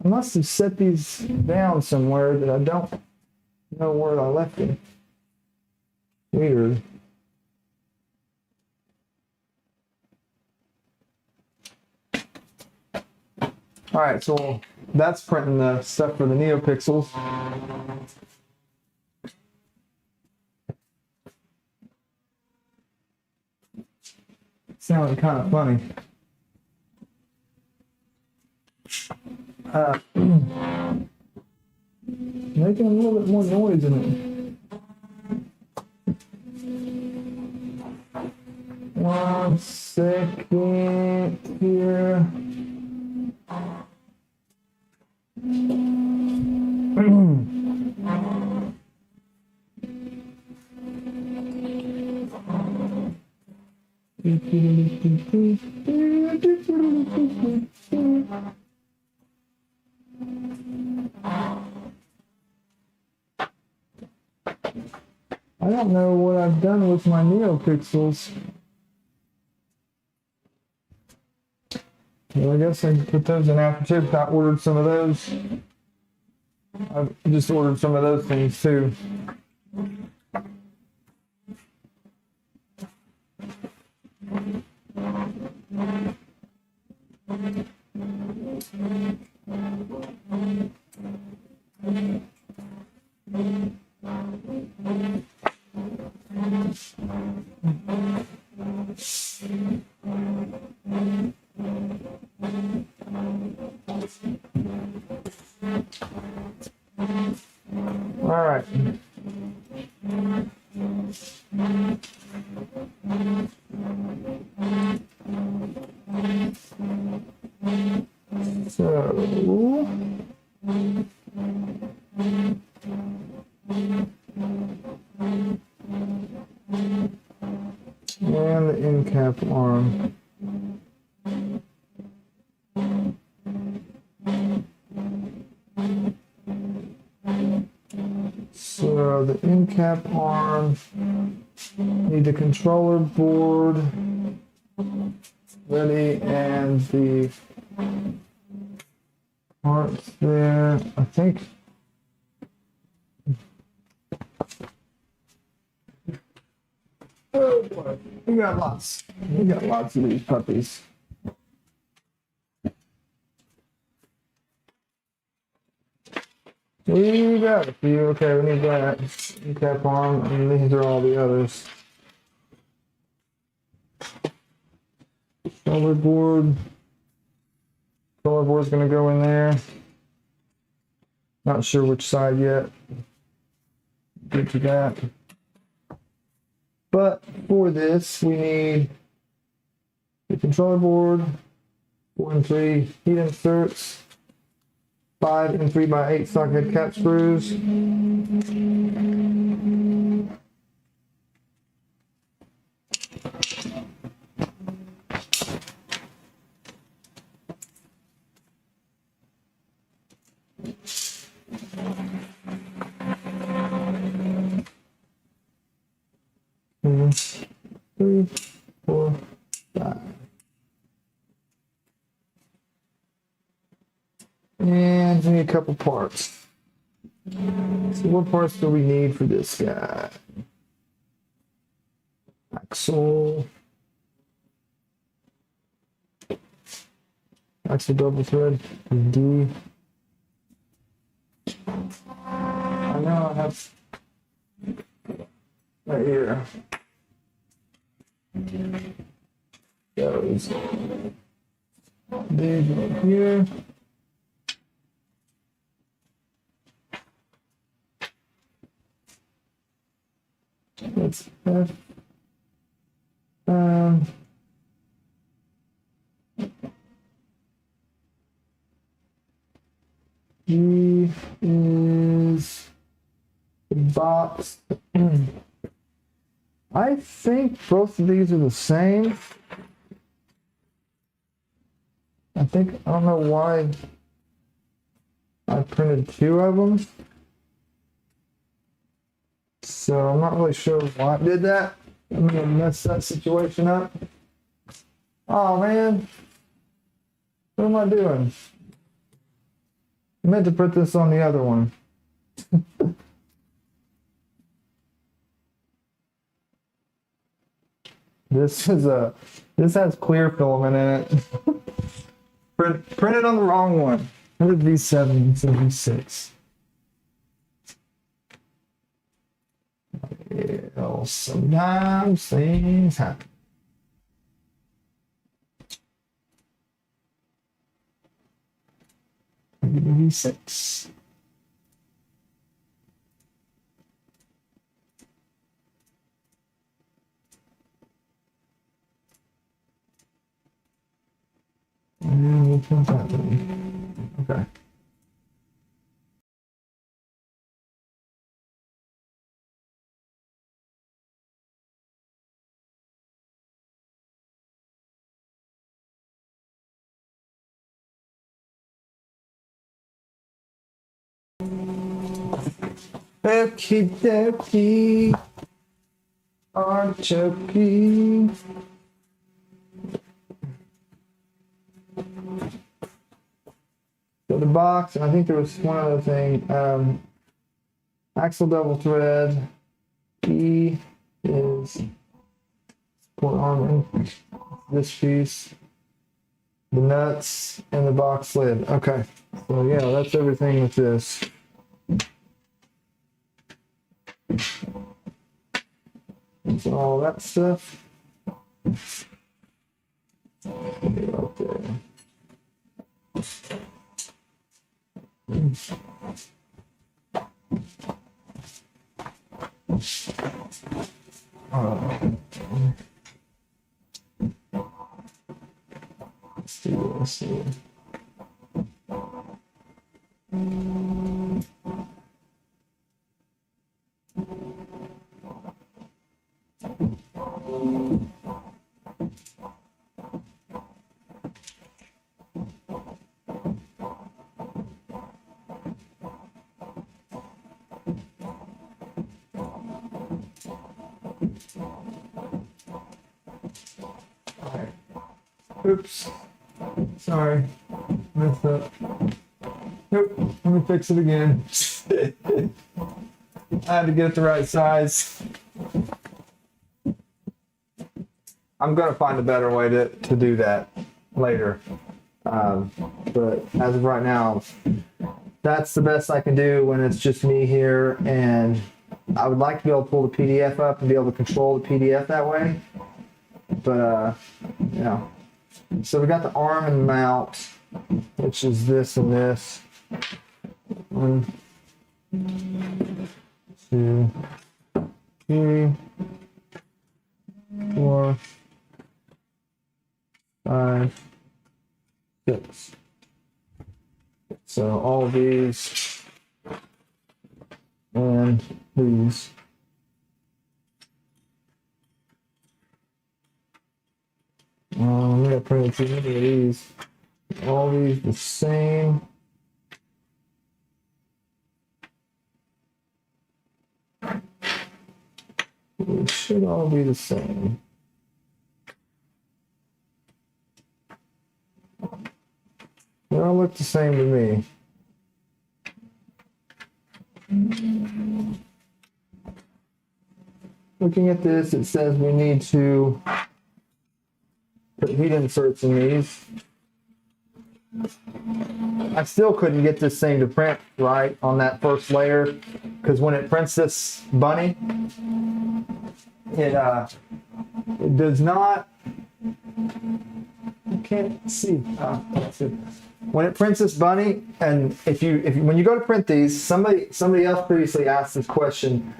I must have set these down somewhere that I don't know where I left them. Weird. All right, so that's printing the stuff for the NeoPixels. Sounded kind of funny. Making a little bit more noise in it. 1 second here. I don't know what I've done with my NeoPixels. Well, I guess I can put those in after too. I ordered some of those. I've just ordered some of those things too. All right. So, and the end cap arm. So the end cap arm, need the controller board ready and the parts there. I think oh boy, we got lots. We got lots of these puppies. We got a few. Okay, we need that cap arm, and these are all the others. Controller board. Controller board's gonna go in there. Not sure which side yet. Get to that. But for this, we need the controller board, 4 and 3 heat inserts, 5 and 3x8 socket cap screws. One, 3, 4, 5. And we need a couple parts. So what parts do we need for this guy? Axle. Axle double thread. D. I know I have right here. Those. These right here. That's F. G is the box. I think both of these are the same. I don't know why I printed 2 of them. So I'm not really sure why I did that. I'm gonna mess that situation up. Oh man, what am I doing? I meant to put this on the other one. This has clear filament in it. Printed on the wrong one. What is V7 instead of V6? Well, sometimes things happen. V6. And which one's that one? Okay. Okie dokie. Artichoke. So the box, and I think there was one other thing. Axle double thread. E is support arm in this piece. The nuts and the box lid. Okay. So yeah, that's everything with this. So all that stuff. Right there. Let's see. Oops. Sorry. Messed up. Nope. Let me fix it again. I had to get it the right size. I'm going to find a better way to do that later. But as of right now, that's the best I can do when it's just me here. And I would like to be able to pull the PDF up and be able to control the PDF that way. But, yeah. So we got the arm and mount, which is this and this. 1, 2, 3, 4, 5, 6. So all of these and these. I'm gonna print too many of these. All these the same. They should all be the same. They all look the same to me. Looking at this, it says we need to put heat inserts in these. I still couldn't get this thing to print right on that first layer because when it prints this bunny, it does not. I can't see. Let's see. When it prints this bunny, and if you when you go to print these, somebody else previously asked this question.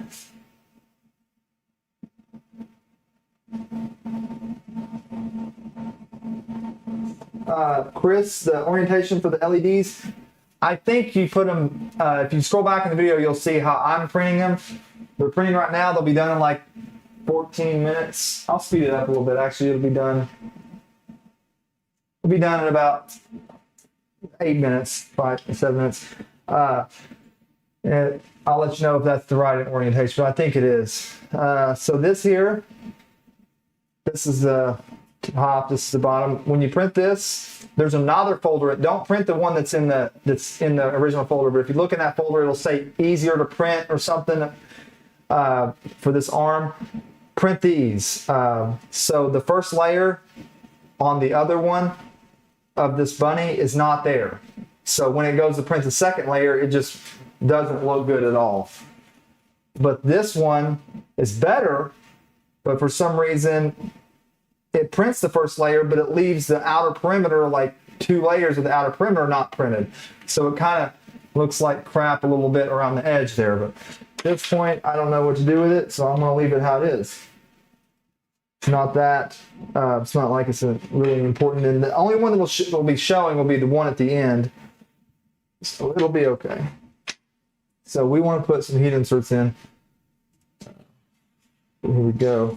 Chris, the orientation for the LEDs, I think you put them, if you scroll back in the video, you'll see how I'm printing them. They're printing right now. They'll be done in like 14 minutes. I'll speed it up a little bit. Actually, it'll be done in about 8 minutes, 5 to 7 minutes. And I'll let you know if that's the right orientation, but I think it is. So this here, this is the top, this is the bottom. When you print this, there's another folder. Don't print the one that's in the original folder, but if you look in that folder, it'll say easier to print or something for this arm. Print these. So the first layer on the other one of this bunny is not there. So when it goes to print the second layer, it just doesn't look good at all. But this one is better, but for some reason, it prints the first layer, but it leaves the outer perimeter, like 2 layers of the outer perimeter not printed. So it kind of looks like crap a little bit around the edge there. But at this point, I don't know what to do with it, so I'm going to leave it how it is. It's not that, it's not like it's really important. And the only one that will be showing will be the one at the end. So it'll be okay. So we want to put some heat inserts in. Here we go.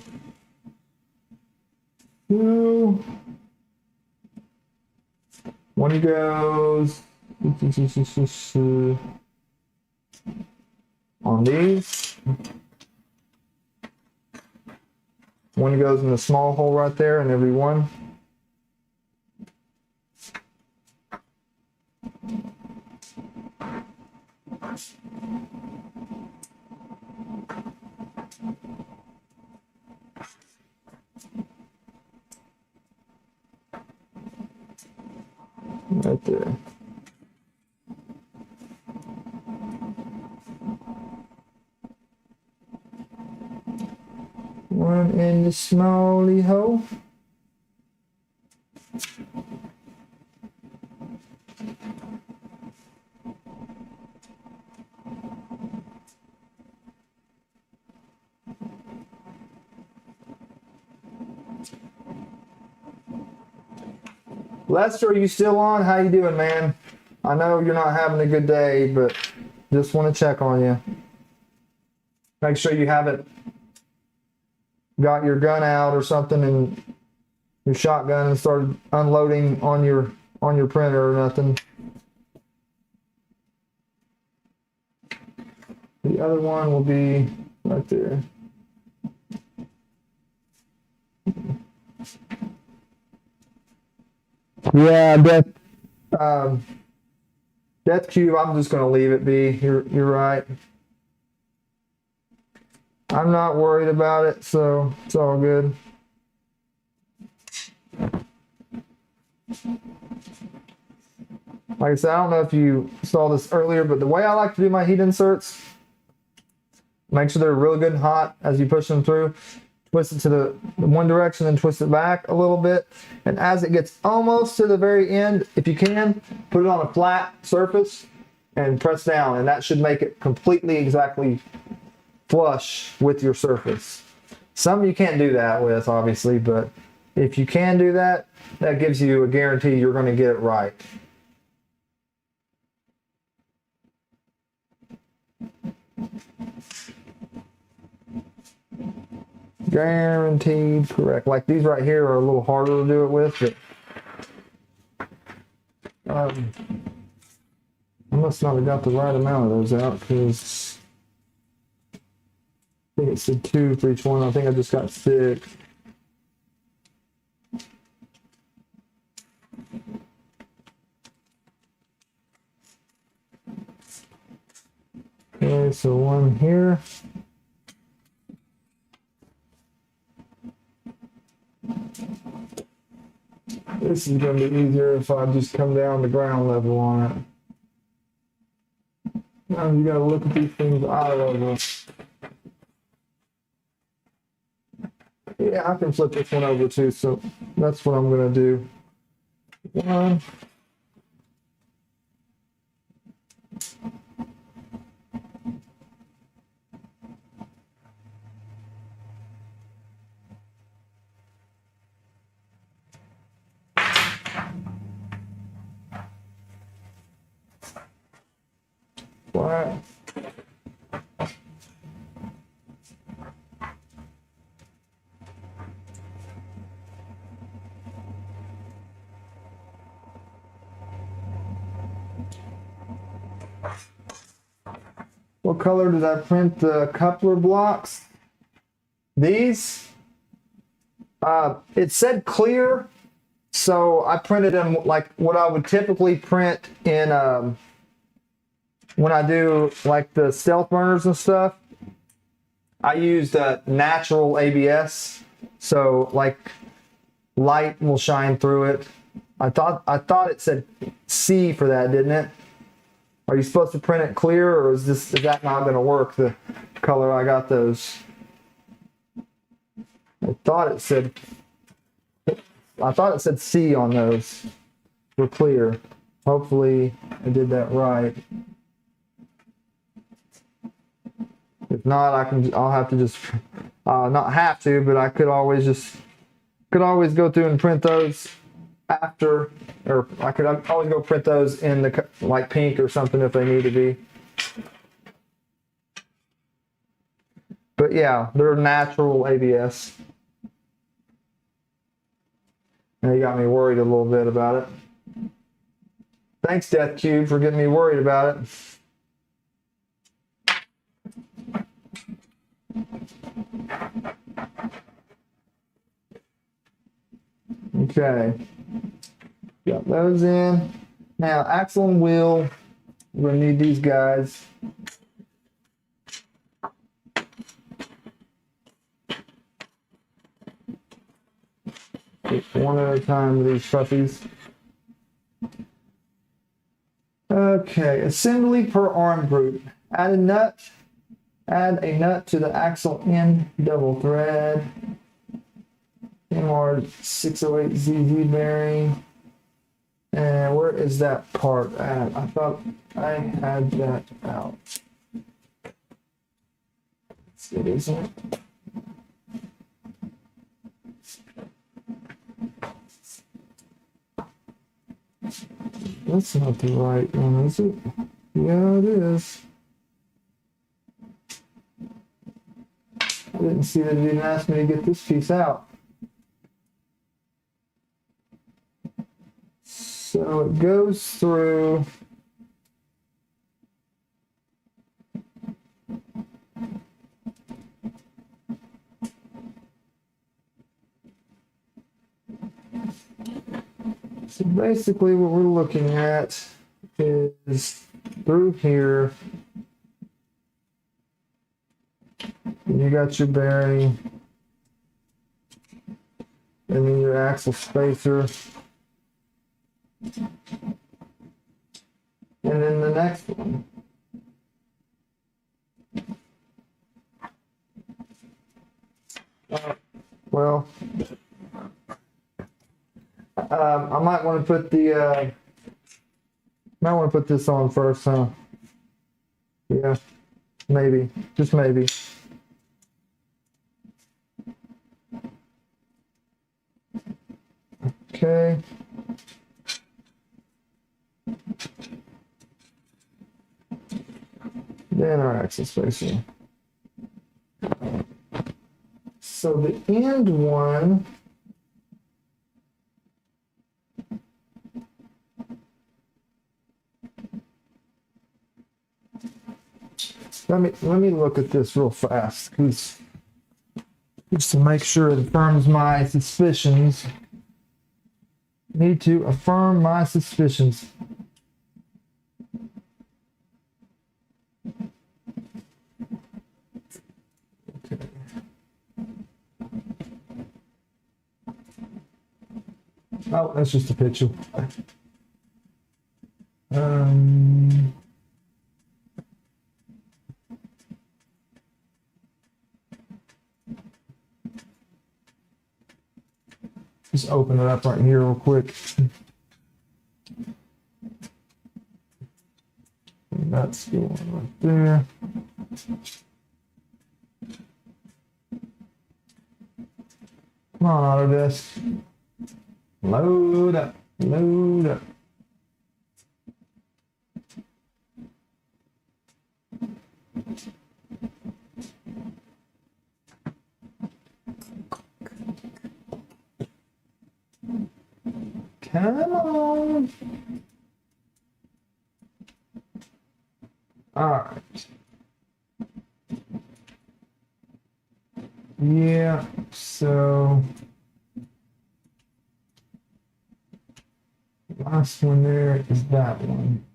One goes on these. One goes in the small hole right there in every one. Right there. One in the smally hole. Lester, are you still on? How you doing, man? I know you're not having a good day, but just want to check on you. Make sure you haven't got your gun out or something and your shotgun and started unloading on your printer or nothing. The other one will be right there. Yeah, Death Cube, I'm just gonna leave it be. You're right. I'm not worried about it, so it's all good. Like I said, I don't know if you saw this earlier, but the way I like to do my heat inserts, make sure they're really good and hot as you push them through. Twist it to the one direction and twist it back a little bit. And as it gets almost to the very end, if you can, put it on a flat surface and press down. And that should make it completely exactly flush with your surface. Some you can't do that with, obviously, but if you can do that, that gives you a guarantee you're going to get it right. Guaranteed correct. Like these right here are a little harder to do it with, but I must not have got the right amount of those out because I think it said 2 for each one. I think I just got 6. Okay, so one here. This is going to be easier if I just come down to ground level on it. Now you got to look at these things eye level. Yeah, I can flip this one over too, so that's what I'm going to do. One. Flat. What color did I print the coupler blocks? These? It said clear, so I printed them like what I would typically print in when I do like the stealth burners and stuff. I used natural ABS, so like light will shine through it. I thought it said C for that, didn't it? Are you supposed to print it clear, or is that not going to work? The color I got those. I thought it said C on those for clear. Hopefully I did that right. If not, I'll have to just not have to, but I could always go through and print those after, or I could always go print those in the like pink or something if they need to be. But yeah, they're natural ABS. Now you got me worried a little bit about it. Thanks, Death Cube, for getting me worried about it. Okay. Got those in. Now, axle and wheel. We're gonna need these guys. Take one at a time with these puppies. Okay, assembly per arm group. Add a nut to the axle end double thread. MR608ZZ bearing. And where is that part at? I thought I had that out. It isn't. That's not the right one, is it? Yeah, it is. I didn't see that it didn't ask me to get this piece out. So it goes through. So basically what we're looking at is through here. You got your bearing, and then your axle spacer. And then the next one. Well, I might want to put the might want to put this on first, huh? Yeah, maybe, just maybe. Okay. Then our axle spacing. So the end one, let me look at this real fast, because just to make sure it affirms my suspicions. Need to affirm my suspicions. Okay. Oh, that's just a picture. Just open it up right here real quick. And that's the one right there. Come on, Autodesk. Load up, load up. Come on. All right. Yeah, so last one there is that one.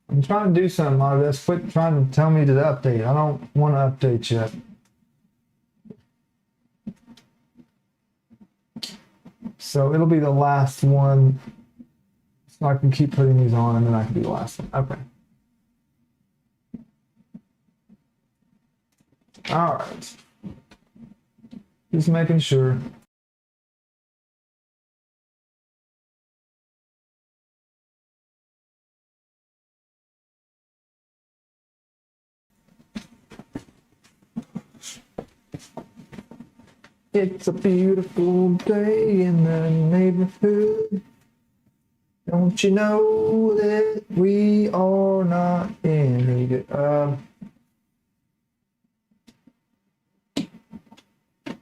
I'm trying to do something out of this. Quit trying to tell me to update. I don't want to update yet. So it'll be the last one. So I can keep putting these on and then I can do the last one. Okay. All right. Just making sure. It's a beautiful day in the neighborhood. Don't you know that we are not in any good?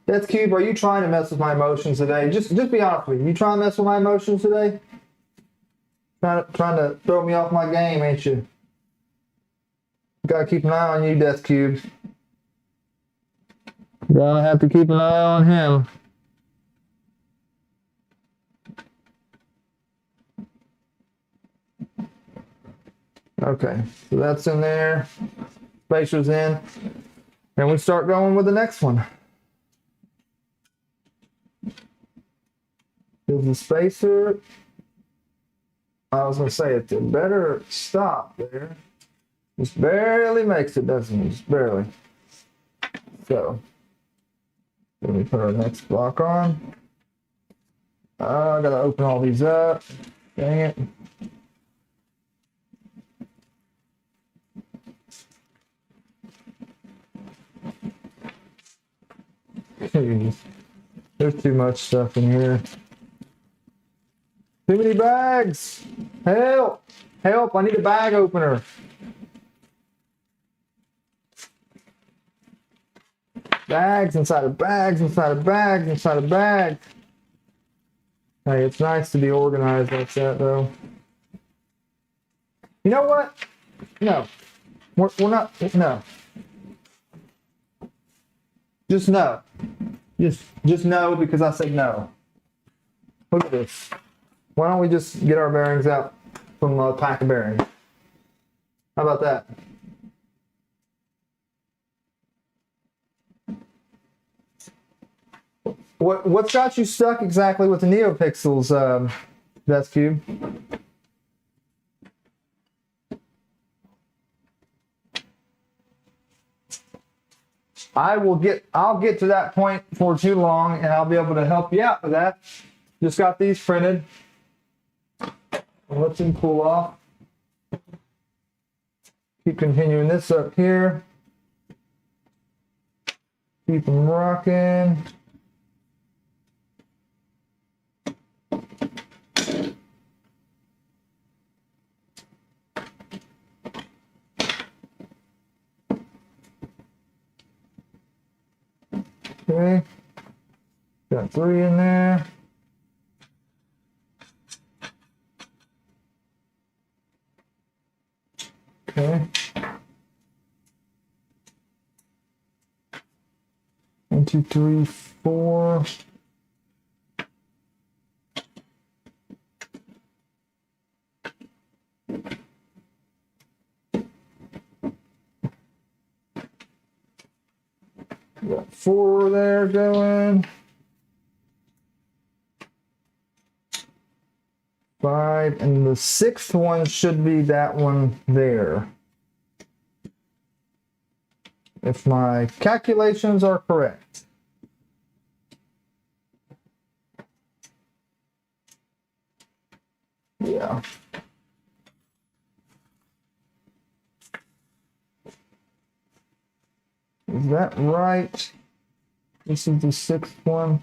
That's Cube. Are you trying to mess with my emotions today? Just be honest with me. You trying to mess with my emotions today? Trying to throw me off my game, ain't you? Gotta keep an eye on you, Death Cube. Gonna have to keep an eye on him. Okay, so that's in there. Spacer's in. And we start going with the next one. Here's the spacer. I was gonna say it better stop there. Just barely makes it, doesn't it? Just barely. So, let me put our next block on. I gotta open all these up. Dang it. Jeez. There's too much stuff in here. Too many bags. Help! Help! I need a bag opener. Bags inside of bags inside of bags inside of bags. Hey, it's nice to be organized like that, though. You know what? No. We're not. No. Just no. Just no because I said no. Look at this. Why don't we just get our bearings out from a pack of bearings? How about that? What's got you stuck exactly with the NeoPixels, Death Cube? I'll get to that point for too long and I'll be able to help you out with that. Just got these printed. Let them cool off. Keep continuing this up here. Keep them rocking. Okay. Got 3 in there. Okay. 1, 2, 3, 4. Got 4 there going. 5, and the 6th one should be that one there. If my calculations are correct. Yeah. Is that right? This is the 6th one.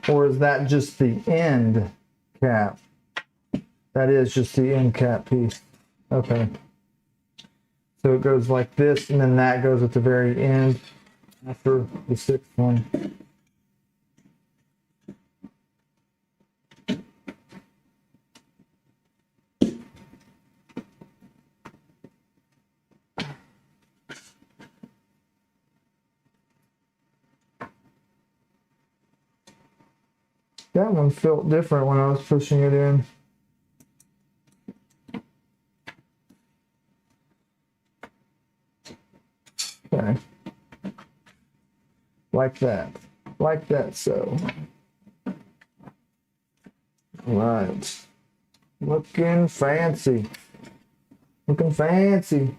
Or is that just the end cap? That is just the end cap piece. Okay. So it goes like this, and then that goes at the very end after the 6th one. That one felt different when I was pushing it in. Okay. Like that. Like that, so. Right. Looking fancy. Looking fancy.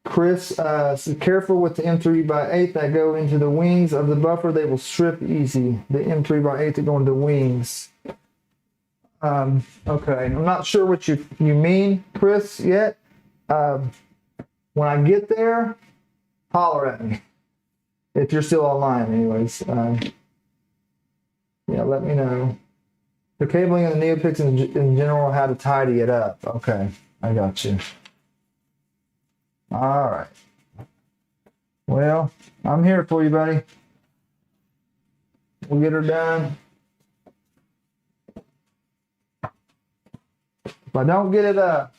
Chris, so careful with the M3x8 that go into the wings of the buffer. They will strip easy. The M3x8 that go into wings. Okay, I'm not sure what you mean, Chris, yet. When I get there, holler at me. If you're still online, anyways. Yeah, let me know. The cabling and the NeoPix in general, how to tidy it up. Okay, I got you. All right. Well, I'm here for you, buddy. We'll get her done. If I don't get it I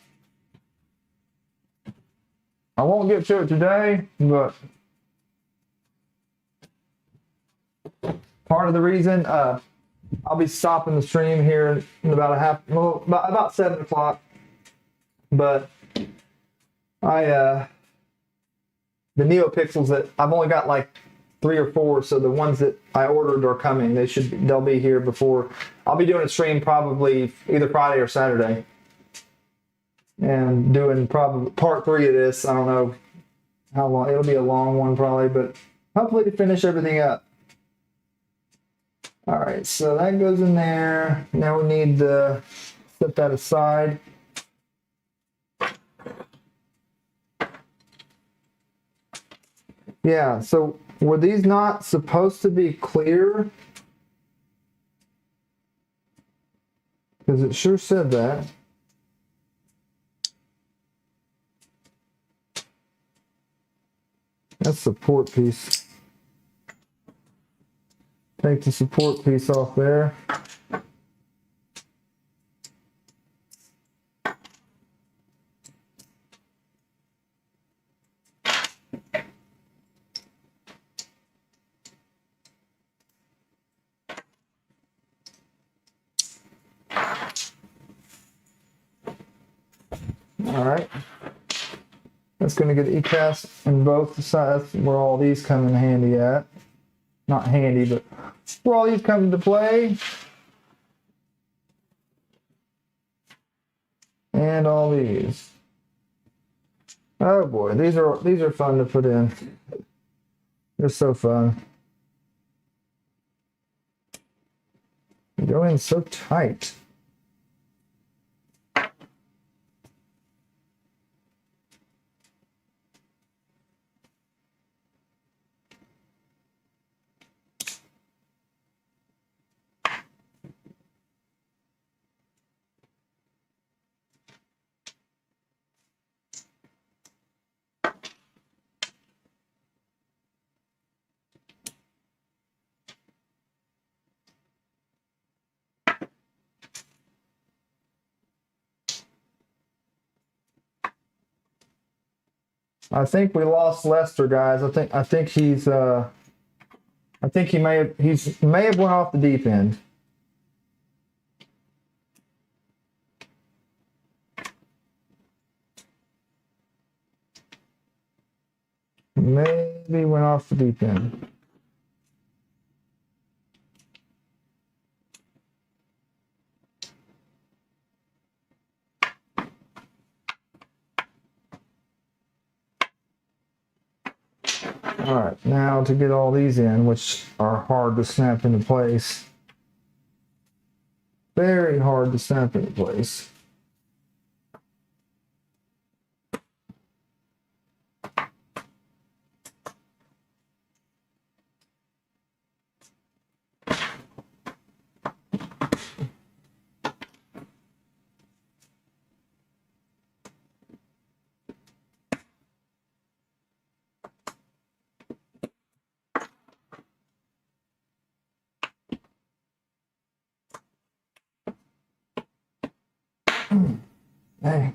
won't get to it today, but part of the reason I'll be stopping the stream here in about about 7 o'clock. But the NeoPixels that I've only got like 3 or 4, so the ones that I ordered are coming. They'll be here before. I'll be doing a stream probably either Friday or Saturday, and doing probably part 3 of this. I don't know how long. It'll be a long one probably, but hopefully to finish everything up. All right, so that goes in there. Now we need to set that aside. Yeah, so were these not supposed to be clear? Because it sure said that. That's support piece. Take the support piece off there. All right. That's going to get ECAS in both sides. That's where all these come in handy at. Not handy, but where all these come into play. And all these. Oh boy, these are fun to put in. They're so fun. They go in so tight. I think we lost Lester, guys. I think he's I think he may have went off the deep end. Maybe went off the deep end. All right, now to get all these in, which are hard to snap into place. Very hard to snap into place. Hey.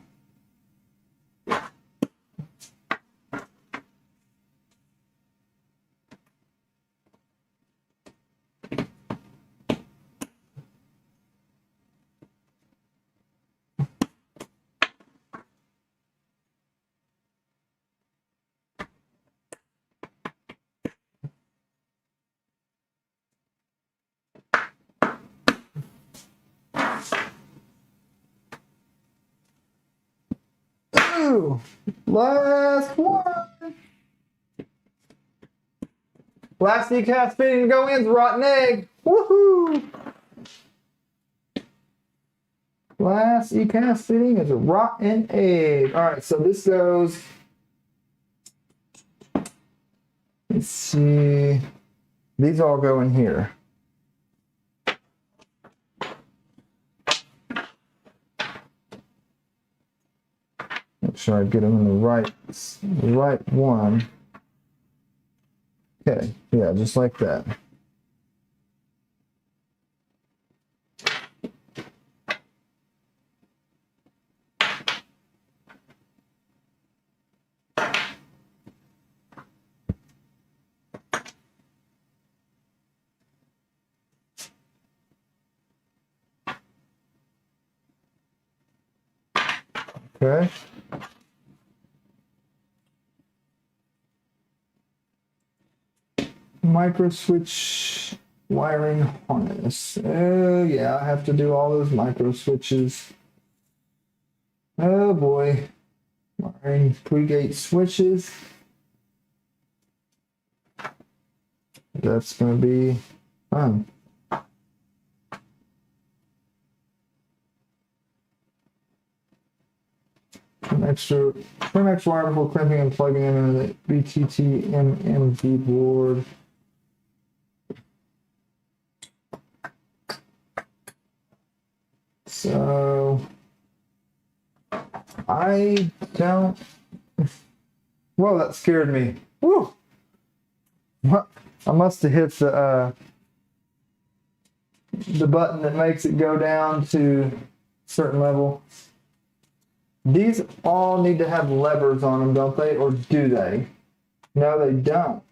Ooh, last one. Last ECAS fitting to go in is rotten egg. Woohoo! Last ECAS fitting is a rotten egg. All right, so this goes. Let's see. These all go in here. Make sure I get them in the right one. Okay, yeah, just like that. Okay. Micro switch wiring harness. Oh yeah, I have to do all those micro switches. Oh boy. Wiring pre-gate switches. That's gonna be fun. An extra wire before crimping and plugging in the BTT MMD board. So I don't. Whoa, that scared me. Woo! What? I must have hit the button that makes it go down to a certain level. These all need to have levers on them, don't they? Or do they? No, they don't.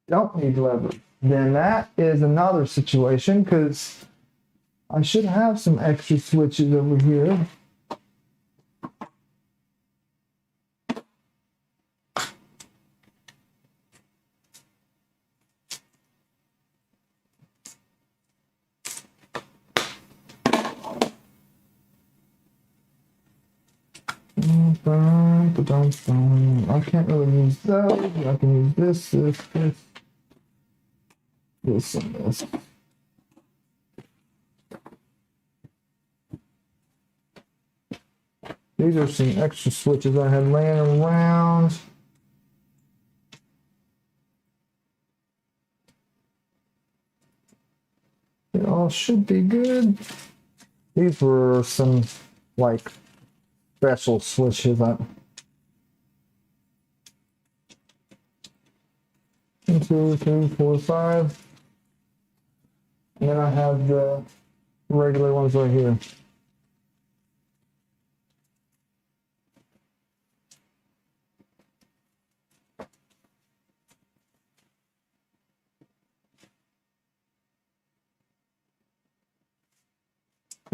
Don't need levers. Then that is another situation because I should have some extra switches over here. I can't really use those. I can use this, and this. These are some extra switches I had laying around. They all should be good. These were some like special switches. 1, 2, 3, 4, 5. And then I have the regular ones right here.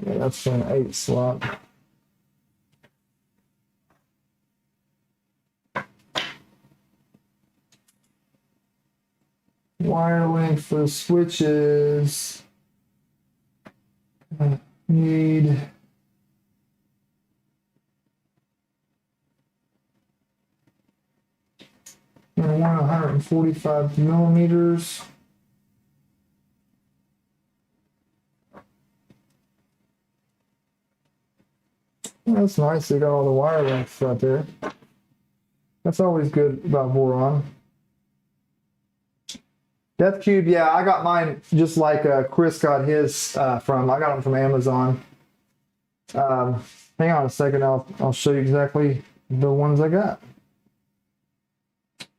Yeah, that's an 8 slot. Wire length for the switches. Need 145 millimeters. That's nice. They got all the wire lengths right there. That's always good about Voron. Death Cube, yeah, I got mine just like Chris got his from. I got them from Amazon. Hang on a second, I'll show you exactly the ones I got.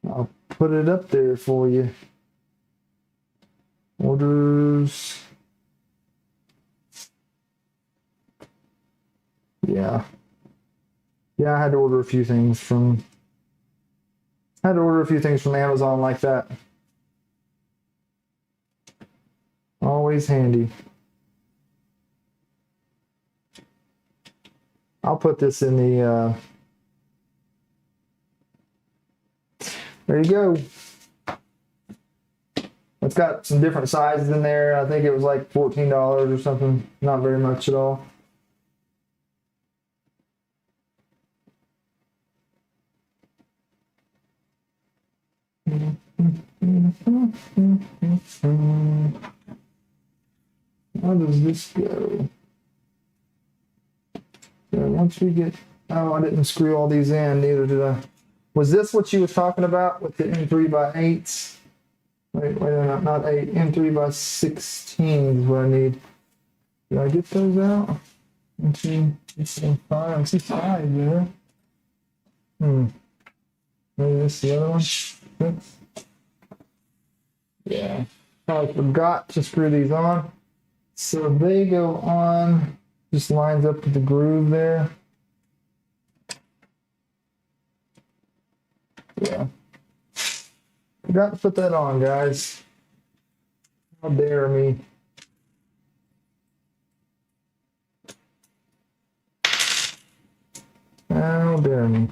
I'll put it up there for you. Orders. Yeah. Yeah, I had to order a few things from Amazon like that. Always handy. I'll put this in the there you go. It's got some different sizes in there. I think it was like $14 or something. Not very much at all. How does this go? So once we get, oh, I didn't screw all these in, neither did I. Was this what you were talking about with the M3x8s? Wait, not 8, M3x16 is what I need. Did I get those out? Let's see, I see 5 there. Maybe this is the other one. 6. Yeah, probably forgot to screw these on. So they go on, just lines up with the groove there. Yeah. Forgot to put that on, guys. How dare me. don't dare me.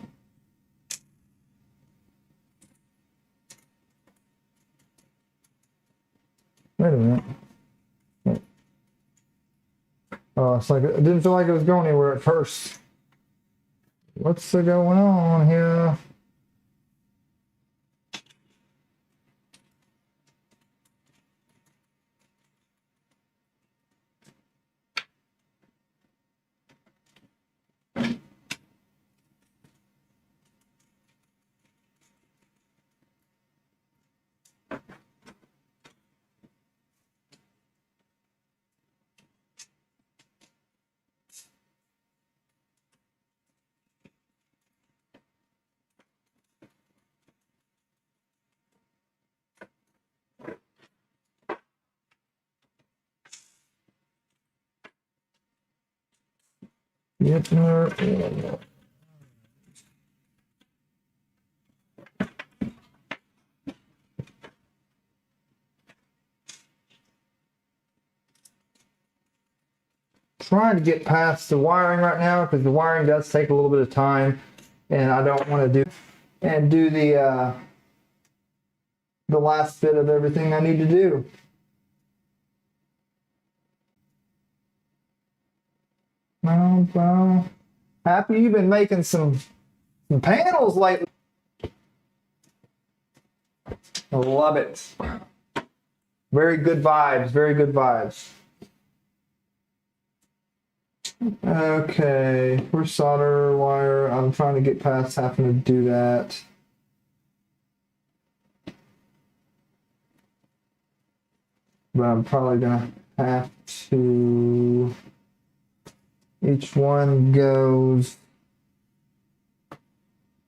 Wait a minute. Oh, it's like it didn't feel like it was going anywhere at first. What's going on here? Yep, no. Trying to get past the wiring right now because the wiring does take a little bit of time, and I don't want to do the last bit of everything I need to do. Well, Happy you've been making some panels lately. I love it. Very good vibes. Very good vibes. Okay, where's solder wire? I'm trying to get past having to do that. But I'm probably gonna have to. Each one goes.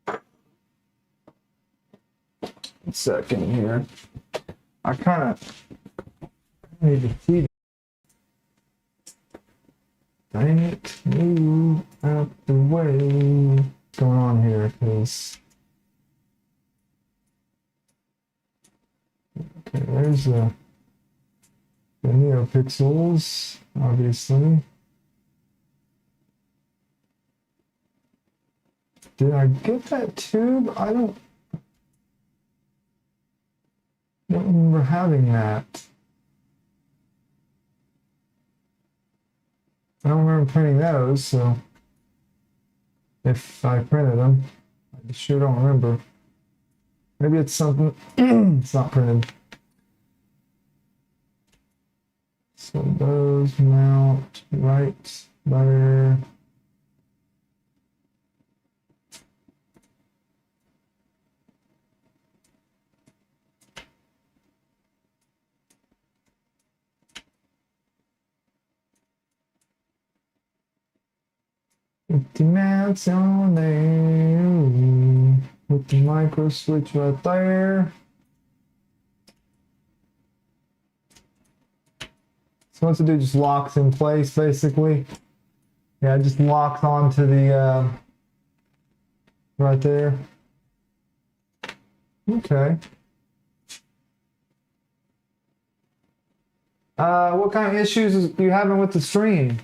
A second here. I kind of need to see. Dang it, move out the way. What's going on here? Because. Okay, there's the neopixels, obviously. Did I get that tube? I don't remember having that. I don't remember printing those, so if I printed them, I sure don't remember. Maybe it's something it's not printed. So those mount right there. With the mounts on there, with the micro switch right there. So once the dude just locks in place, basically. Yeah, it just locks onto the right there. Okay. What kind of issues are you having with the stream?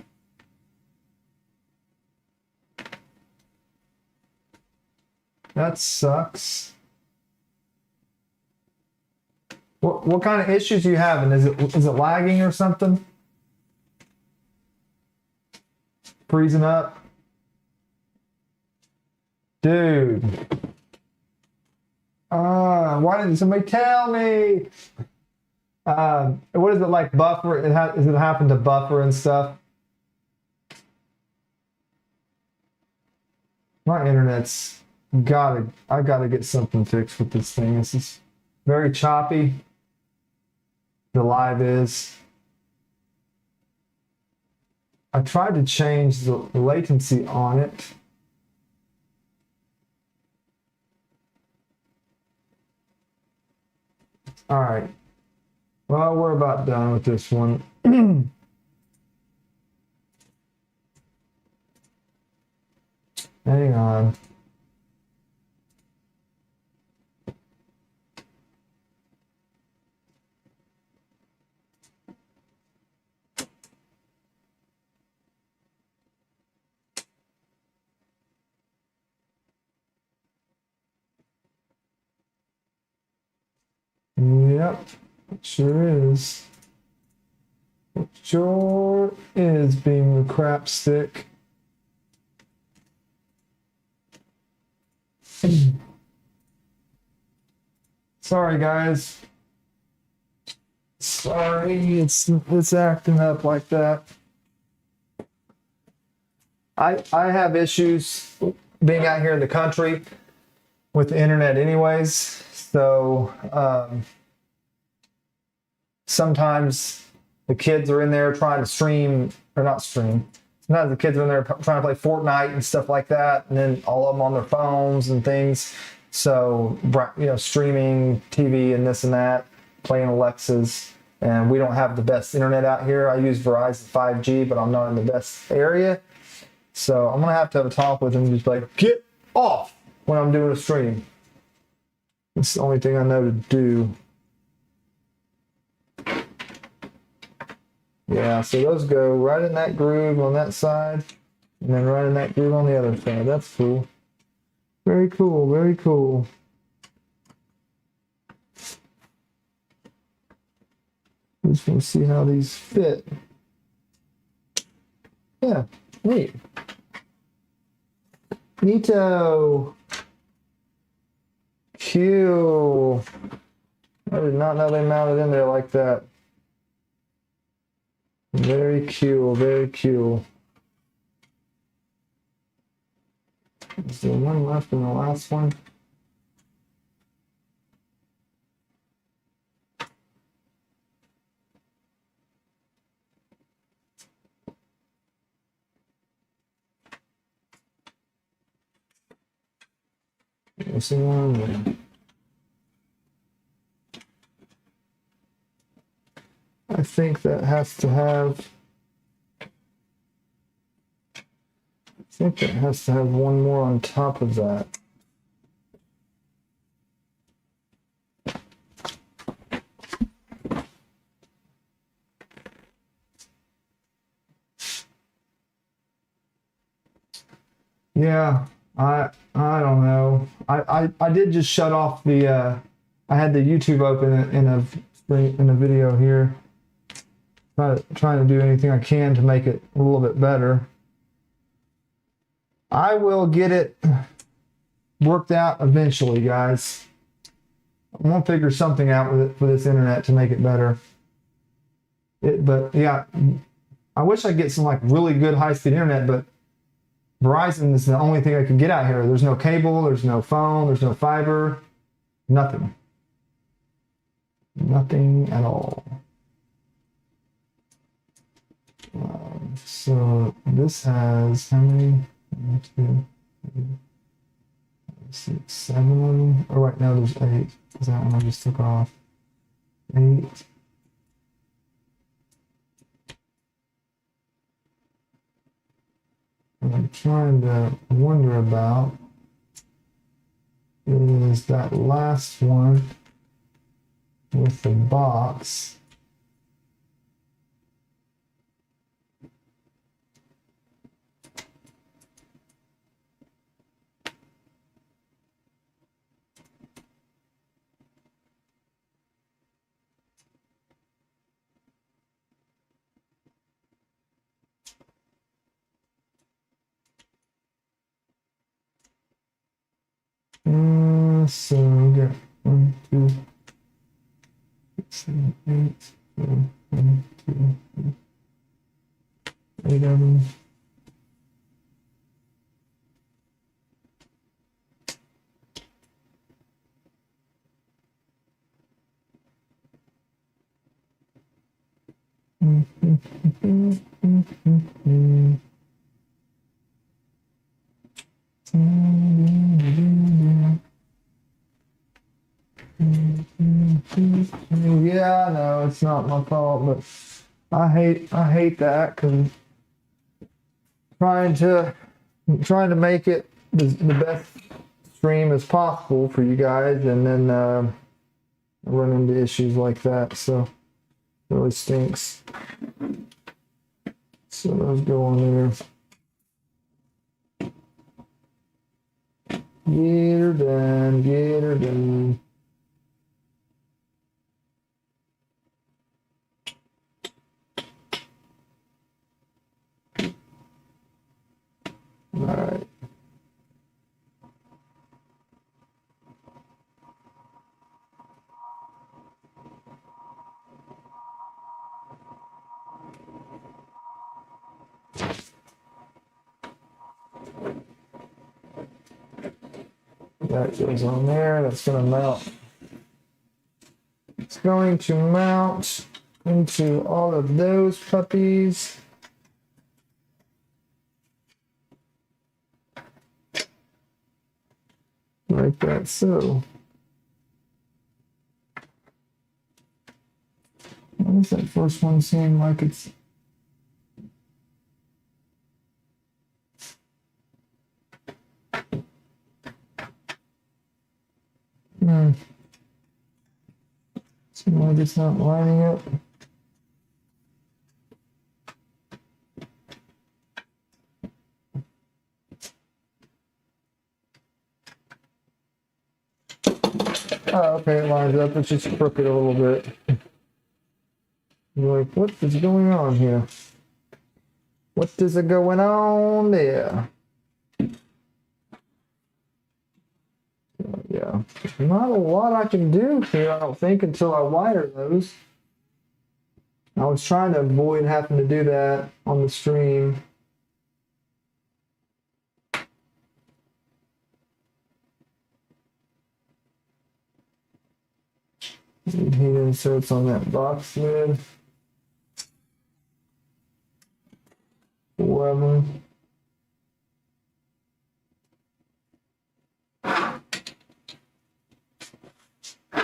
That sucks. What kind of issues are you having? Is it lagging or something? Freezing up? Dude. Why didn't somebody tell me? What is it like buffer? Does it happen to buffer and stuff? My internet's I gotta get something fixed with this thing. This is very choppy. The live is. I tried to change the latency on it. All right. Well, we're about done with this one. Hang on. Yep, it sure is. It sure is being the crap stick. Sorry guys. Sorry, it's acting up like that. I have issues being out here in the country with the internet anyways. So sometimes the kids are in there trying to stream, or not stream. Sometimes the kids are in there trying to play Fortnite and stuff like that, and then all of them on their phones and things. So, you know, streaming TV and this and that, playing Alexas, and we don't have the best internet out here. I use Verizon 5G, but I'm not in the best area. So I'm gonna have a talk with them, just like, get off when I'm doing a stream. It's the only thing I know to do. Yeah, so those go right in that groove on that side, and then right in that groove on the other side. That's cool. Very cool, very cool. Just want to see how these fit. Yeah, neat. Neato. Cool. I did not know they mounted in there like that. Very cool, very cool. Is there one left in the last one? Missing one there. I think that has to have. I think that has to have one more on top of that. Yeah, I don't know. I did just shut off the I had the YouTube open in a video here. Trying to do anything I can to make it a little bit better. I will get it worked out eventually, guys. I'm gonna figure something out with it for this internet to make it better. But yeah, I wish I could get some like really good high-speed internet, but Verizon is the only thing I can get out here. There's no cable, there's no phone, there's no fiber, nothing. Nothing at all. So this has how many? 1, 2, 3, 6, 7 of them. Oh, right now there's 8. Is that one I just took off? 8. What I'm trying to wonder about is that last one with the box. So we got 1, 2, 6, 7, 8, 1, 2, 3, 8 of them. Yeah, no, it's not my fault, but I hate that because trying to make it the best stream as possible for you guys, and then run into issues like that, so it really stinks. So those go on there. Get her done, get her done. All right. That goes on there. That's going to mount. It's going to mount into all of those puppies. Like that, so. Why does that first one seem like it's... Seems like it's not lining up. Oh, okay, it lines up. It's just crooked a little bit. You're like, what is going on here? What is going on there? Yeah, not a lot I can do here, I don't think, until I wire those. I was trying to avoid having to do that on the stream. Heat inserts on that box lid. 4 of them.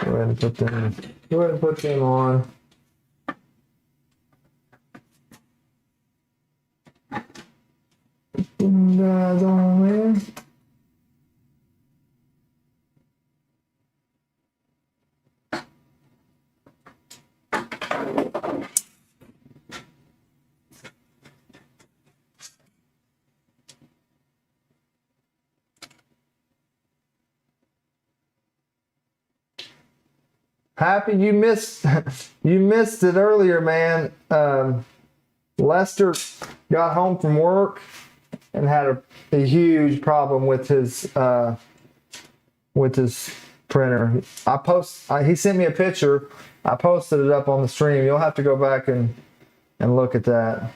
Go ahead and put them. Go ahead and put them on. Put them guys on there. Happy you missed it earlier, man. Lester got home from work and had a huge problem with his printer. He sent me a picture. I posted it up on the stream. You'll have to go back and look at that.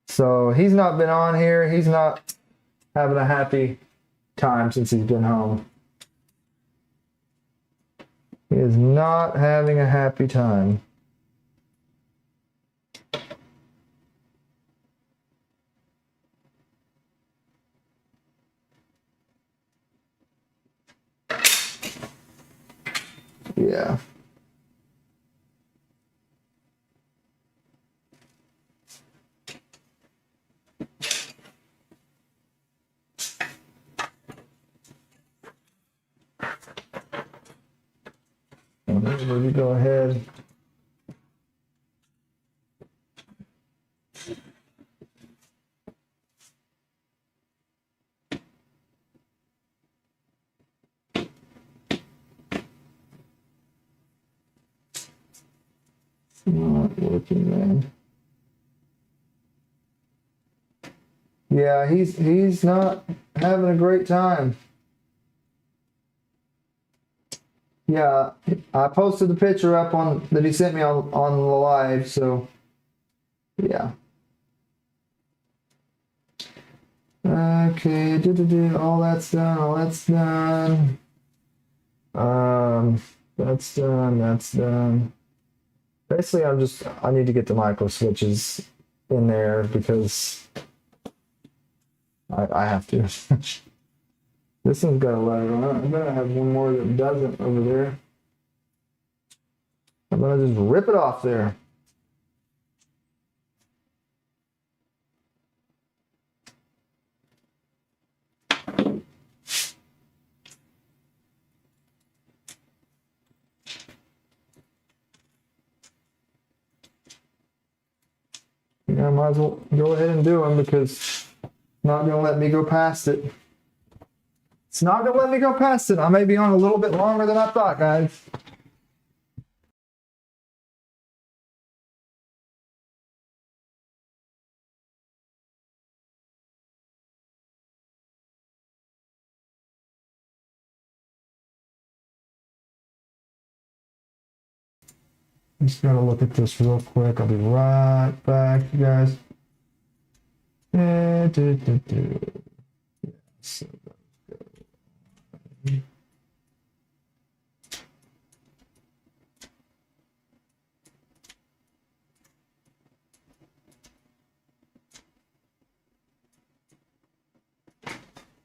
So he's not been on here. He's not having a happy time since he's been home. He is not having a happy time. Yeah. Maybe go ahead. Not working, man. Yeah, he's not having a great time. Yeah, I posted the picture up on that he sent me on the live, so yeah. Okay, all that's done, all that's done. That's done, that's done. Basically, I need to get the micro switches in there because I have to. This one's got a letter on it. I'm gonna have one more that doesn't over there. I'm gonna just rip it off there. Yeah, I might as well go ahead and do them because it's not gonna let me go past it. It's not gonna let me go past it. I may be on a little bit longer than I thought, guys. Just gotta look at this real quick. I'll be right back, you guys. So,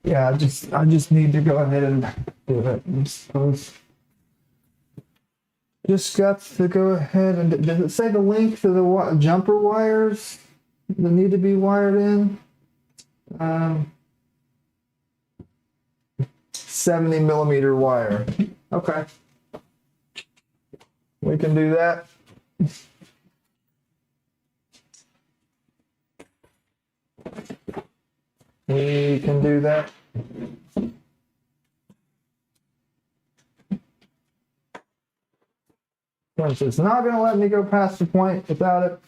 yeah, I just need to go ahead and do it. I suppose. Just got to go ahead and does it say the length of the jumper wires that need to be wired in? 70 millimeter wire. Okay, we can do that. We can do that. Since it's not going to let me go past the point without it,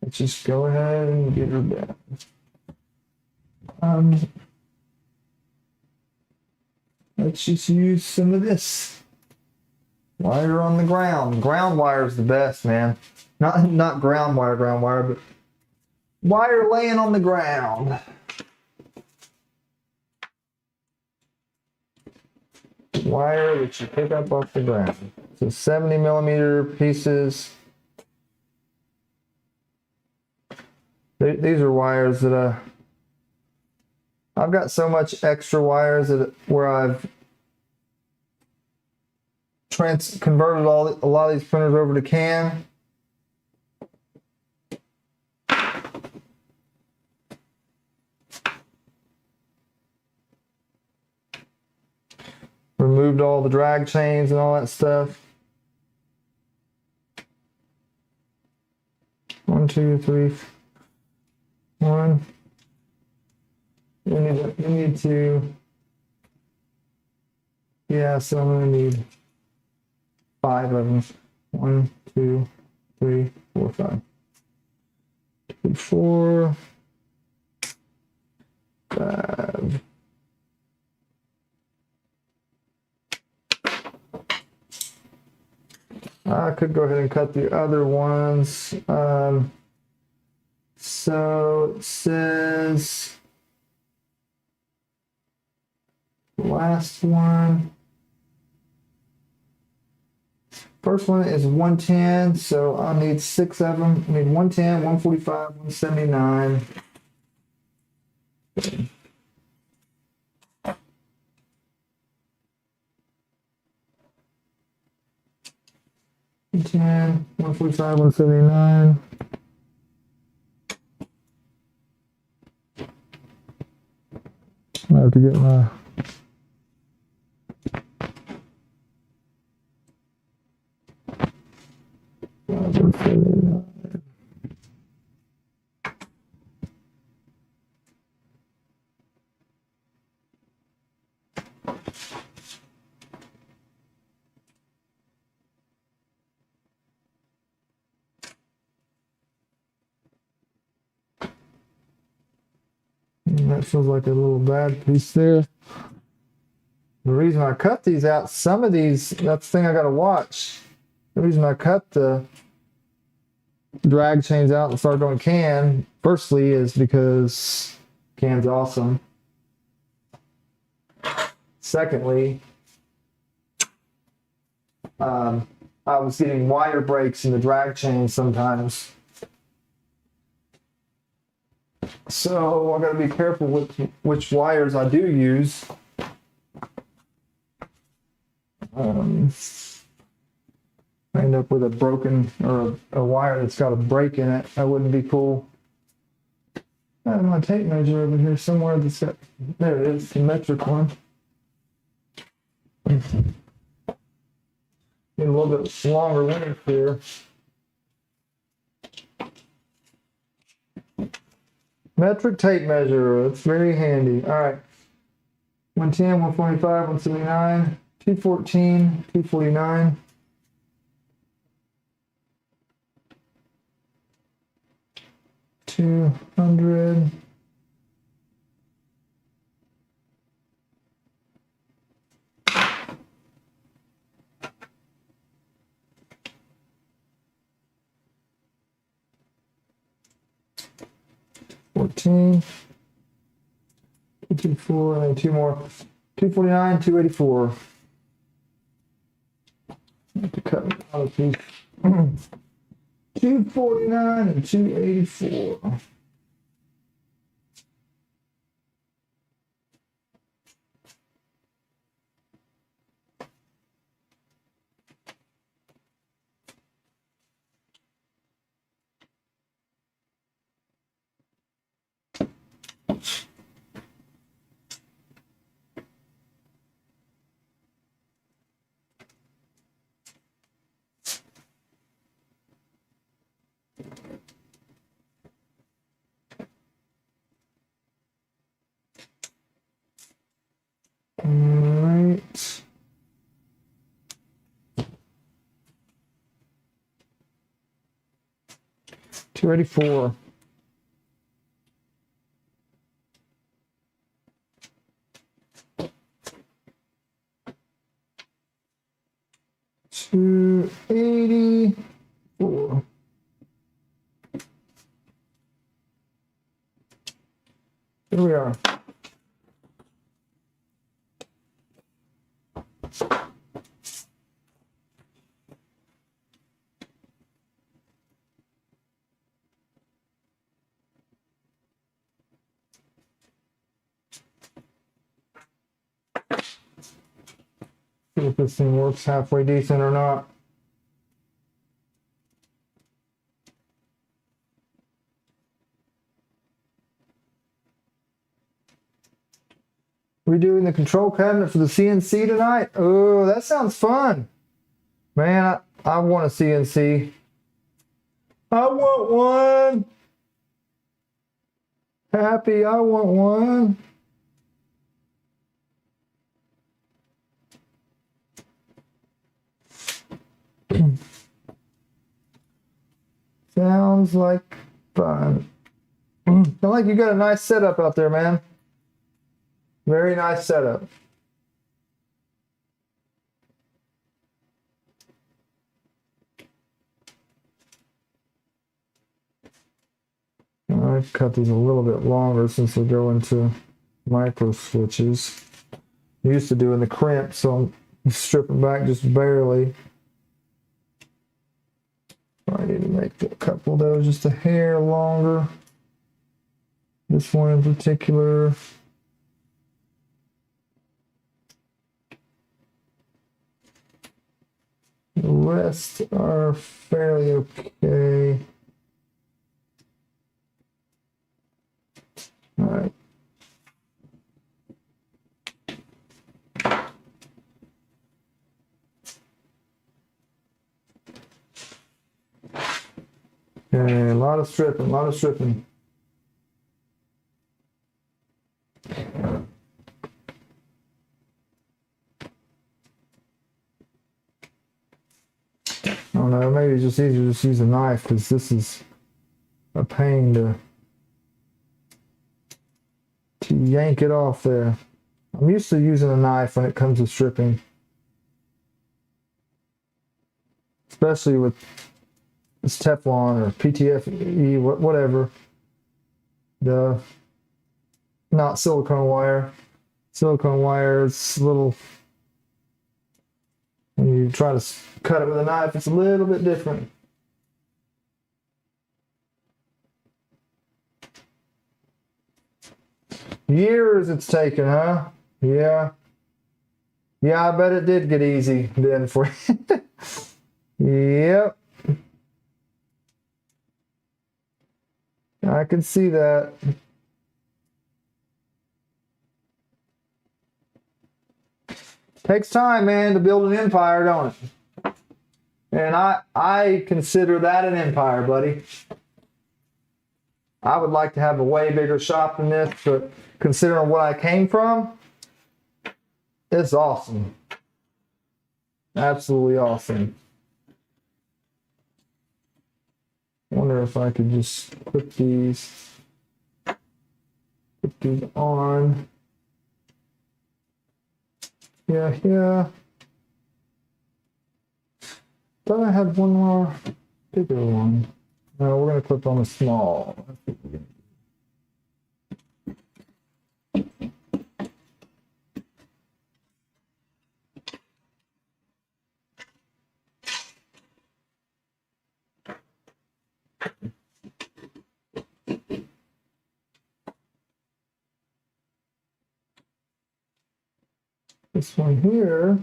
let's just go ahead and get her down. Let's just use some of this wire on the ground. Ground wire is the best, man. Not ground wire, but wire laying on the ground. Wire that you pick up off the ground. So 70 millimeter pieces. These are wires that I've got so much extra wires that where I've converted a lot of these printers over to CAN. Removed all the drag chains and all that stuff. 1, 2, 3, 1. We need to. Yeah, so I'm gonna need 5 of them. 1, 2, 3, 4, 5. 2, 4, 5. I could go ahead and cut the other ones. So it says last one. First one is 110, so I'll need 6 of them. I need 110, 145, 179. Okay. 110, 145, 179. I have to get my that feels like a little bad piece there. The reason I cut these out, some of these, that's the thing I got to watch. The reason I cut the drag chains out and started doing CAN, firstly, is because CAN's awesome. Secondly, I was getting wire breaks in the drag chain sometimes. So I got to be careful with which wires I do use. I end up with a broken or a wire that's got a break in it. That wouldn't be cool. I have my tape measure over here somewhere. That's got, there it is, the metric one. Need a little bit longer length here. Metric tape measure, it's very handy. All right, 110, 145, 179, 214, 249. 200. 14. 224, and then two more. 249, 284. I have to cut out of these. 249 and 284. Alright. $284. $284. Here we are. See if this thing works halfway decent or not. We doing the control cabinet for the CNC tonight? Oh, that sounds fun. Man, I want a CNC. I want one. Happy, I want one. Sounds like fun. Sounds like you got a nice setup out there, man. Very nice setup. I've cut these a little bit longer since they go into micro switches. I used to doing the crimp, so I'm stripping back just barely. I need to make a couple of those just a hair longer. This one in particular. The rest are fairly okay. All right. Okay, a lot of stripping, a lot of stripping. I don't know, maybe it's just easier to just use a knife because this is a pain to yank it off there. I'm used to using a knife when it comes to stripping. Especially with this Teflon or PTFE, whatever. The not silicone wire. Silicone wire is a little, when you try to cut it with a knife, it's a little bit different. Years it's taken, huh? Yeah. Yeah, I bet it did get easy then for you. Yep. I can see that. Takes time, man, to build an empire, don't it? And I consider that an empire, buddy. I would like to have a way bigger shop than this, but considering what I came from, it's awesome. Absolutely awesome. Wonder if I could just put these on. Yeah. Thought I had one more bigger one. No, we're gonna clip on the small. This one here.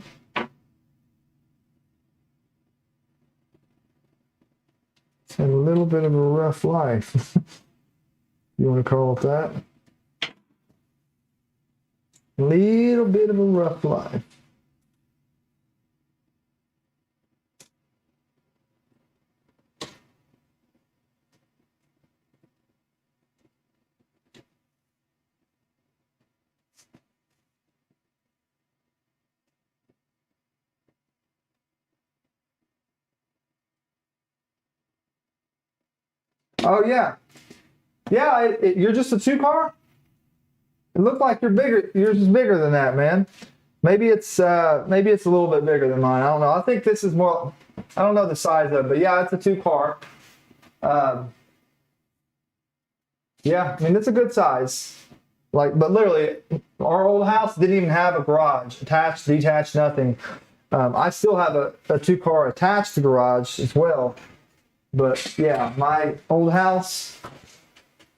It's had a little bit of a rough life. You want to call it that? Little bit of a rough life. Oh yeah, yeah. You're just a 2-car. It looked like you're bigger. Yours is bigger than that, man. Maybe it's a little bit bigger than mine. I don't know. I think this is more. I don't know the size of it, but yeah, it's a 2-car. Yeah, I mean it's a good size. Like, but literally, our old house didn't even have a garage, attached, detached, nothing. I still have a 2-car attached garage as well. But yeah, my old house,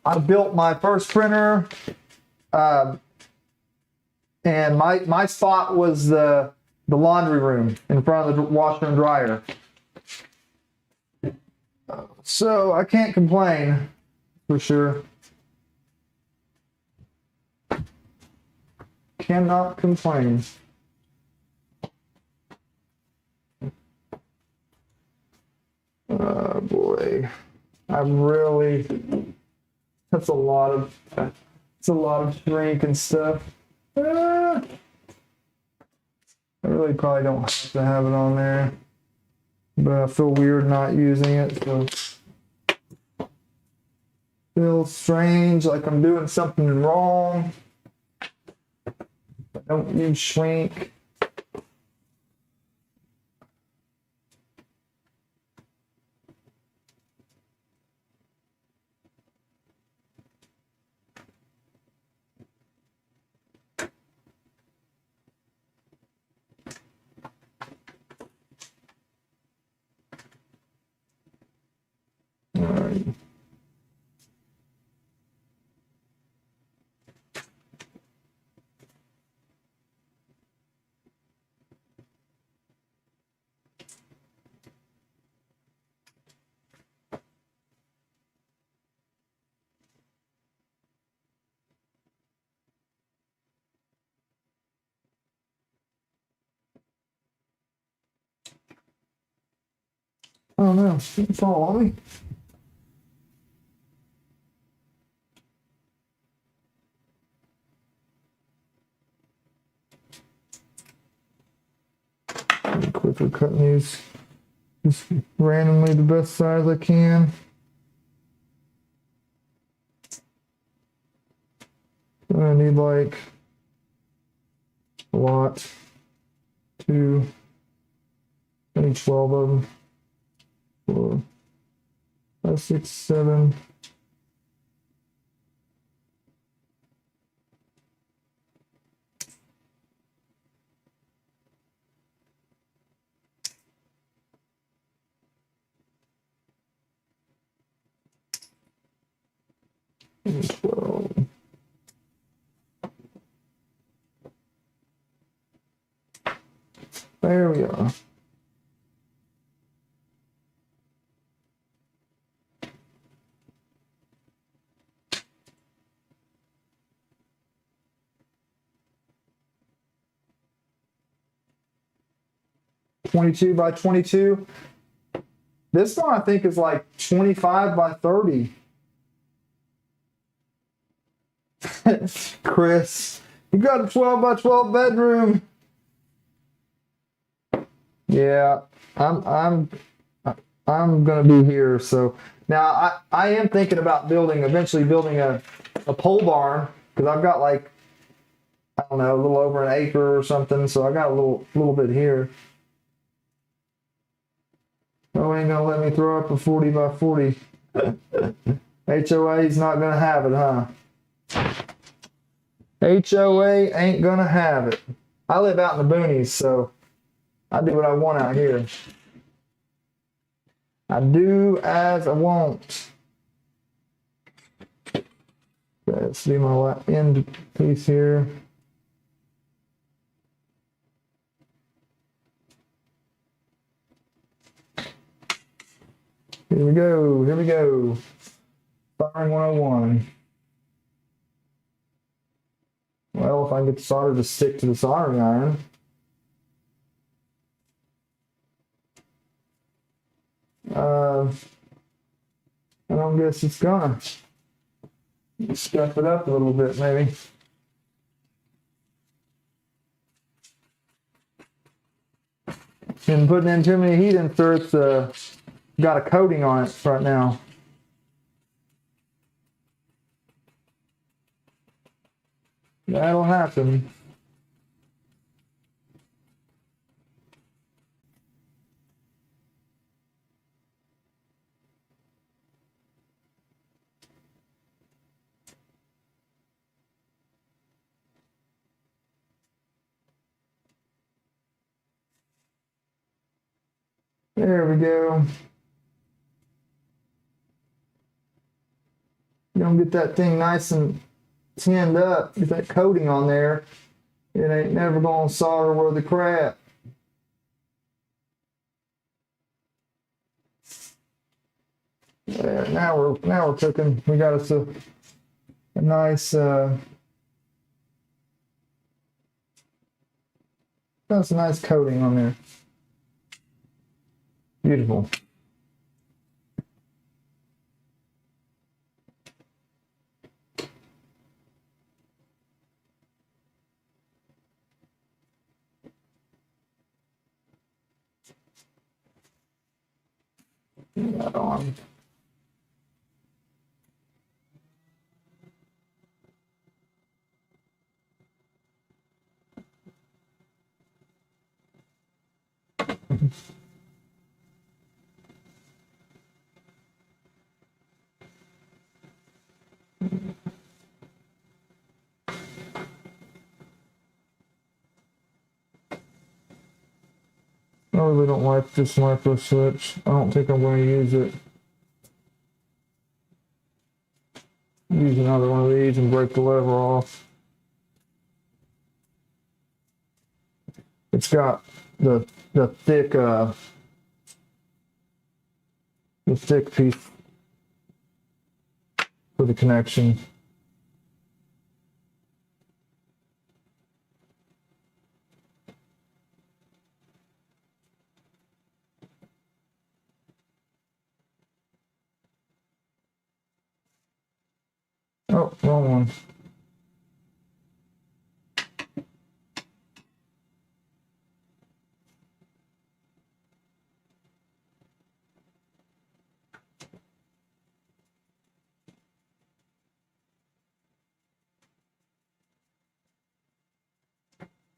I built my first printer, and my spot was the laundry room in front of the washer and dryer. So I can't complain, for sure. Cannot complain. Oh boy, that's a lot of shrink and stuff. I really probably don't have to have it on there, but I feel weird not using it, so feels strange, like I'm doing something wrong. I don't use shrink. All right. Oh no, didn't fall on me. Klipper cutting these just randomly the best size I can. I need like a lot, 2, I need 12 of them. 4, 5, 6, 7. And 12. There we are. $22 by $22. This one I think is like 25 by 30. Chris, you got a 12 by 12 bedroom. Yeah, I'm gonna be here. So now I am thinking about eventually building a pole barn, because I've got like, I don't know, a little over an acre or something. So I got a little bit here. Oh, ain't gonna let me throw up a 40 by 40. HOA's not gonna have it, huh? HOA ain't gonna have it. I live out in the boonies, so I do what I want out here. I do as I want. Okay, let's do my end piece here. Here we go. Here we go. Firing 101. Well, if I can get the solder to stick to the soldering iron. I don't guess it's gonna. Scuff it up a little bit, maybe. Been putting in too many heat inserts. Got a coating on it right now. That'll happen. There we go. You're gonna get that thing nice and tinned up. Get that coating on there. It ain't never gonna solder worth the crap. There, now we're cooking. We got us a nice that's a nice coating on there. Beautiful. That on. I really don't like this micro switch. I don't think I'm going to use it. Use another one of these and break the lever off. It's got the thick piece for the connection. Oh, wrong one.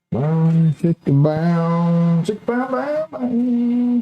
Bow, chicka bow, chicka bow, bow, bow.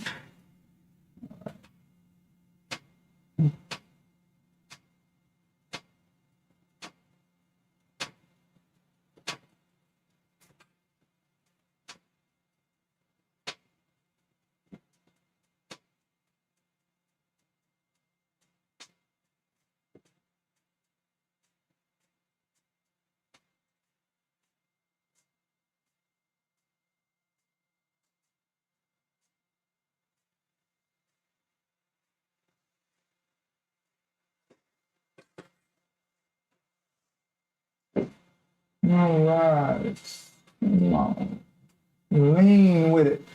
All right. Come on. Lean with it.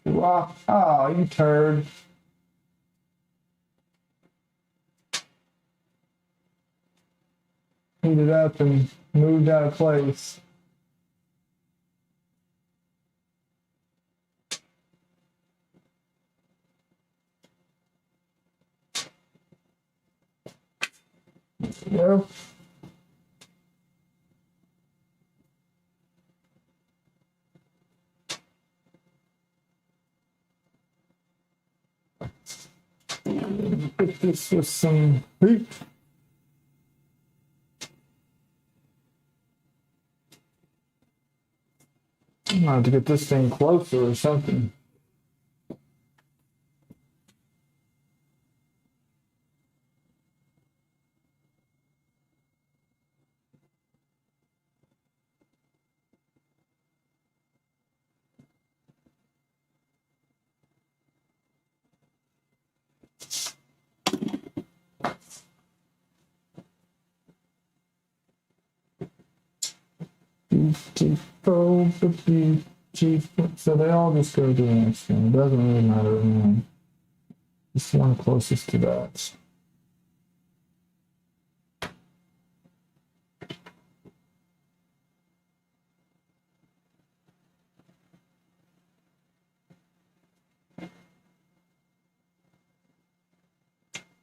Rock. Oh, you turd. Heat it up and moved out of place. Yep. Put this with some heat. I'm gonna have to get this thing closer or something. beautiful, beautiful. So they all just go to the next one. It doesn't really matter. Man. This one closest to that.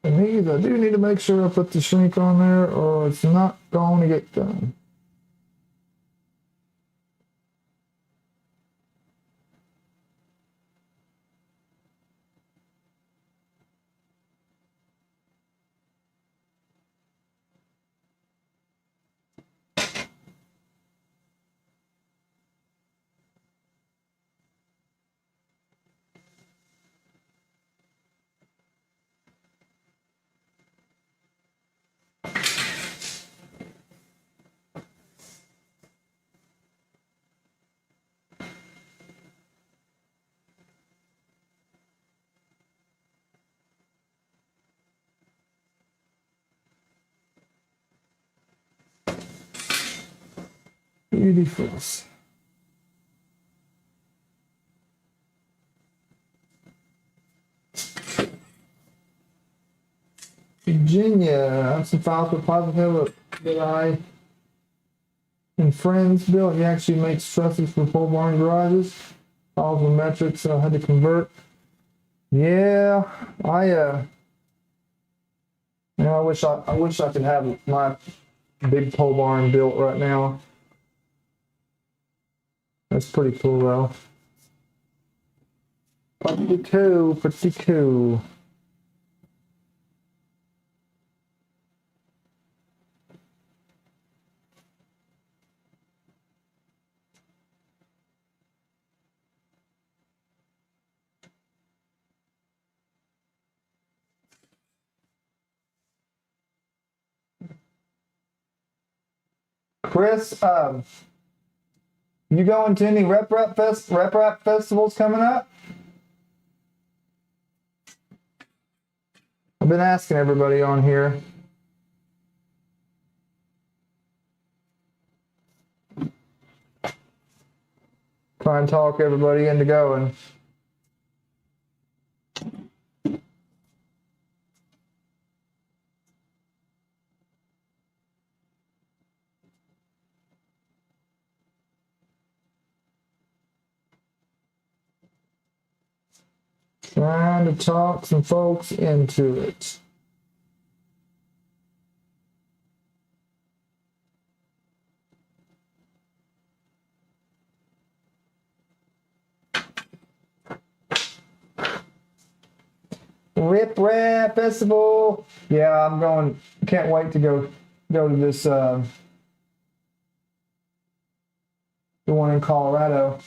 And these, I do need to make sure I put the shrink on there or it's not going to get done. Beautiful. Virginia, I have some files with Positive Hill that I and friends built. He actually makes trusses for pole barn garages. Files with metrics, so I had to convert. Yeah, I wish I could have my big pole barn built right now. That's pretty cool though. Pretty cool, pretty cool. Chris, you going to any rep rap festivals coming up? I've been asking everybody on here. Try and talk everybody into going. Trying to talk some folks into it. Rip Rap Festival. Yeah, I'm going. Can't wait to go to this. The one in Colorado.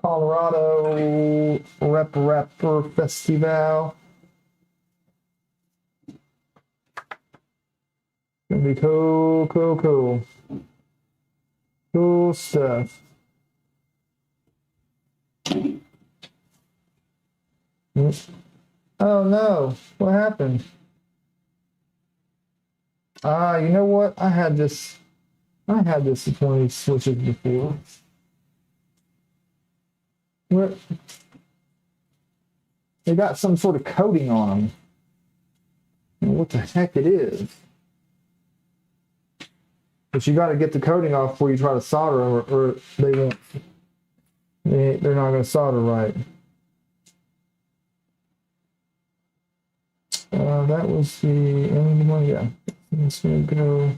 Colorado Rep Rapper Festival. Gonna be cool, cool, cool. Cool stuff. Oh no, what happened? You know what? I had this with one of these switches before. What? They got some sort of coating on them. I don't know what the heck it is. But you got to get the coating off before you try to solder them, or they won't. They're not going to solder right. That was the end one. Yeah, it's going to go.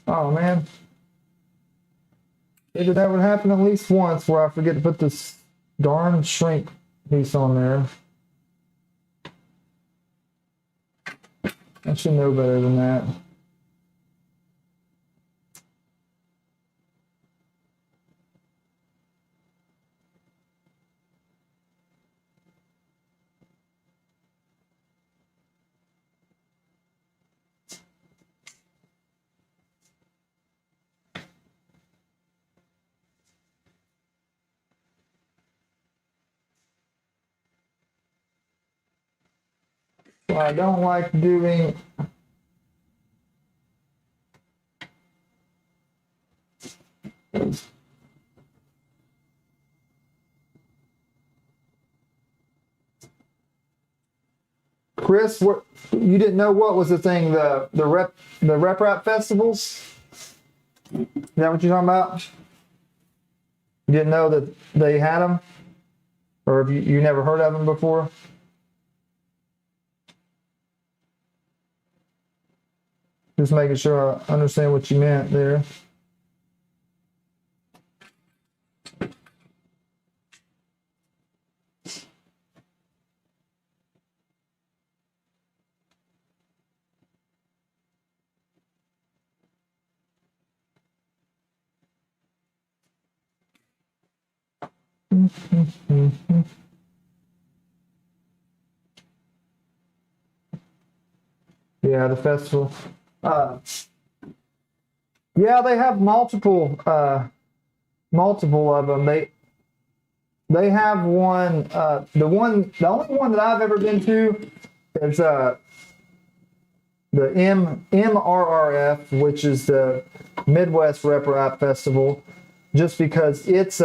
Oh man. Either that would happen at least once where I forget to put this darn shrink piece on there. I should know better than that. what I don't like doing. Chris, what, you didn't know what was the thing, the rep rap festivals? Is that what you're talking about? You didn't know that they had them? Or have you never heard of them before? Just making sure I understand what you meant there. Yeah, the festival. Yeah, they have multiple of them. They have one. The only one that I've ever been to is the MRRF, which is the Midwest Rep Rap Festival, just because it's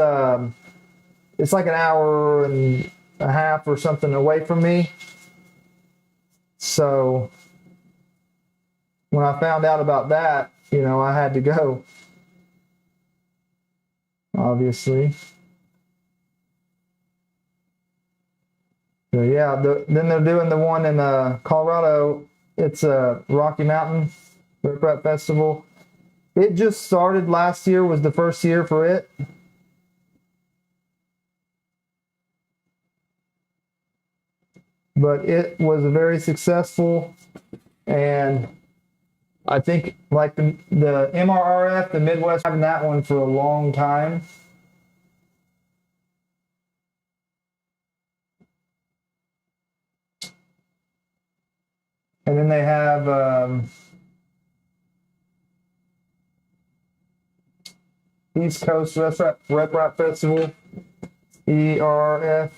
like an hour and a half or something away from me. So when I found out about that, I had to go, obviously. So yeah, then they're doing the one in Colorado. It's a Rocky Mountain Rip Rap Festival. It just started last year, was the first year for it. But it was very successful, and I think like the MRRF, the Midwest, having that one for a long time. And then they have East Coast Rep Rap Festival, ERF.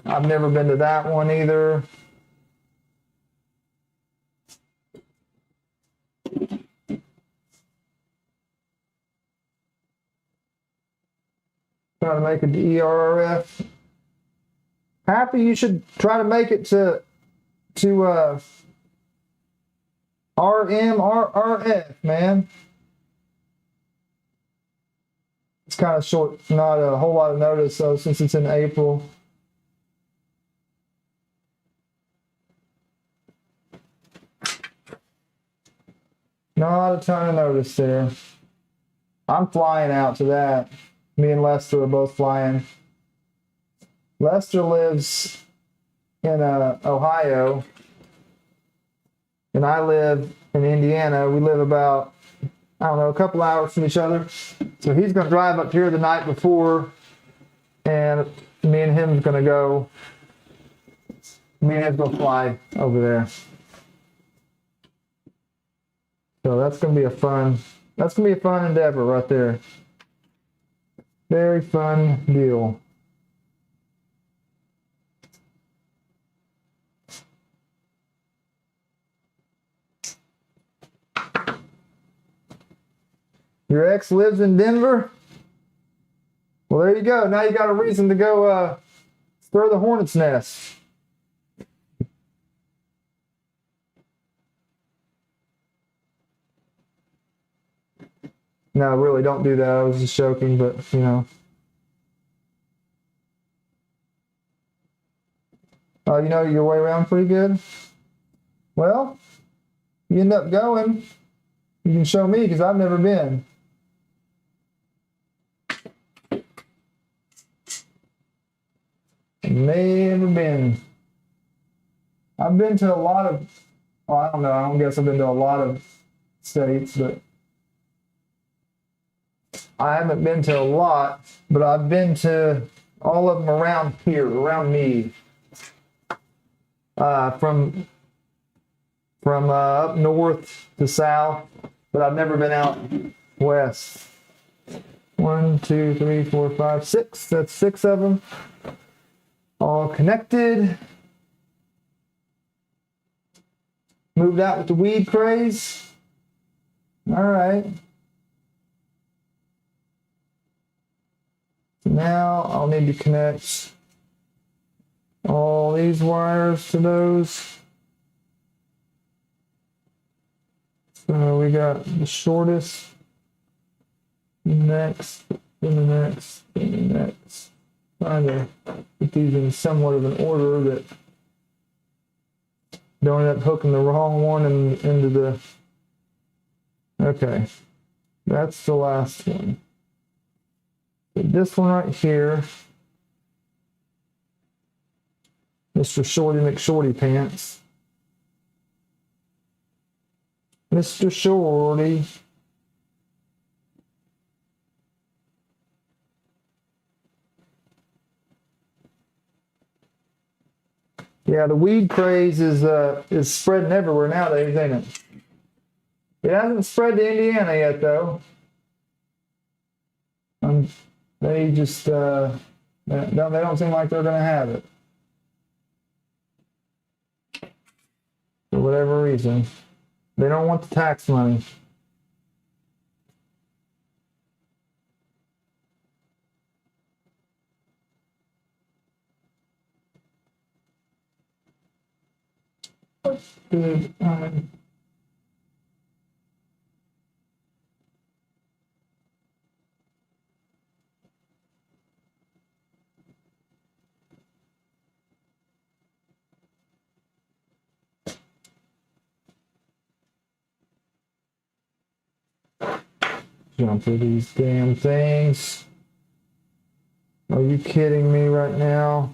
I've never been to that one either. Try to make it to ERF. Happy you should try to make it to RMRRF, man. It's kind of short, not a whole lot of notice, though, since it's in April. Not a ton of notice there. I'm flying out to that. Me and Lester are both flying. Lester lives in Ohio, and I live in Indiana. We live about, a couple hours from each other. So he's going to drive up here the night before, and me and him's going to go. Me and him's going to fly over there. So that's going to be a fun endeavor right there. Very fun deal. Your ex lives in Denver? Well, there you go. Now you got a reason to go stir the hornet's nest. No, really, don't do that. I was just joking, but, Oh, you know your way around pretty good? Well, you end up going, you can show me, because I've never been. Never been. I've been to a lot of, well, I don't know, I don't guess I've been to a lot of states, but I haven't been to a lot, but I've been to all of them around here, around me. From up north to south, but I've never been out west. 1, 2, 3, 4, 5, 6. That's 6 of them. All connected. moved out with the weed craze. All right. Now I'll need to connect all these wires to those. So we got the shortest, the next, then the next, then the next. Trying to put these in somewhat of an order that don't end up hooking the wrong one into the. Okay, that's the last one. This one right here, Mr. Shorty McShorty Pants. Mr. Shorty. Yeah, the weed craze is spreading everywhere nowadays, ain't it? It hasn't spread to Indiana yet, though. They just they don't seem like they're gonna have it for whatever reason. They don't want the tax money. What's good? Jump through these damn things. Are you kidding me right now?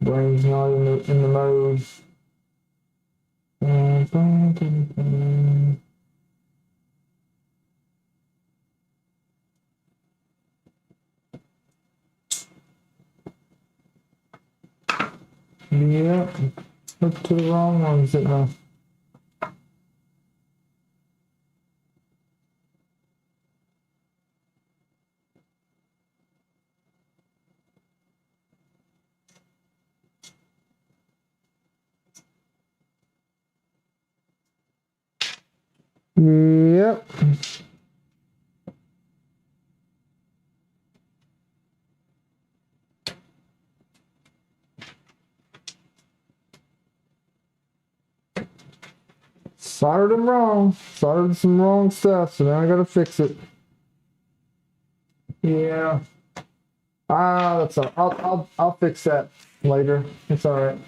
Brain's not in the mode. Yeah, look to the wrong ones, didn't I? Yep. Soldered them wrong. Soldered some wrong stuff, so now I gotta fix it. Yeah. That's all. I'll fix that later. It's all right.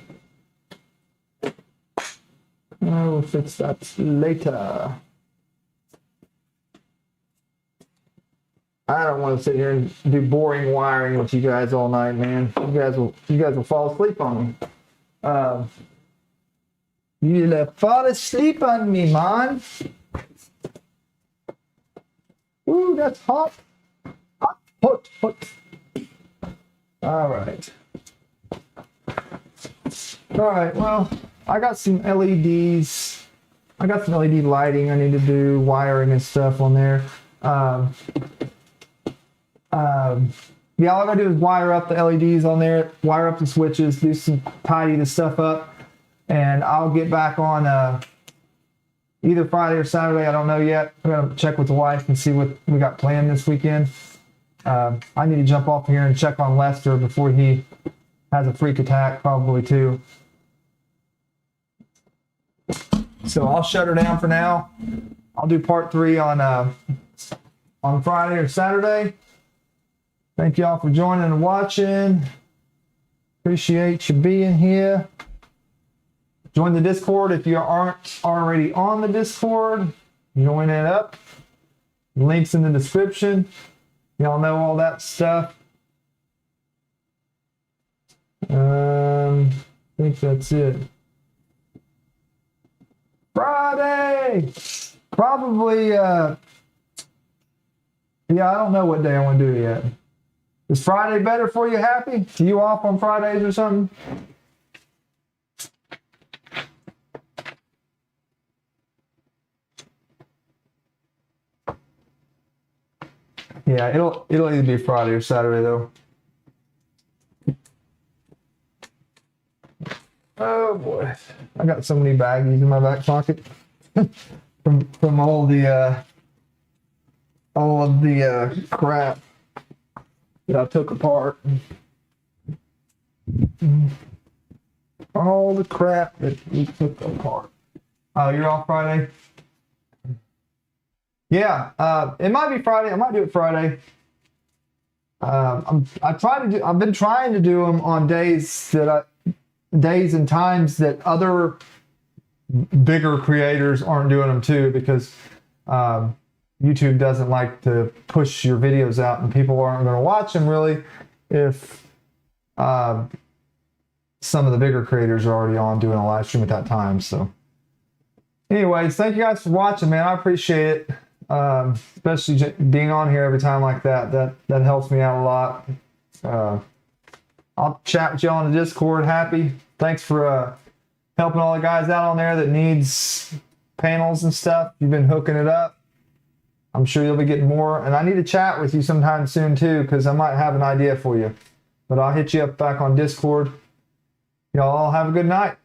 I will fix that later. I don't want to sit here and do boring wiring with you guys all night, man. You guys will fall asleep on me. You'll fall asleep on me, man. Ooh, that's hot. Hot. All right. Well, I got some LEDs. I got some LED lighting I need to do, wiring and stuff on there. Yeah, all I gotta do is wire up the LEDs on there, wire up the switches, tidy the stuff up, and I'll get back on either Friday or Saturday. I don't know yet. I'm gonna check with the wife and see what we got planned this weekend. I need to jump off here and check on Lester before he has a freak attack, probably too. So I'll shut her down for now. I'll do part 3 on Friday or Saturday. Thank y'all for joining and watching. Appreciate you being here. Join the Discord if you aren't already on the Discord. Join it up. Links in the description. Y'all know all that stuff. I think that's it. Friday! Probably, yeah, I don't know what day I want to do yet. Is Friday better for you, Happy? Are you off on Fridays or something? Yeah, it'll either be Friday or Saturday though. Oh boy, I got so many baggies in my back pocket from all of the crap that I took apart. All the crap that we took apart. Oh, you're off Friday? Yeah, it might be Friday. I might do it Friday. I've been trying to do them on days and times that other bigger creators aren't doing them too, because YouTube doesn't like to push your videos out and people aren't going to watch them really if some of the bigger creators are already on doing a live stream at that time. So anyways, thank you guys for watching, man. I appreciate it. Especially being on here every time like that helps me out a lot. I'll chat with y'all on the Discord. Happy. Thanks for helping all the guys out on there that needs panels and stuff. You've been hooking it up. I'm sure you'll be getting more. And I need to chat with you sometime soon too, because I might have an idea for you. But I'll hit you up back on Discord. Y'all all have a good night.